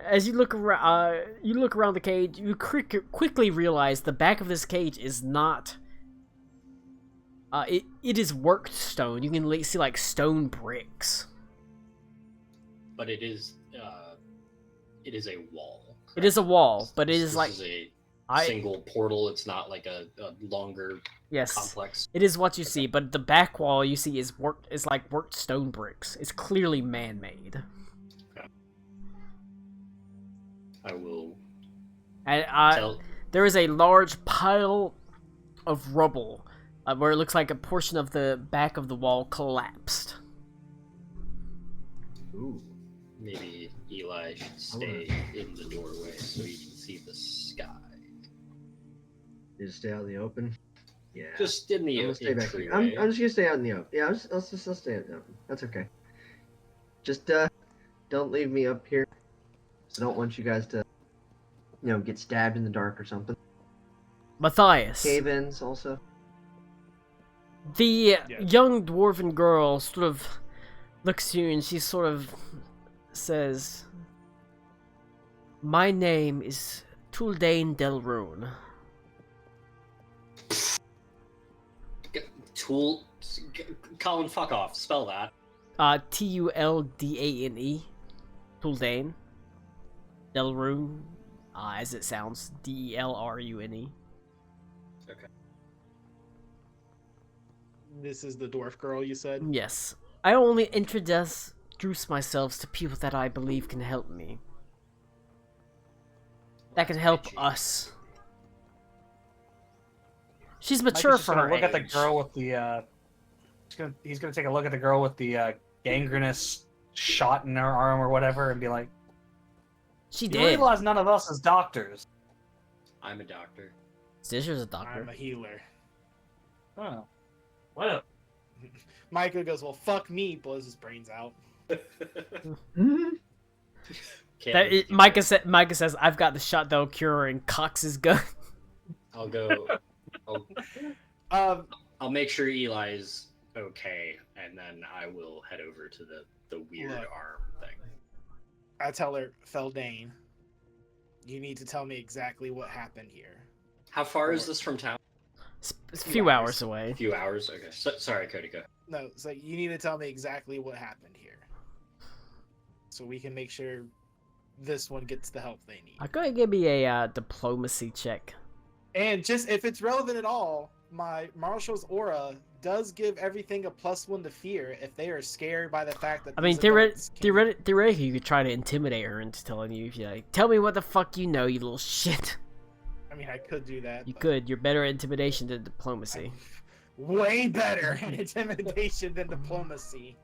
as you look around the cage, you quickly realize the back of this cage is not. It is worked stone. You can see like stone bricks. But it is It is a wall. It is a wall, but it is This like is a I single portal. It's not like a longer yes, complex. it is what you see. But the back wall you see is like worked stone bricks. It's clearly man-made. I will And tell. there is a large pile of rubble where it looks like a portion of the back of the wall collapsed. Ooh. Maybe Eli should stay in the doorway so he can see the sky. You just stay out in the open. Yeah. Just in the I'm gonna stay back here. I'm entryway. just gonna stay out in the open. Yeah, I'll stay out in the open. That's okay. Just don't leave me up here. I don't want you guys to, get stabbed in the dark or something. Matthias, Cave-ins also. the Yes. young dwarven girl, sort of looks to you and she sort of says, "My name is Tuldane Delrune." Tool. Colin, fuck off. Spell that. Tuldane. Tuldane. Delrune. As it sounds. Delrune. Okay. This is the dwarf girl you said? Yes. I only introduce myself to people that I believe can help me. That can help us. She's mature Mike is just for gonna her look at the age. girl with the. He's gonna take a look at the girl with the gangrenous shot in her arm or whatever, and be like, She "You did. realize none of us as doctors." I'm a doctor. Stitcher's a doctor. I'm a healer. Oh, what? Micah goes, well, fuck me, blows his brains out. Can't Micah says, "I've got the shot that'll cure," and cocks his gun. I'll go. Um, I'll make sure Eli's okay, and then I will head over to the weird Look. arm thing. I tell her, Feldane, you need to tell me exactly what happened here. How far is this from town? It's a few hours away. A few hours. Okay. Sorry, Cody. Go. No, so you need to tell me exactly what happened here. So we can make sure this one gets the help they need. Go ahead and give me a diplomacy check. And just if it's relevant at all, my Marshal's aura does give everything a +1 to fear if they are scared by the fact that I mean, these adults can- theoretically, you could try to intimidate her into telling you. If you like, tell me what the fuck you know, you little shit. I mean, I could do that. You but could. You're better at intimidation than diplomacy. Way better at intimidation than diplomacy.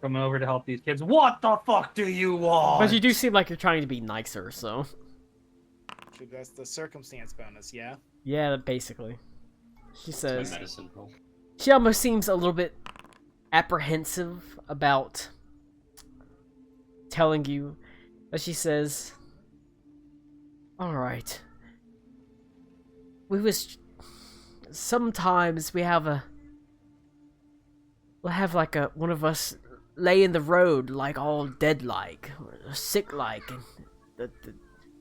Coming over to help these kids. What the fuck do you want? But you do seem like you're trying to be nicer, so. That's the circumstance bonus, yeah? Yeah, basically. She It's my says. medicine roll. She almost seems a little bit apprehensive about telling you, but she says, "Alright. Sometimes we'll have like one of us lay in the road like all dead like, or sick like, and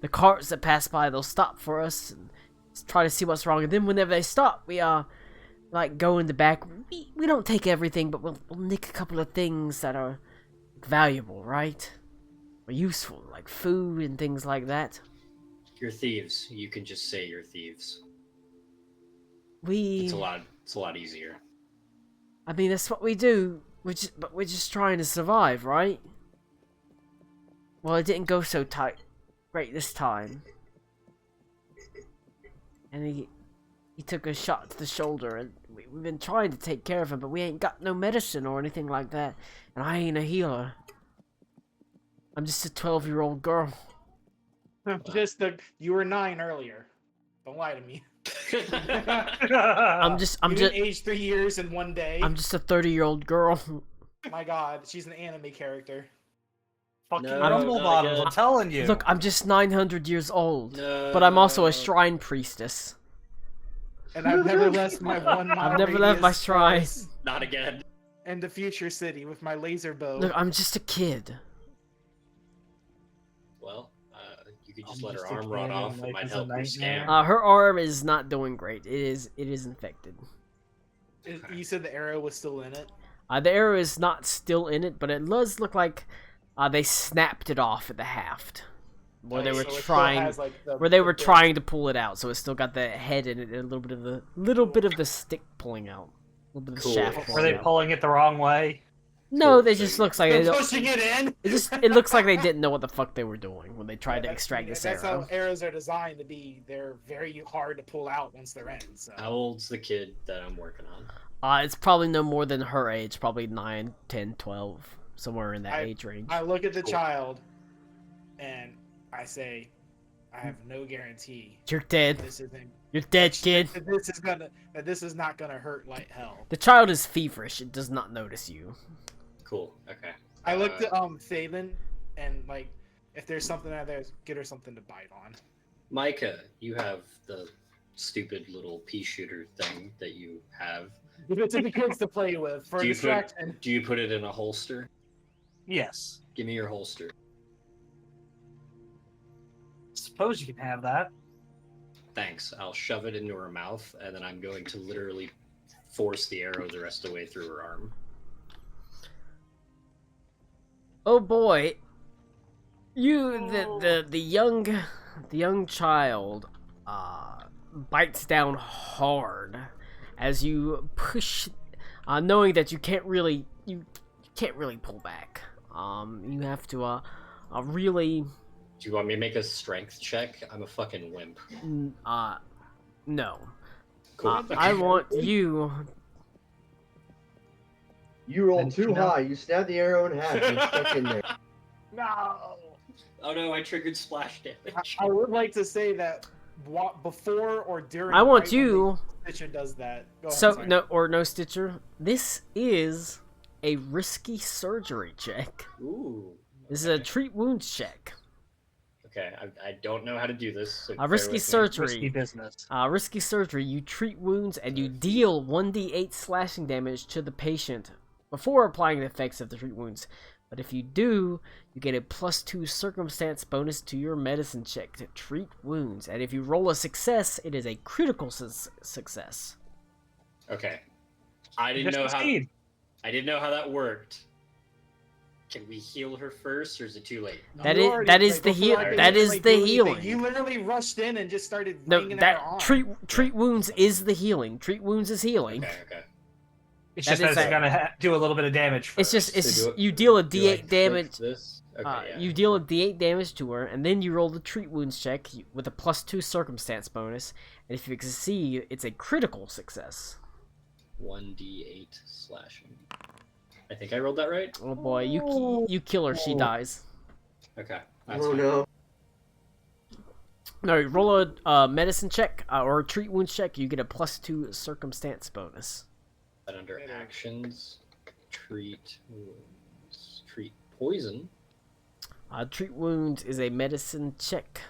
the cars that pass by, they'll stop for us and try to see what's wrong, and then whenever they stop, we like go in the back. We don't take everything, but we'll nick a couple of things that are valuable, right? Or useful, like food and things like that. You're thieves. You can just say you're thieves. We It's a lot easier. I mean, that's what we do. We're just trying to survive, right? Well, it didn't go so great this time. And he took a shot to the shoulder, and we've been trying to take care of him, but we ain't got no medicine or anything like that. And I ain't a healer. I'm just a 12-year-old girl. You were 9 earlier. Don't lie to me. I'm You just didn't age 3 years in one day. I'm just a 30-year-old girl. My God, she's an anime character. Fucking No, rumble not bottoms, again. I'm telling you. Look, I'm just 900 years old, but I'm also a shrine priestess. And I've never left my 1 mile I've never left my radius shrine. force Not again. in the future city with my laser bow. Look, I'm just a kid. Well, you could just I'm let her just a arm rot kid off. and It life might is a help your nightmare. scam. Her arm is not doing great. It is infected. You said the arrow was still in it. The arrow is not still in it, but it does look like They snapped it off at the haft, where they Oh, were so it still trying, has, like, the bit. trying to pull it out. So it still got the head in it, and a little bit of the stick pulling out, a little bit of the Cool. shaft Were pulling they out. pulling it the wrong way? No, Cool, they so just you- looks like They're they don't, pushing it in. it looks like they didn't know what the fuck they were doing when they tried to Yeah, extract this that's arrow. how arrows are designed to be. They're very hard to pull out once they're in. So. How old's the kid that I'm working on? It's probably no more than her age, probably 9, 10, 12, somewhere in that age range. I look at the Cool. child, and I say, I have no guarantee You're dead. this isn't. You're dead, kid. That this is not gonna hurt like hell. The child is feverish. It does not notice you. Cool. Okay. I looked at Thalen, and like, if there's something out there, get her something to bite on. Micah, you have the stupid little pea shooter thing that you have. Give it to the kids to play with for Do you distraction. Do you put it in a holster? Yes. Give me your holster. Suppose you can have that. Thanks. I'll shove it into her mouth, and then I'm going to literally force the arrow the rest of the way through her arm. Oh boy, the young child bites down hard as you push, knowing that you can't really pull back. You have to really Do you want me to make a strength check? I'm a fucking wimp. no. Cool. I want you. You rolled And too you know- high. You stabbed the arrow in half. You're stuck in there. No. Oh no, I triggered splash damage. I would like to say that before or during. I want right when you. the Stitcher does that. Go ahead, So sorry. no Stitcher. This is a risky surgery check. Ooh. This is a treat wounds check. Okay, I don't know how to do this. So A bear risky with me. surgery. Risky business. Risky surgery. You treat wounds and you deal 1d8 slashing damage to the patient before applying the effects of the treat wounds. But if you do, you get a +2 circumstance bonus to your medicine check to treat wounds. And if you roll a success, it is a critical success. Okay. I didn't Just know how. succeed. I didn't know how that worked. Can we heal her first, or is it too late? That You is- already, that is like, the before heal- I could that even, is like, the do anything, healing. You literally rushed in and just started No, banging at her that arm. treat wounds is the healing. Treat wounds is healing. Okay. It's That just is that it's that- gonna do a little bit of damage. It's just first. So do you deal a Do I d8 damage. click This? Okay, yeah. You deal a d8 damage to her, and then you roll the treat wounds check with a +2 circumstance bonus. And if you succeed, it's a critical success. 1d8 slashing. I think I rolled that right. Oh boy, you kill her, she dies. Okay. That's Oh fine. no. No, you roll a medicine check or a treat wounds check. You get a +2 circumstance bonus. But under actions, treat wounds, treat poison. Treat wounds is a medicine check.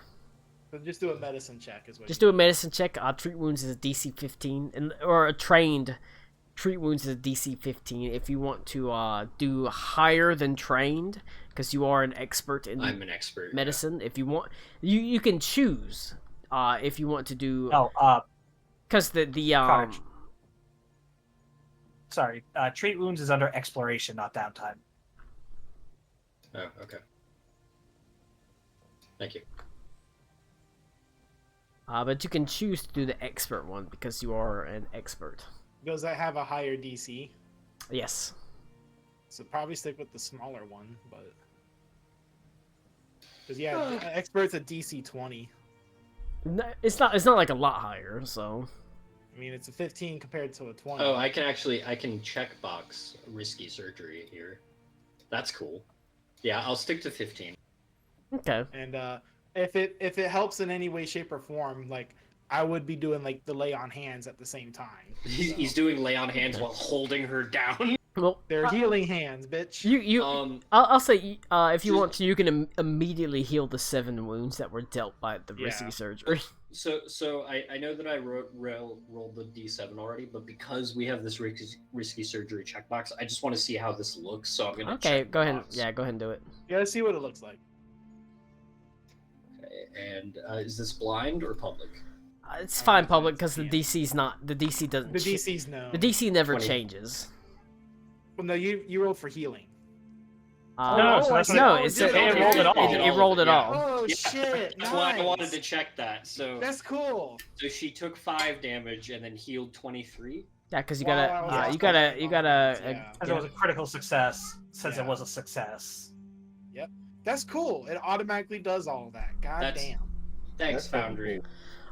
So just do a medicine check is what. Just do a medicine check. Treat wounds is a DC 15, or a trained treat wounds is a DC 15. If you want to do higher than trained, because you are an expert in I'm an expert. medicine. If you want, you can choose. If you want to do, Oh, because the Cottage. Sorry. Treat wounds is under exploration, not downtime. Yeah. Oh, okay. Thank you. but you can choose to do the expert one because you are an expert. Does that have a higher DC? Yes. So probably stick with the smaller one, but because yeah, expert's a DC 20. No, it's not like a lot higher. So I mean, it's a 15 compared to a 20. Oh, I can checkbox risky surgery here. That's cool. Yeah, I'll stick to 15. okay. And if it helps in any way, shape, or form, like I would be doing like the lay on hands at the same time. He's doing lay on hands while holding her down. Well, They're healing hands, bitch. you Um, I'll say if you want to, you can immediately heal the 7 wounds that were dealt by the risky Yeah. surgery. So I know that I rolled the D7 already, but because we have this risky surgery checkbox, I just want to see how this looks. So I'm gonna Okay, check go ahead. the box. Yeah, go ahead and do it. Yeah, let's see what it looks like. Okay, and is this blind or public? It's fine, think public, it's because the yeah. DC's not. The DC doesn't. The DC's no. The DC never 20. changes. Well, no, you rolled for healing. No, so that's no, what it's it rolled it all. It rolled it Yeah. all. Oh Yeah, shit! That's why I wanted nice. to check that. So, That's cool. so she took 5 damage and then healed 23. Yeah, because you While gotta, I was you off gotta, by you 9 gotta. yeah. Because it was a critical success, since it Yeah. was a success. That's cool. It automatically does all of that. God That's- damn. Thanks, That's fucking Foundry.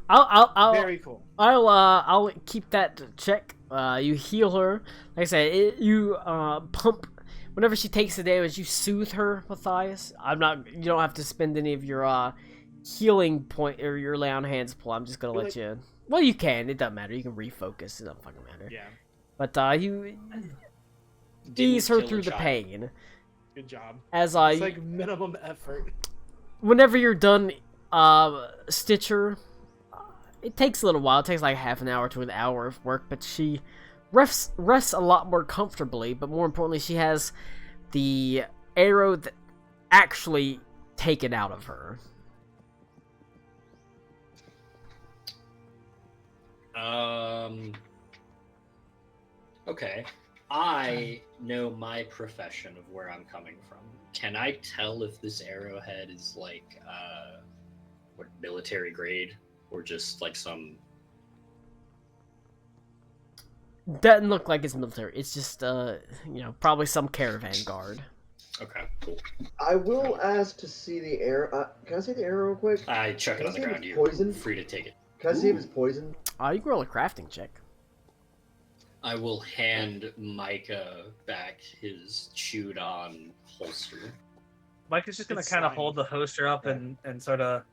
cool. Very cool. I'll keep that check. You heal her. Like I said, you pump. Whenever she takes the damage, you soothe her, Matthias. You don't have to spend any of your healing point or your lay on hands pull. I'm just gonna let you. Well, you can. It doesn't matter. You can refocus. It doesn't fucking matter. Yeah. But you Didn't ease her kill a through the child. pain. Good job. As It's like minimum effort. whenever you're done, Stitcher, it takes a little while. It takes like half an hour to an hour of work, but she rests a lot more comfortably. But more importantly, she has the arrow actually taken out of her. Okay. I know my profession of where I'm coming from. Can I tell if this arrowhead is like what military grade or just like some Doesn't look like it's military. It's just probably some caravan guard. Okay, cool. I will ask to see the arrow. Can I see the arrow real quick? I chuck it Can I on the see if ground. it's You're poison? free to take it. Can I see if it's poison? You can roll a crafting check. I will hand Micah back his chewed on holster. Mike is just gonna It's kind of fine. hold the holster up and sort of.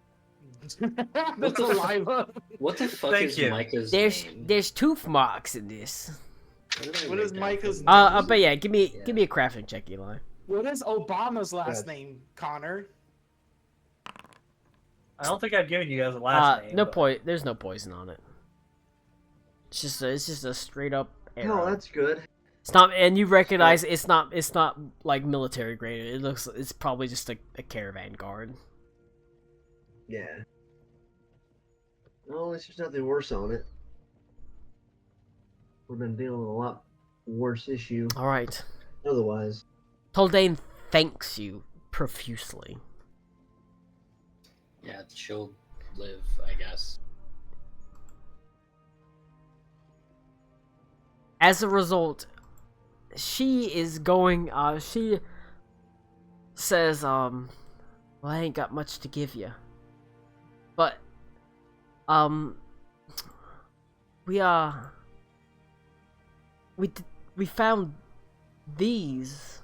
That's saliva. What the fuck Thank is you. Micah's There's name? tooth marks in this. What is Micah's But yeah, give me a crafting check, Eli. What is Obama's last Yes. name, Connor? I don't think I've given you guys a last name. No but- There's no poison on it. It's just a straight up arrow. Oh, that's good. It's not, and you recognize it's not like military grade. It's probably just a caravan guard. Yeah. Well, at least there's nothing worse on it. We've been dealing with a lot worse issue All right, otherwise. Haldane thanks you profusely. Yeah, she'll live, I guess. As a result, she is going. She says, "Well, I ain't got much to give you, but we found these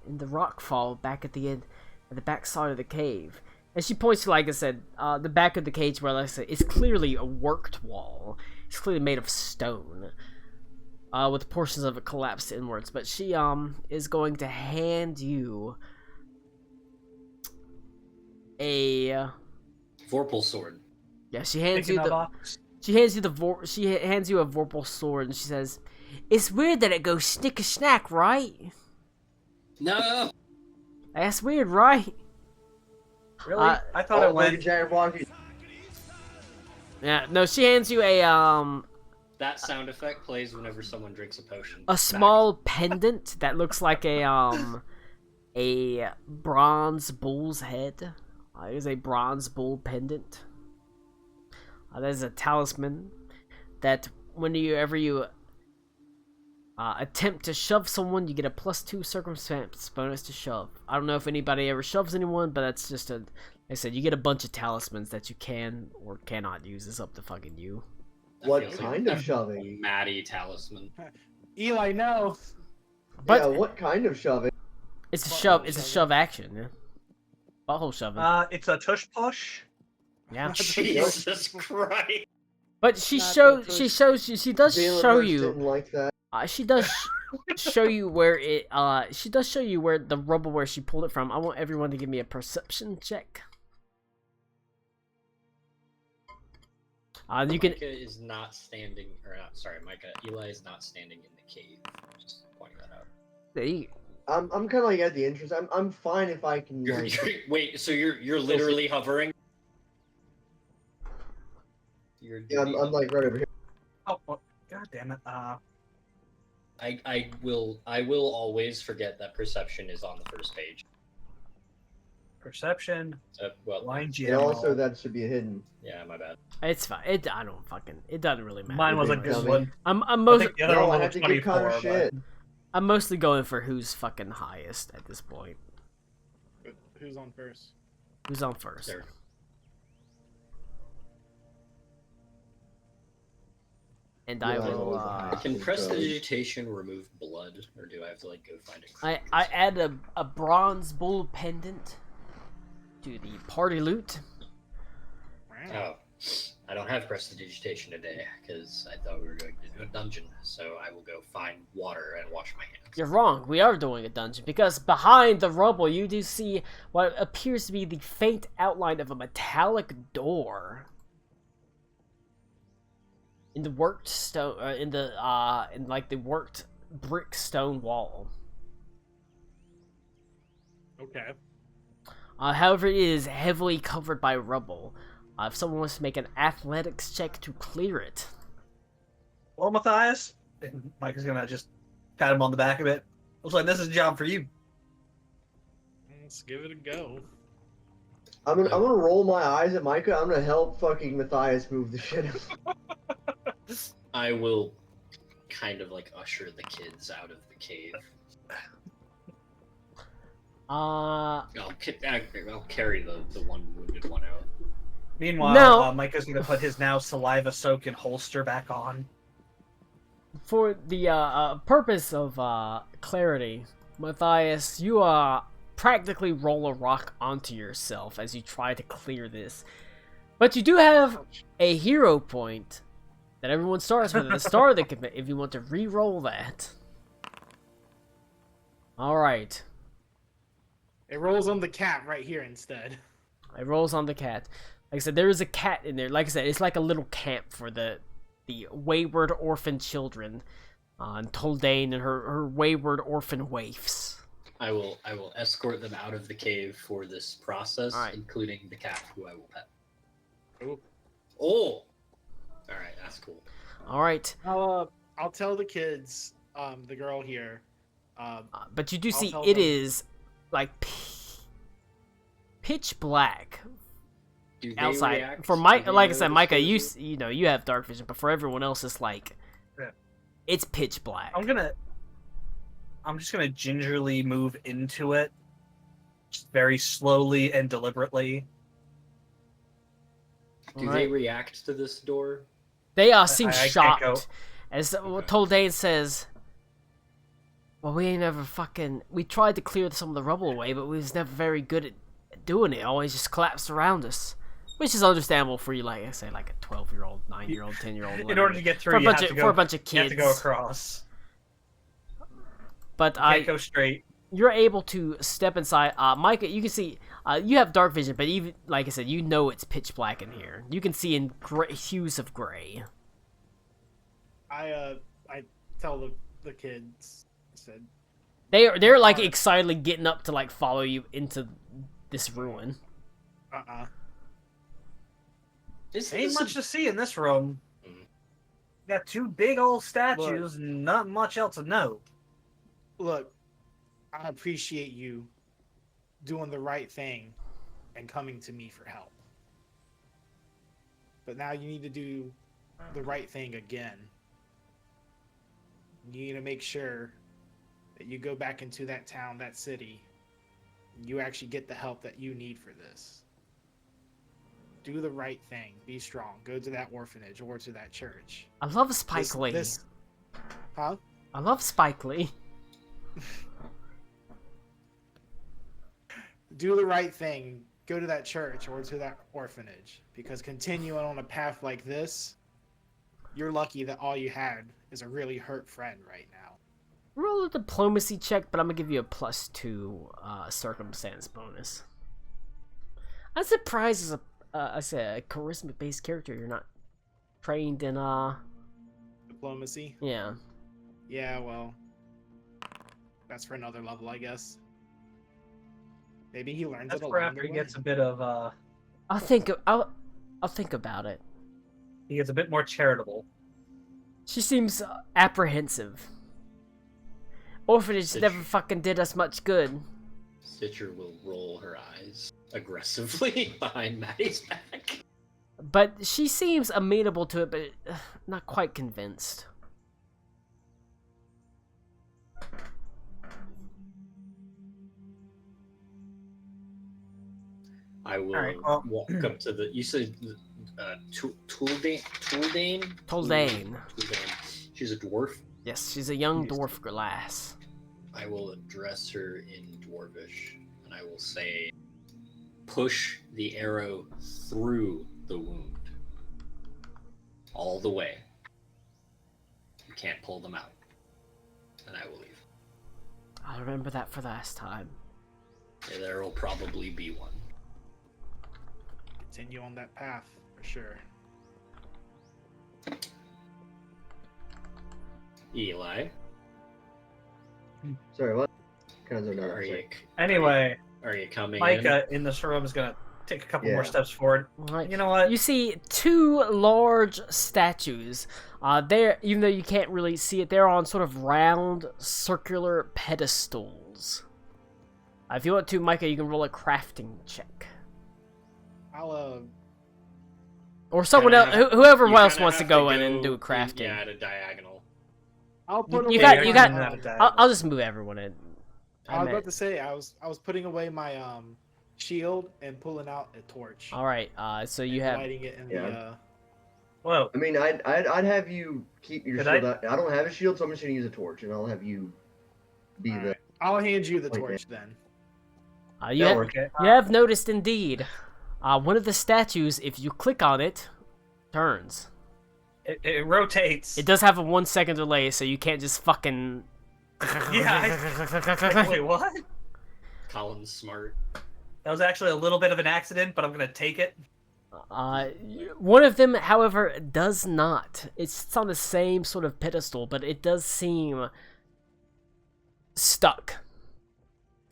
in the rock fall back at the end, at the back side of the cave." And she points to, like I said, the back of the cage where, like I said, it's clearly a worked wall. It's clearly made of stone, with portions of it collapsed inwards. But she is going to hand you a Vorpal sword. yeah. She hands Picking you that the box. she hands you a Vorpal sword, and she says, "It's weird that it goes snicker snack, right? No! That's weird, right?" Really? I thought it went. Giant rocket. Yeah. No, she hands you That sound effect plays whenever someone drinks a potion. a small pendant that looks like a bronze bull's head. It is a bronze bull pendant. There's a talisman that whenever you attempt to shove someone, you get a +2 circumstance bonus to shove. I don't know if anybody ever shoves anyone, but that's just like I said, you get a bunch of talismans that you can or cannot use. It's up to fucking you. That What feels kind like of shoving? Maddie talisman. Eli, no. But Yeah, what kind of shoving? it's a Butthole shove. It's a shoving. shove action. Yeah. Butthole shoving. It's a tush push. Yeah. Jesus Christ! But she Not shows. that She push. shows you. She does Jalen show Hurst you. didn't like that. She does show you where it. She does show you where the rubble where she pulled it from. I want everyone to give me a perception check. You can. Micah is not standing, or not, sorry, Micah. Eli is not standing in the cave. Just pointing that out. There you, I'm kind of like at the entrance. I'm fine if I can. Like, Wait, so you're literally hovering? yeah, I'm like right over here. Oh, well, god damn it. I will always forget that perception is on the first page. Perception. Well, Blind And also, general. that should be hidden. yeah, my bad. It's fine. I don't fucking. It doesn't really matter. Mine was a Big good dummy. one. I'm I most. think the other No, one I was had to give Connor 24, shit. but I'm mostly going for who's fucking highest at this point. Who's on first? Who's on first? There. And Yeah, I I will. always the highest. Can Because- prestidigitation remove blood, or do I have to like go find it? I add a bronze bull pendant to the party loot. Oh, I don't have prestidigitation today because I thought we were going to do a dungeon. So I will go find water and wash my hands. You're wrong. We are doing a dungeon because behind the rubble you do see what appears to be the faint outline of a metallic door. In the worked stone, in the worked brick stone wall. Okay. However, it is heavily covered by rubble. If someone wants to make an athletics check to clear it, well, Matthias, and Mike is gonna just pat him on the back a bit. Looks like this is a job for you. Let's give it a go. I'm gonna roll my eyes at Micah. I'm gonna help fucking Matthias move the shit. I will kind of like usher the kids out of the cave. I'll carry the one wounded one out. Meanwhile, No. Micah's gonna put his now saliva-soaking holster back on. for the purpose of clarity, Matthias, you practically roll a rock onto yourself as you try to clear this, but you do have a hero point that everyone starts with at the start of the commit. If you want to re-roll that, all right. It rolls on the cat right here instead. It rolls on the cat. Like I said, there is a cat in there. Like I said, it's like a little camp for the wayward orphan children, and Toldane and her wayward orphan waifs. I will escort them out of the cave for this process, Alright. including the cat who I will pet. Ooh. Oh! Alright, that's cool. All right, I'll tell the kids, the girl here. but you do I'll see tell it them. is like pitch black Do they outside. react? For Do Mike, they like I know said, this Micah, goes you know you have dark vision, but for everyone else, it's like Yeah. it's pitch black. I'm just gonna gingerly move into it, just very slowly and deliberately. Do they Alright. react to this door? They seem I can't shocked go. as Okay. Toldane says, "Well, we ain't never fucking. We tried to clear some of the rubble away, but we was never very good at doing it. Always just collapsed around us." Which is understandable for you, like I say, like a 12-year-old, 9-year-old, 10-year-old. In order to get through, for a you bunch have of to go. for a bunch of You have kids. to go across. But Can't go straight. you're able to step inside. Micah, you can see. You have dark vision, but even like I said, you know it's pitch black in here. You can see in gray, hues of gray. I tell the kids. I said, They're like Alright. excitedly getting up to like follow you into this ruin. Ain't much to see in this room. Mhm. Got two big old statues, and not much else to know. Look, I appreciate you doing the right thing and coming to me for help. But now you need to do the right thing again. You need to make sure that you go back into that town, that city. You actually get the help that you need for this. Do the right thing. Be strong. Go to that orphanage or to that church. I love Spike Lee. Huh? I love Spike Lee. Do the right thing. Go to that church or to that orphanage. Because continuing on a path like this, you're lucky that all you had is a really hurt friend right now. Roll a diplomacy check, but I'm gonna give you a +2 circumstance bonus. I'm surprised as I said, a charisma-based character you're not trained in. Diplomacy? Yeah. Yeah, well, that's for another level, I guess. Maybe he learns That's it for along after the he way. gets a bit of I'll think about it. he gets a bit more charitable. She seems apprehensive. Orphanage never fucking did us much good. Stitcher will roll her eyes aggressively behind Maddie's back. But she seems amenable to it, but not quite convinced. I will All right, well- walk up to the. You said Tuldane? Toldane. Tuldane. She's a dwarf. Yes, she's a young dwarf glass. I will address her in Dwarvish, and I will say, push the arrow through the wound. All the way. You can't pull them out. And I will leave. I'll remember that for last time. There will probably be one. Continue on that path for sure. Eli, Sorry, what? Kind of zoned out. are you, Anyway, are you coming in? Micah in this room is gonna take a couple more Yeah. steps forward. Right. You know what? You see two large statues. They're, even though you can't really see it, they're on sort of round, circular pedestals. If you want to, Micah, you can roll a crafting check. I'll Or someone Kinda else, whoever You else kinda wants to have go in and do a crafting. Yeah, at a diagonal. I'll put You away got- you my, got- I'll just move everyone in. I was about to say I was putting away my shield and pulling out a torch. All right. So you and have. lighting it in Yeah. the. Whoa. I mean, I'd have you keep your Could shield I- out. I don't have a shield, so I'm just gonna use a torch, and I'll have you be the. Alright. I'll hand you the Like torch then. You, That'll have, work. Okay. you have noticed indeed. One of the statues, if you click on it, turns. It rotates. It does have a 1 second delay, so you can't just fucking. Yeah, Wait, what? Colin's smart. That was actually a little bit of an accident, but I'm gonna take it. One of them, however, does not. It's on the same sort of pedestal, but it does seem stuck.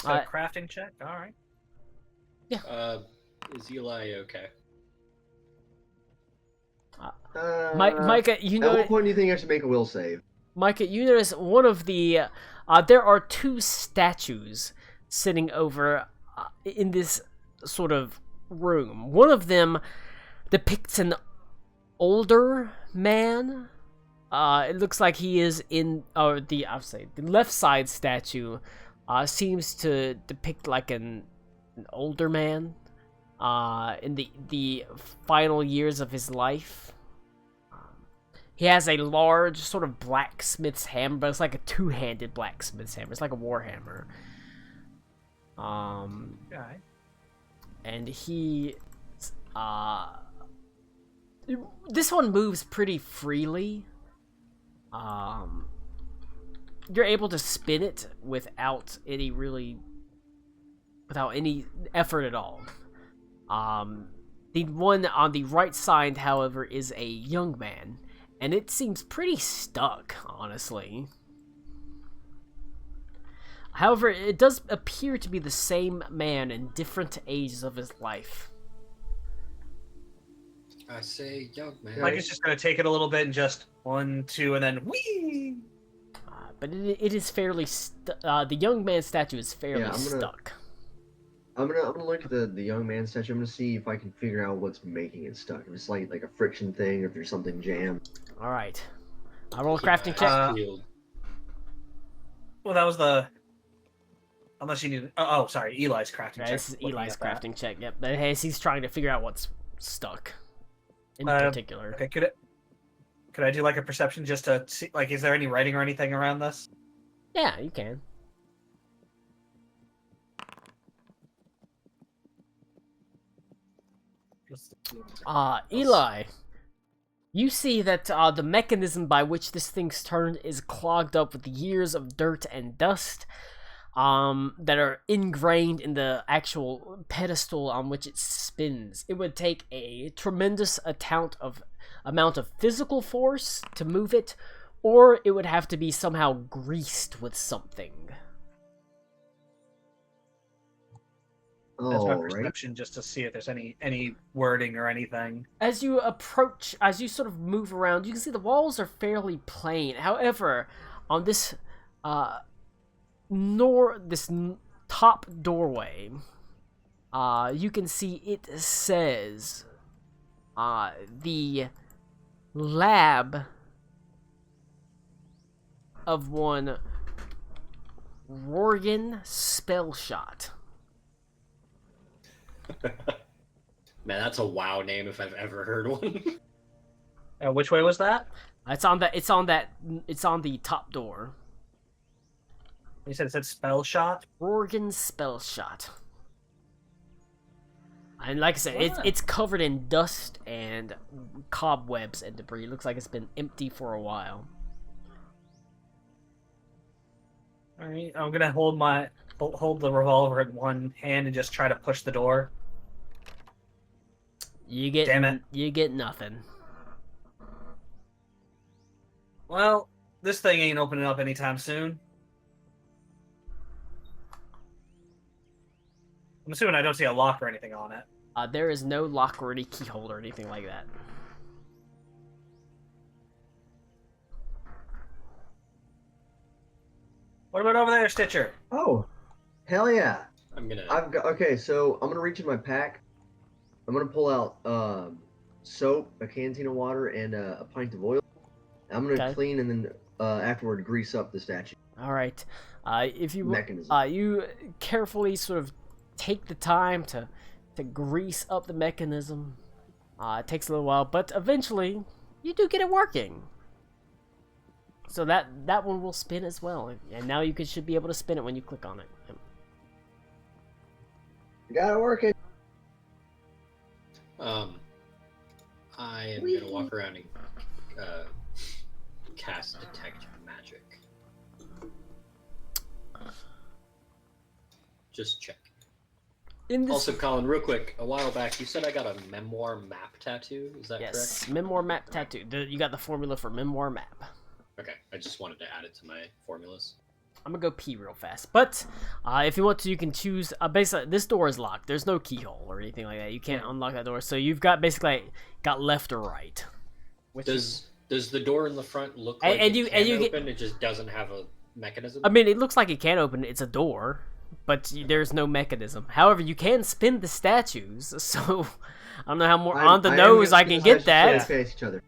So crafting check. All right. Is Eli okay? Micah, you At know. what point do you think I should make a will save? Micah, you notice one of the there are two statues sitting over in this sort of room. One of them depicts an older man. It looks like he is in the left side statue seems to depict like an older man in the final years of his life. He has a large sort of blacksmith's hammer, but it's like a two-handed blacksmith's hammer. It's like a war hammer. Okay. And he, this one moves pretty freely. You're able to spin it without any effort at all. The one on the right side, however, is a young man. And it seems pretty stuck, honestly. However, it does appear to be the same man in different ages of his life. I say, young man. Like it's just gonna take it a little bit and just 1, 2, and then whee. But it is fairly the young man statue is fairly stuck. I'm gonna look at the young man statue. I'm gonna see if I can figure out what's making it stuck. If it's like a friction thing, or if there's something jammed. All right, I roll a crafting check. Well, that was the. Unless you need. Oh, sorry, Eli's crafting check. This is Looking Eli's at that. crafting check. Yep, but he's trying to figure out what's stuck in particular. Okay, could I do like a perception just to see, like, is there any writing or anything around this? Yeah, you can. Eli, you see that the mechanism by which this thing's turned is clogged up with years of dirt and dust that are ingrained in the actual pedestal on which it spins. It would take a tremendous amount of physical force to move it, or it would have to be somehow greased with something. That's my All right. perception, just to see if there's any wording or anything. As you sort of move around, you can see the walls are fairly plain. However, on this top doorway, you can see it says the lab of one Rorgan Spellshot. Man, that's a WoW name if I've ever heard one. Which way was that? It's on the top door. You said it said spell shot. Rorgan Spellshot. And like I said, Wow. it's covered in dust and cobwebs and debris. It looks like it's been empty for a while. All right, I'm gonna hold the revolver in one hand and just try to push the door. You get Damn it. You get nothing. Well, this thing ain't opening up anytime soon. I'm assuming I don't see a lock or anything on it. There is no lock or any keyhole or anything like that. What about over there, Stitcher? Oh, hell yeah! I'm gonna. Okay, so I'm gonna reach in my pack. I'm gonna pull out soap, a canteen of water, and a pint of oil. I'm gonna Okay. clean and then afterward grease up the statue All right. If you mechanism. you carefully sort of take the time to grease up the mechanism. It takes a little while, but eventually you do get it working. So that one will spin as well, and now you should be able to spin it when you click on it. Got it working. I am gonna walk around and cast detect magic. Just check. In this, Also, Colin, real quick, a while back you said I got a memoir map tattoo. Is that yes, correct? memoir map tattoo. You got the formula for memoir map. Okay, I just wanted to add it to my formulas. I'm gonna go pee real fast, but if you want to, you can choose. Basically, this door is locked. There's no keyhole or anything like that. You can't unlock that door. So you've got basically got left or right. Does the door in the front look And- like and it you- can and you get- open? It just doesn't have a mechanism. I mean, it looks like it can open. It's a door, but there's no mechanism. However, you can spin the statues. So I don't know how more on the nose I can get that. Face each other.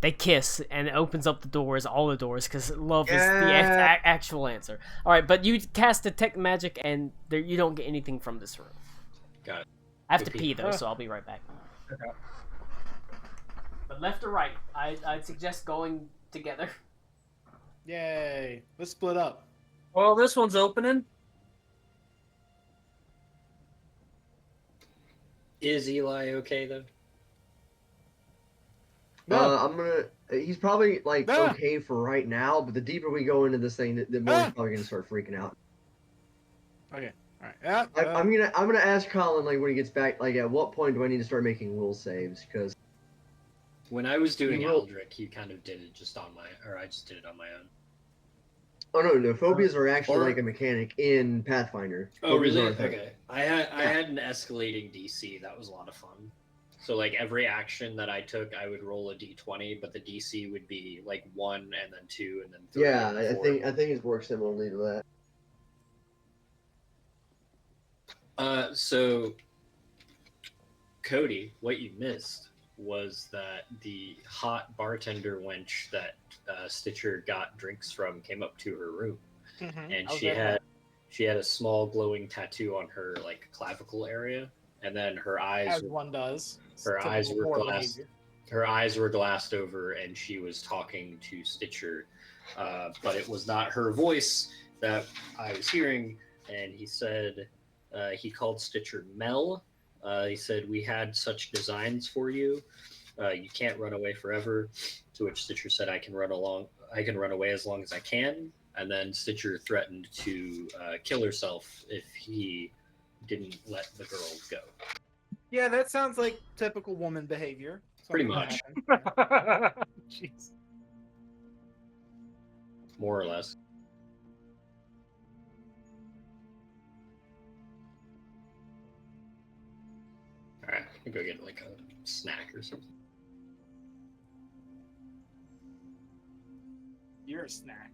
They kiss, and it opens up the doors, all the doors, because love is the Yeah. actual answer. All right, but you cast detect magic, and you don't get anything from this room. Got it. I have to Go pee pee. though, so I'll be right back. Okay. But left or right, I'd suggest going together. Yay! Let's split up. Well, this one's opening. Is Eli okay though? No. I'm gonna. He's probably like Ah. okay for right now, but the deeper we go into this thing, the more he's probably gonna start freaking out. Okay. All right. Yeah. I'm gonna ask Colin like when he gets back, like at what point do I need to start making will saves? Because When I was doing You will- Eldrick, you kind of did it just on my, or I just did it on my own. oh no, phobias are actually Or- like a mechanic in Pathfinder. Oh, Phobias really? are a thing. Okay. I had an escalating DC. That was a lot of fun. So like every action that I took, I would roll a d20, but the DC would be like 1 and then 2 and then 3. Yeah, and I 4. think it works similarly to that. So Cody, what you missed was that the hot bartender wench that Stitcher got drinks from came up to her room, and she had a small glowing tattoo on her like clavicle area, and then her eyes as one does. It's her eyes typical were horror glassed. behavior. Her eyes were glassed over, and she was talking to Stitcher, but it was not her voice that I was hearing. And he said he called Stitcher Mel. He said, "We had such designs for you. You can't run away forever." To which Stitcher said, I can run away as long as I can." And then Stitcher threatened to kill herself if he didn't let the girl go. Yeah, that sounds like typical woman behavior. Pretty Something much. that happened. Jeez. More or less. All right, I'll go get like a snack or something. You're a snack.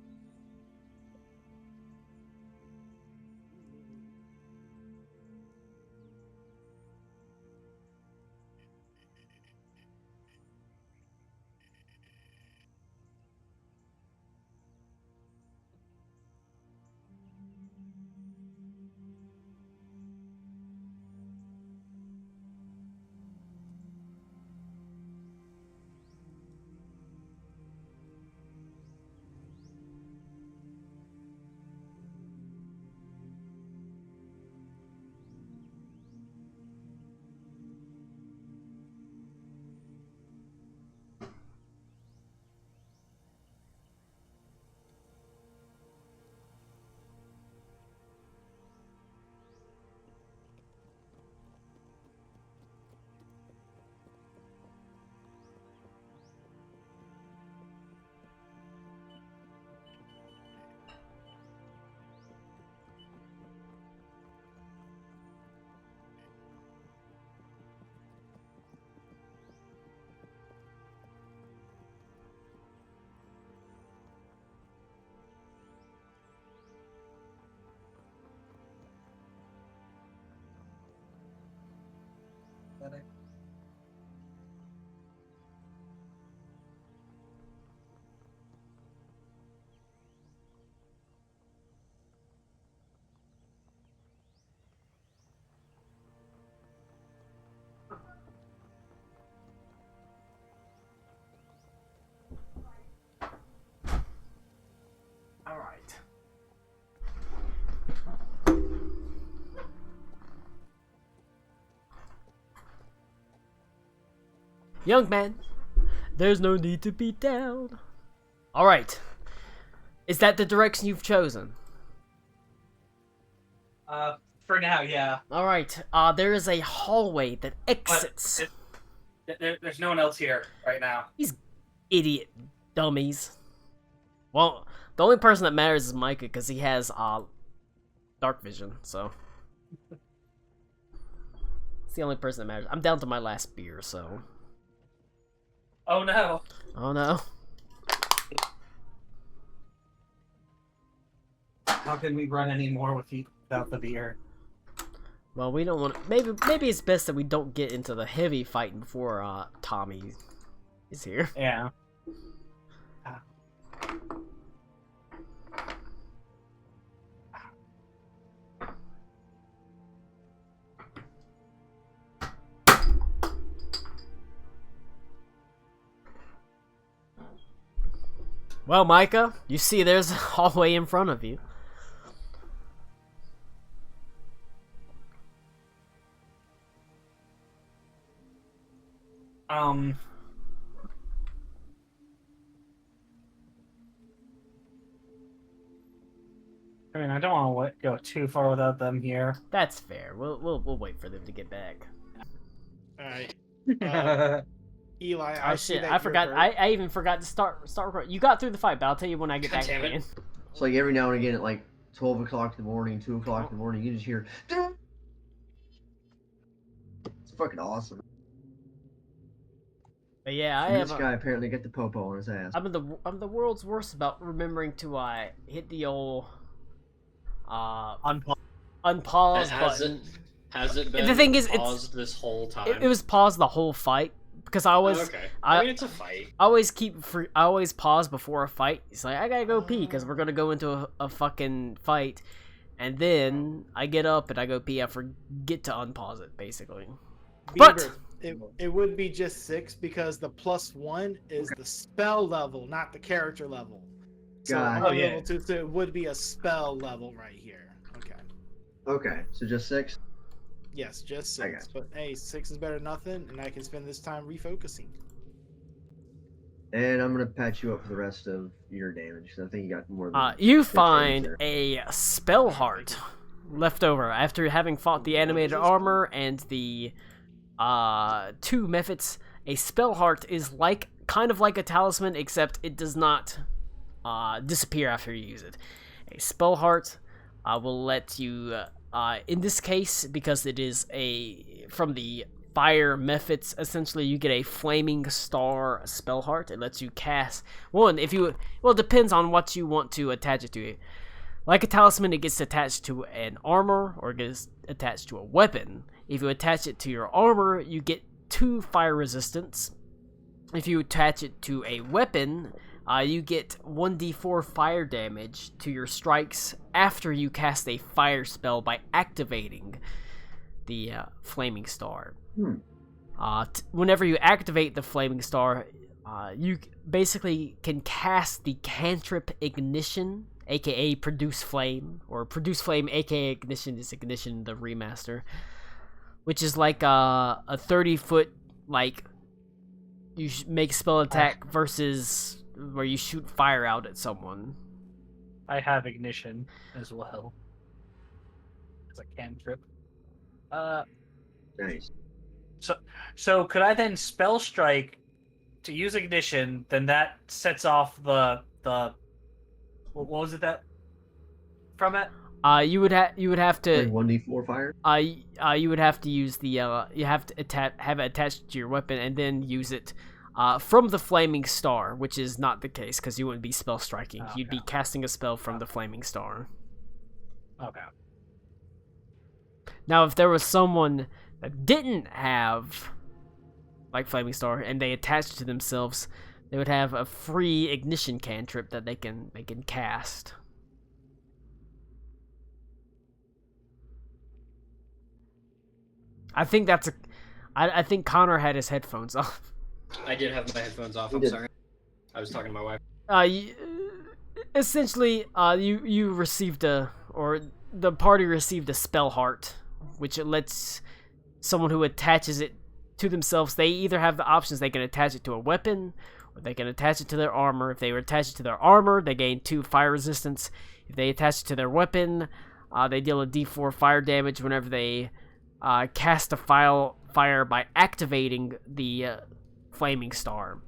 Young man, there's no need to be down. Alright. Is that the direction you've chosen? For now, yeah. Alright, there is a hallway that exits. There's no one else here right now. These idiot dummies. Well, the only person that matters is Micah because he has dark vision, so. It's the only person that matters. I'm down to my last beer, so. Oh no. Oh no. How can we run any more without the beer? Well, we don't want to, maybe it's best that we don't get into the heavy fighting before Tommy is here. Yeah. Well, Micah, you see there's a hallway in front of you. I mean, I don't want to go too far without them here. That's fair. We'll wait for them to get back. All right. Eli, I Oh see shit! that I you're forgot. hurt. I even forgot to start recording. You got through the fight, but I'll tell you when I get God back damn it. in. It's like every now and again at like 12 o'clock in the morning, 2 o'clock in the morning, you just hear. It's fucking awesome. But yeah, I And this have. guy apparently got the popo on his ass. I'm the world's worst about remembering to hit the old unpause button. Has it been The thing is, paused this whole time? It was paused the whole fight because I always. Oh, okay. I mean, it's a fight. I always pause before a fight. It's like I gotta go pee because we're gonna go into a fucking fight, and then I get up and I go pee. I forget to unpause it, basically. But it would be just 6 because the +1 is the spell level, not the character level. So God. our level 2, so it would be a spell level right here. Okay. Okay, so just 6? Yes, just I 6. got But hey, 6 is better than nothing, and I can spend this time refocusing. And I'm gonna patch you up for the rest of your damage, because I think you got more than you 6 damage find there. a spell heart left over after having fought the animated armor and the 2 methods. A spell heart is kind of like a talisman, except it does not disappear after you use it. A spell heart will let you, in this case, because it is from the fire methods, essentially you get a flaming star spell heart. It lets you cast it depends on what you want to attach it to. Like a talisman, it gets attached to an armor or it gets attached to a weapon. If you attach it to your armor, you get 2 fire resistance. If you attach it to a weapon, you get 1d4 fire damage to your strikes after you cast a fire spell by activating the flaming star. Whenever you activate the flaming star, you basically can cast the cantrip ignition, aka produce flame, or produce flame, aka ignition is ignition the remaster, which is like a 30-foot you make spell attack versus where you shoot fire out at someone. I have ignition as well. It's a cantrip. Nice. So could I then spell strike to use ignition? Then that sets off the what was it that from it? You would have to Like 1d4 fire? you would have to use the you have to have it attached to your weapon and then use it from the flaming star, which is not the case because you wouldn't be spell striking. Okay. You'd be casting a spell from the flaming star. Okay. Now, if there was someone that didn't have flaming star and they attached to themselves, they would have a free ignition cantrip that they can cast. I think I think Connor had his headphones off. I did have my headphones off. You I'm did. sorry. I was talking to my wife. Essentially, you received the party received a spell heart, which it lets someone who attaches it to themselves, they either have the options they can attach it to a weapon, or they can attach it to their armor. If they attach it to their armor, they gain 2 fire resistance. If they attach it to their weapon, they deal a d4 fire damage whenever they cast a fire by activating the Flaming Star.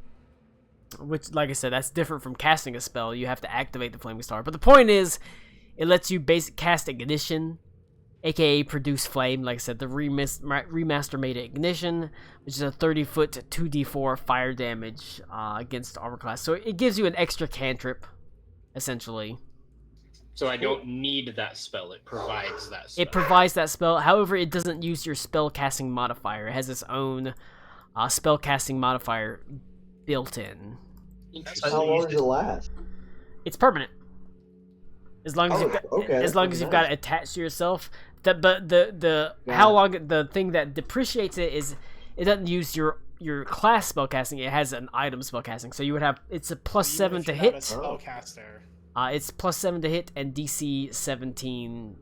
Which, like I said, that's different from casting a spell. You have to activate the Flaming Star. But the point is, it lets you cast Ignition, aka produce flame. Like I said, the remaster made it Ignition, which is a 30-foot 2d4 fire damage against armor class. So it gives you an extra cantrip, essentially. So I don't need that spell. It provides that spell. It provides that spell. However, it doesn't use your spell casting modifier. It has its own spell casting modifier built in. How long does it last? It's permanent. As long as you've got it attached to yourself. But how long the thing that depreciates it is it doesn't use your class spell casting. It has an item spell casting. So you would have it's a +7 to hit. Spellcaster. It's +7 to hit and DC 17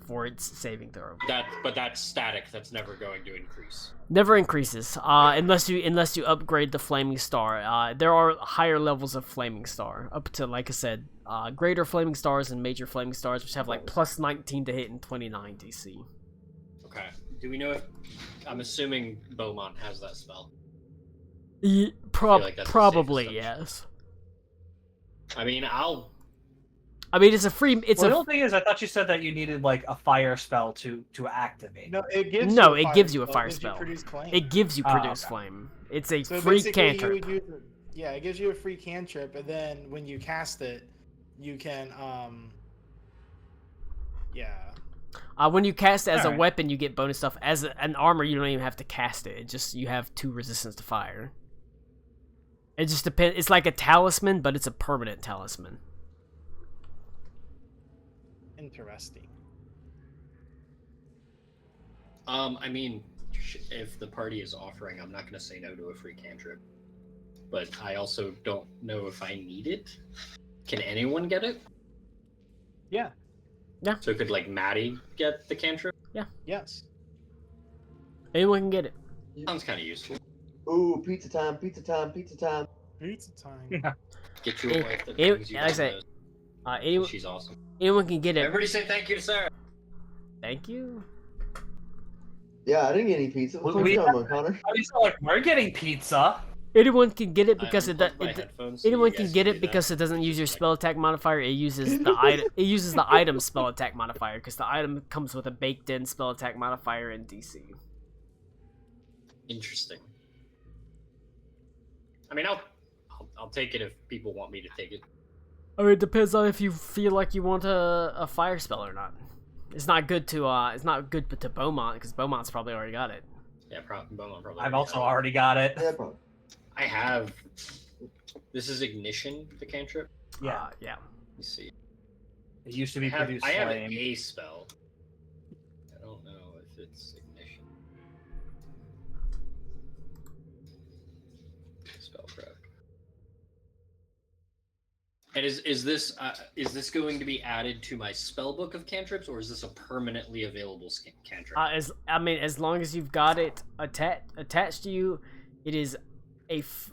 for its saving throw. But that's static. That's never going to increase. Never increases unless you upgrade the Flaming Star. There are higher levels of Flaming Star, up to, like I said, greater Flaming Stars and major Flaming Stars, which have like +19 to hit and 29 DC. Okay. Do we know if... I'm assuming Beaumont has that spell. Probably, yes. I mean, it's a free. The only thing is, I thought you said that you needed like a fire spell to activate. No, it gives you a fire spell. It gives you produce flame. It's a free cantrip. It gives you a free cantrip, and then when you cast it, you can when you cast it as a weapon, you get bonus stuff. As an armor, you don't even have to cast it. It just you have 2 resistance to fire. It just depends. It's like a talisman, but it's a permanent talisman. Interesting. I mean, if the party is offering, I'm not going to say no to a free cantrip. But I also don't know if I need it. Can anyone get it? Yeah. Yeah. So could, like, Maddie get the cantrip? Yeah. Yes. Anyone can get it. Sounds kind of useful. Ooh, pizza time, pizza time, pizza time. Pizza time. Get you a wife that brings you like I said, anyone, she's awesome. Anyone can get it. Everybody say thank you to Sarah. Thank you. Yeah, I didn't get any pizza. What's going on, Connor? We're getting pizza. Anyone can get it because it it doesn't use your spell attack modifier. It uses the item. It uses the item spell attack modifier because the item comes with a baked-in spell attack modifier in DC. Interesting. I mean, I'll take it if people want me to take it. Oh, it depends on if you feel like you want a fire spell or not. It's not good to Beaumont because Beaumont's probably already got it. Yeah, Beaumont probably. I've also already got it. Yeah, probably. I have. This is Ignition, the cantrip. Yeah. Yeah. Let me see. It used to be I produce have flame. a spell. I don't know if it's Ignition. Spell prep. And is this going to be added to my spell book of cantrips, or is this a permanently available cantrip? As long as you've got it attached to you, it is it's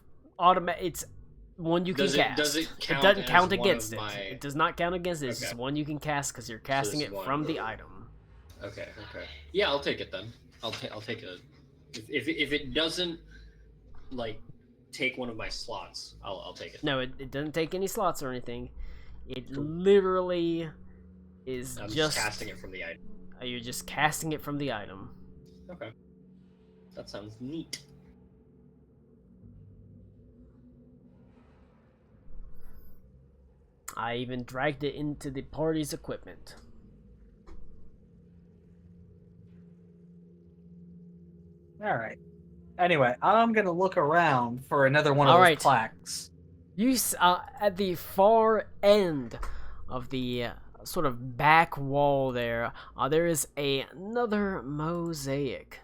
one you can cast. Does it count? It doesn't count as against one it. of my... It does not count against it. It's Okay. just one you can cast because you're casting it from the item. Okay. Yeah, I'll take it then. I'll take a. If it doesn't like take one of my slots, I'll take it. No, it doesn't take any slots or anything. It literally is I'm just casting it from the item. You're just casting it from the item. Okay. That sounds neat. I even dragged it into the party's equipment. All right. Anyway, I'm gonna look around for another one of those plaques. At the far end of the sort of back wall there, there is another mosaic.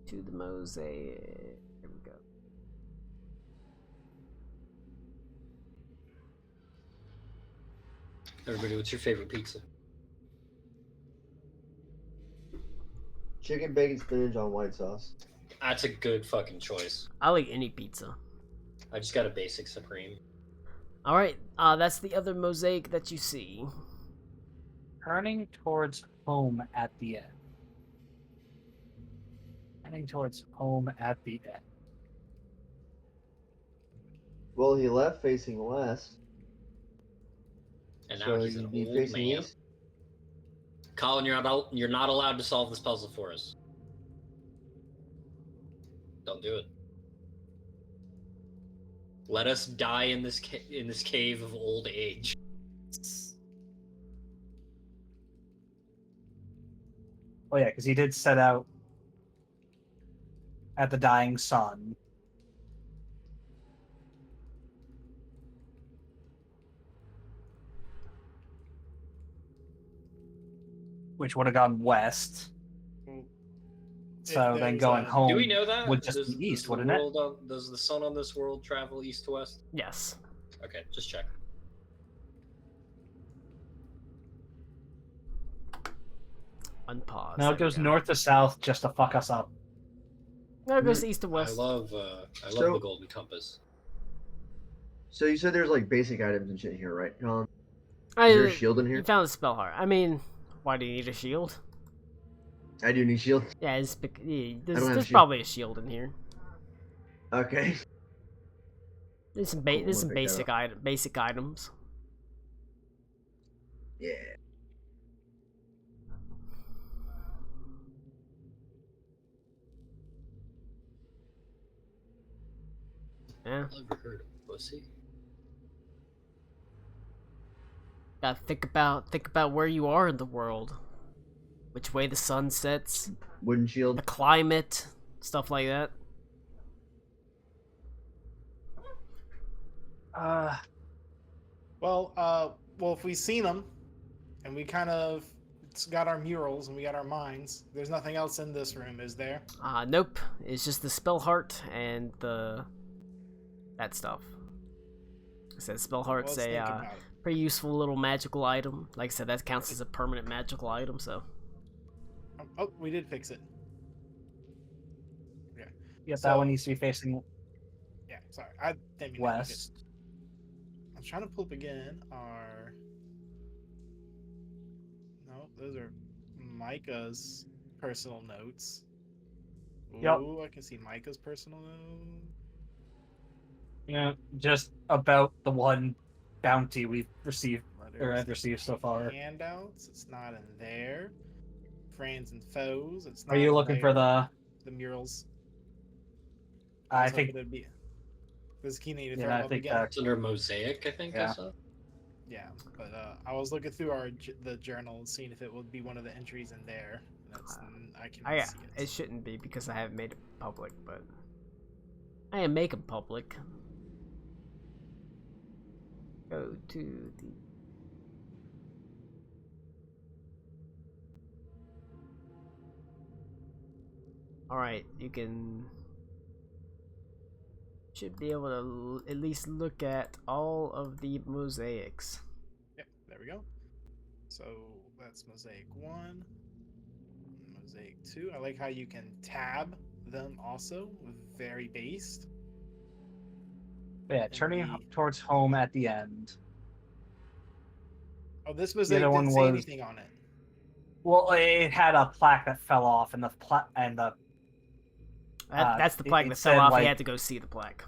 To the mosaic. Here we go. Everybody, what's your favorite pizza? Chicken bacon spinach on white sauce. That's a good fucking choice. I like any pizza. I just got a basic supreme. Alright, that's the other mosaic that you see. Turning towards home at the end. Turning towards home at the end. Well, he left facing west. And now So he's an he'd be old facing man. east. Colin, you're not allowed to solve this puzzle for us. Don't do it. Let us die in this cave of old age. Oh yeah, because he did set out at the dying sun. Which would have gone west. Well, So if then there's going a- home Do we know that? would just be east, wouldn't it? Does the sun on this world travel east to west? Yes. Okay, just check. Unpause. No, There it goes we go. north to south just to fuck us up. No, it goes east to west. I love So- the golden compass. So you said there's like basic items and shit here, right, Colin? I, Is there a shield in You here? found a spell heart. I mean, why do you need a shield? I do need shield. Yeah, don't have there's shield. probably a shield in here. Okay. There's some, Cool, there's some we'll pick that basic items. Yeah. Yeah. Never heard of pussy. Gotta think about where you are in the world, which way the sun sets, Wooden the shield. climate, stuff like that. Well, if we've seen them, and we kind of got our murals and we got our mines, there's nothing else in this room, is there? Nope. It's just the spell heart and that stuff. I said spell Well, heart's let's think a about it. pretty useful little magical item. Like I said, that counts as a permanent magical item. So Oh, we did fix it. Yep, So- that one needs to be facing Yeah, sorry, I didn't mean to make it. west. I'm trying to pull up again our. No, those are Micah's personal notes. Yep. Ooh, I can see Micah's personal note. Yeah, just about the one bounty we've received or Letters, have received so far. handouts. It's not in there. Friends and foes. It's not. Are you in looking for there. The murals? I was think hoping it'd be. Does Key need to Yeah, throw I it up think again? It's under mosaic, I think. I Yeah. saw. Yeah, but I was looking through the journal and seeing if it would be one of the entries in there. That's I can see it it. shouldn't be because I haven't made it public, but I am making public. Go to the. Alright, you should be able to at least look at all of the mosaics. Yep, there we go. So that's mosaic 1, mosaic 2. I like how you can tab them also, very based. yeah, turning the- towards home at the end. Oh, this mosaic other didn't one say was- anything on it. Well, it had a plaque that fell off, and the That's the plaque it that fell said, off. like- You had to go see the plaque.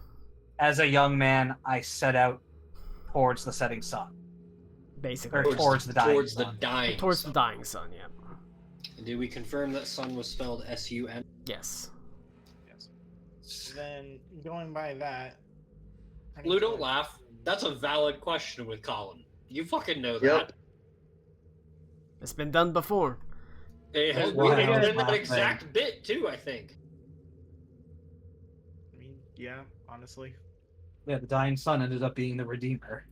as a young man, I set out towards the setting sun. Basically. Or towards the dying Towards the sun. dying. Towards the sun. dying sun, yeah. Did we confirm that sun was spelled S-U-N? Yes. Yes. Then going by that. Blue, don't laugh. That's a valid question with Colin. You fucking know Yep. that. It's been done before. It has Well, been yeah, in that laughing. exact bit too, I think. I mean, yeah, honestly. Yeah, the dying sun ended up being the redeemer.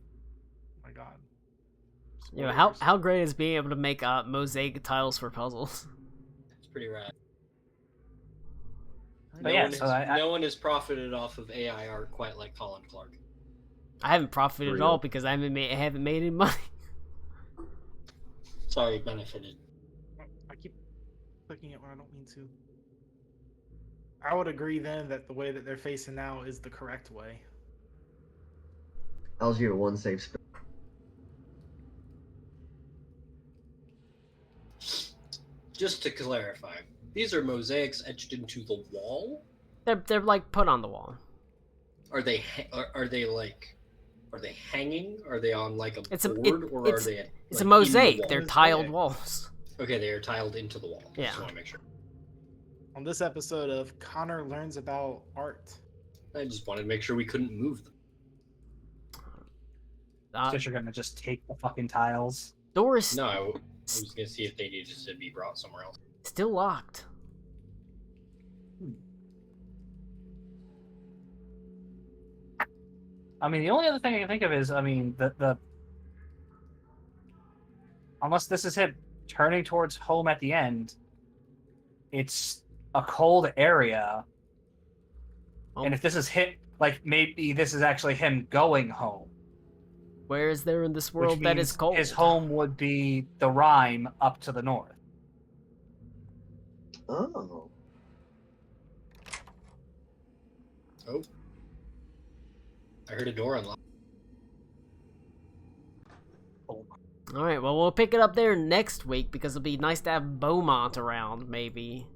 Oh my God. You know, Spoilers. how great is being able to make mosaic tiles for puzzles? It's pretty rad. But No, yeah, one so has, I- no one has profited off of AI art quite like Colin Clark. I haven't profited For at real. all because I haven't made any money. Sorry, benefited. I keep. clicking it when I don't mean to. I would agree then that the way that they're facing now is the correct way. Tells you a one safe spell. Just to clarify, these are mosaics etched into the wall. They're like put on the wall. Are they hanging? Are they on like a It's a- board, it- or it's- are they? It's like, a in the mosaic. wall? They're Mosaic. tiled walls. Okay, they are tiled into the wall. Yeah. Just want to make sure. On this episode of Connor Learns About Art. I just wanted to make sure we couldn't move them. So you're gonna just take the fucking tiles. Door is No, I was gonna see if they needed to be brought somewhere else. still locked. I mean, the only other thing I can think of is, I mean, the unless this is him turning towards home at the end, it's a cold area. Oh. And if this is him, like maybe this is actually him going home. Where is there in this Which world that means is cold? his home would be the Rime up to the north. Oh. Oh, I heard a door unlock. All right, well, we'll pick it up there next week because it'll be nice to have Beaumont around, maybe.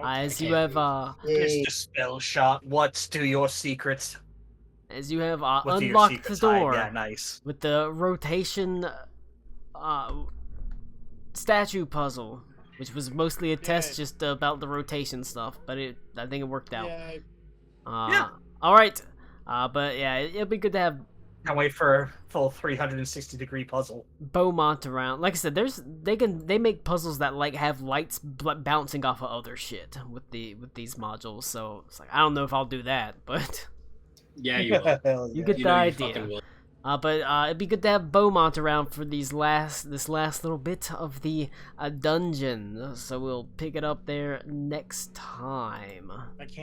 As you can't have, Yay. Mr. Spellshot, what's to your secrets? as you have What do your unlocked the secrets hide? door Yeah, nice. with the rotation statue puzzle, which was mostly a test Yeah. just about the rotation stuff, but I think it worked out. Yeah, Yeah. All right, but yeah, it'll be good to have Can't wait for a full 360-degree puzzle. Beaumont around. Like I said, they make puzzles that like have lights bouncing off of other shit with these modules. So it's like I don't know if I'll do that, but Yeah, you will. Hell you yeah. get You the know you idea. fucking will. But it'd be good to have Beaumont around for this last little bit of the dungeon. So we'll pick it up there next time. I can't.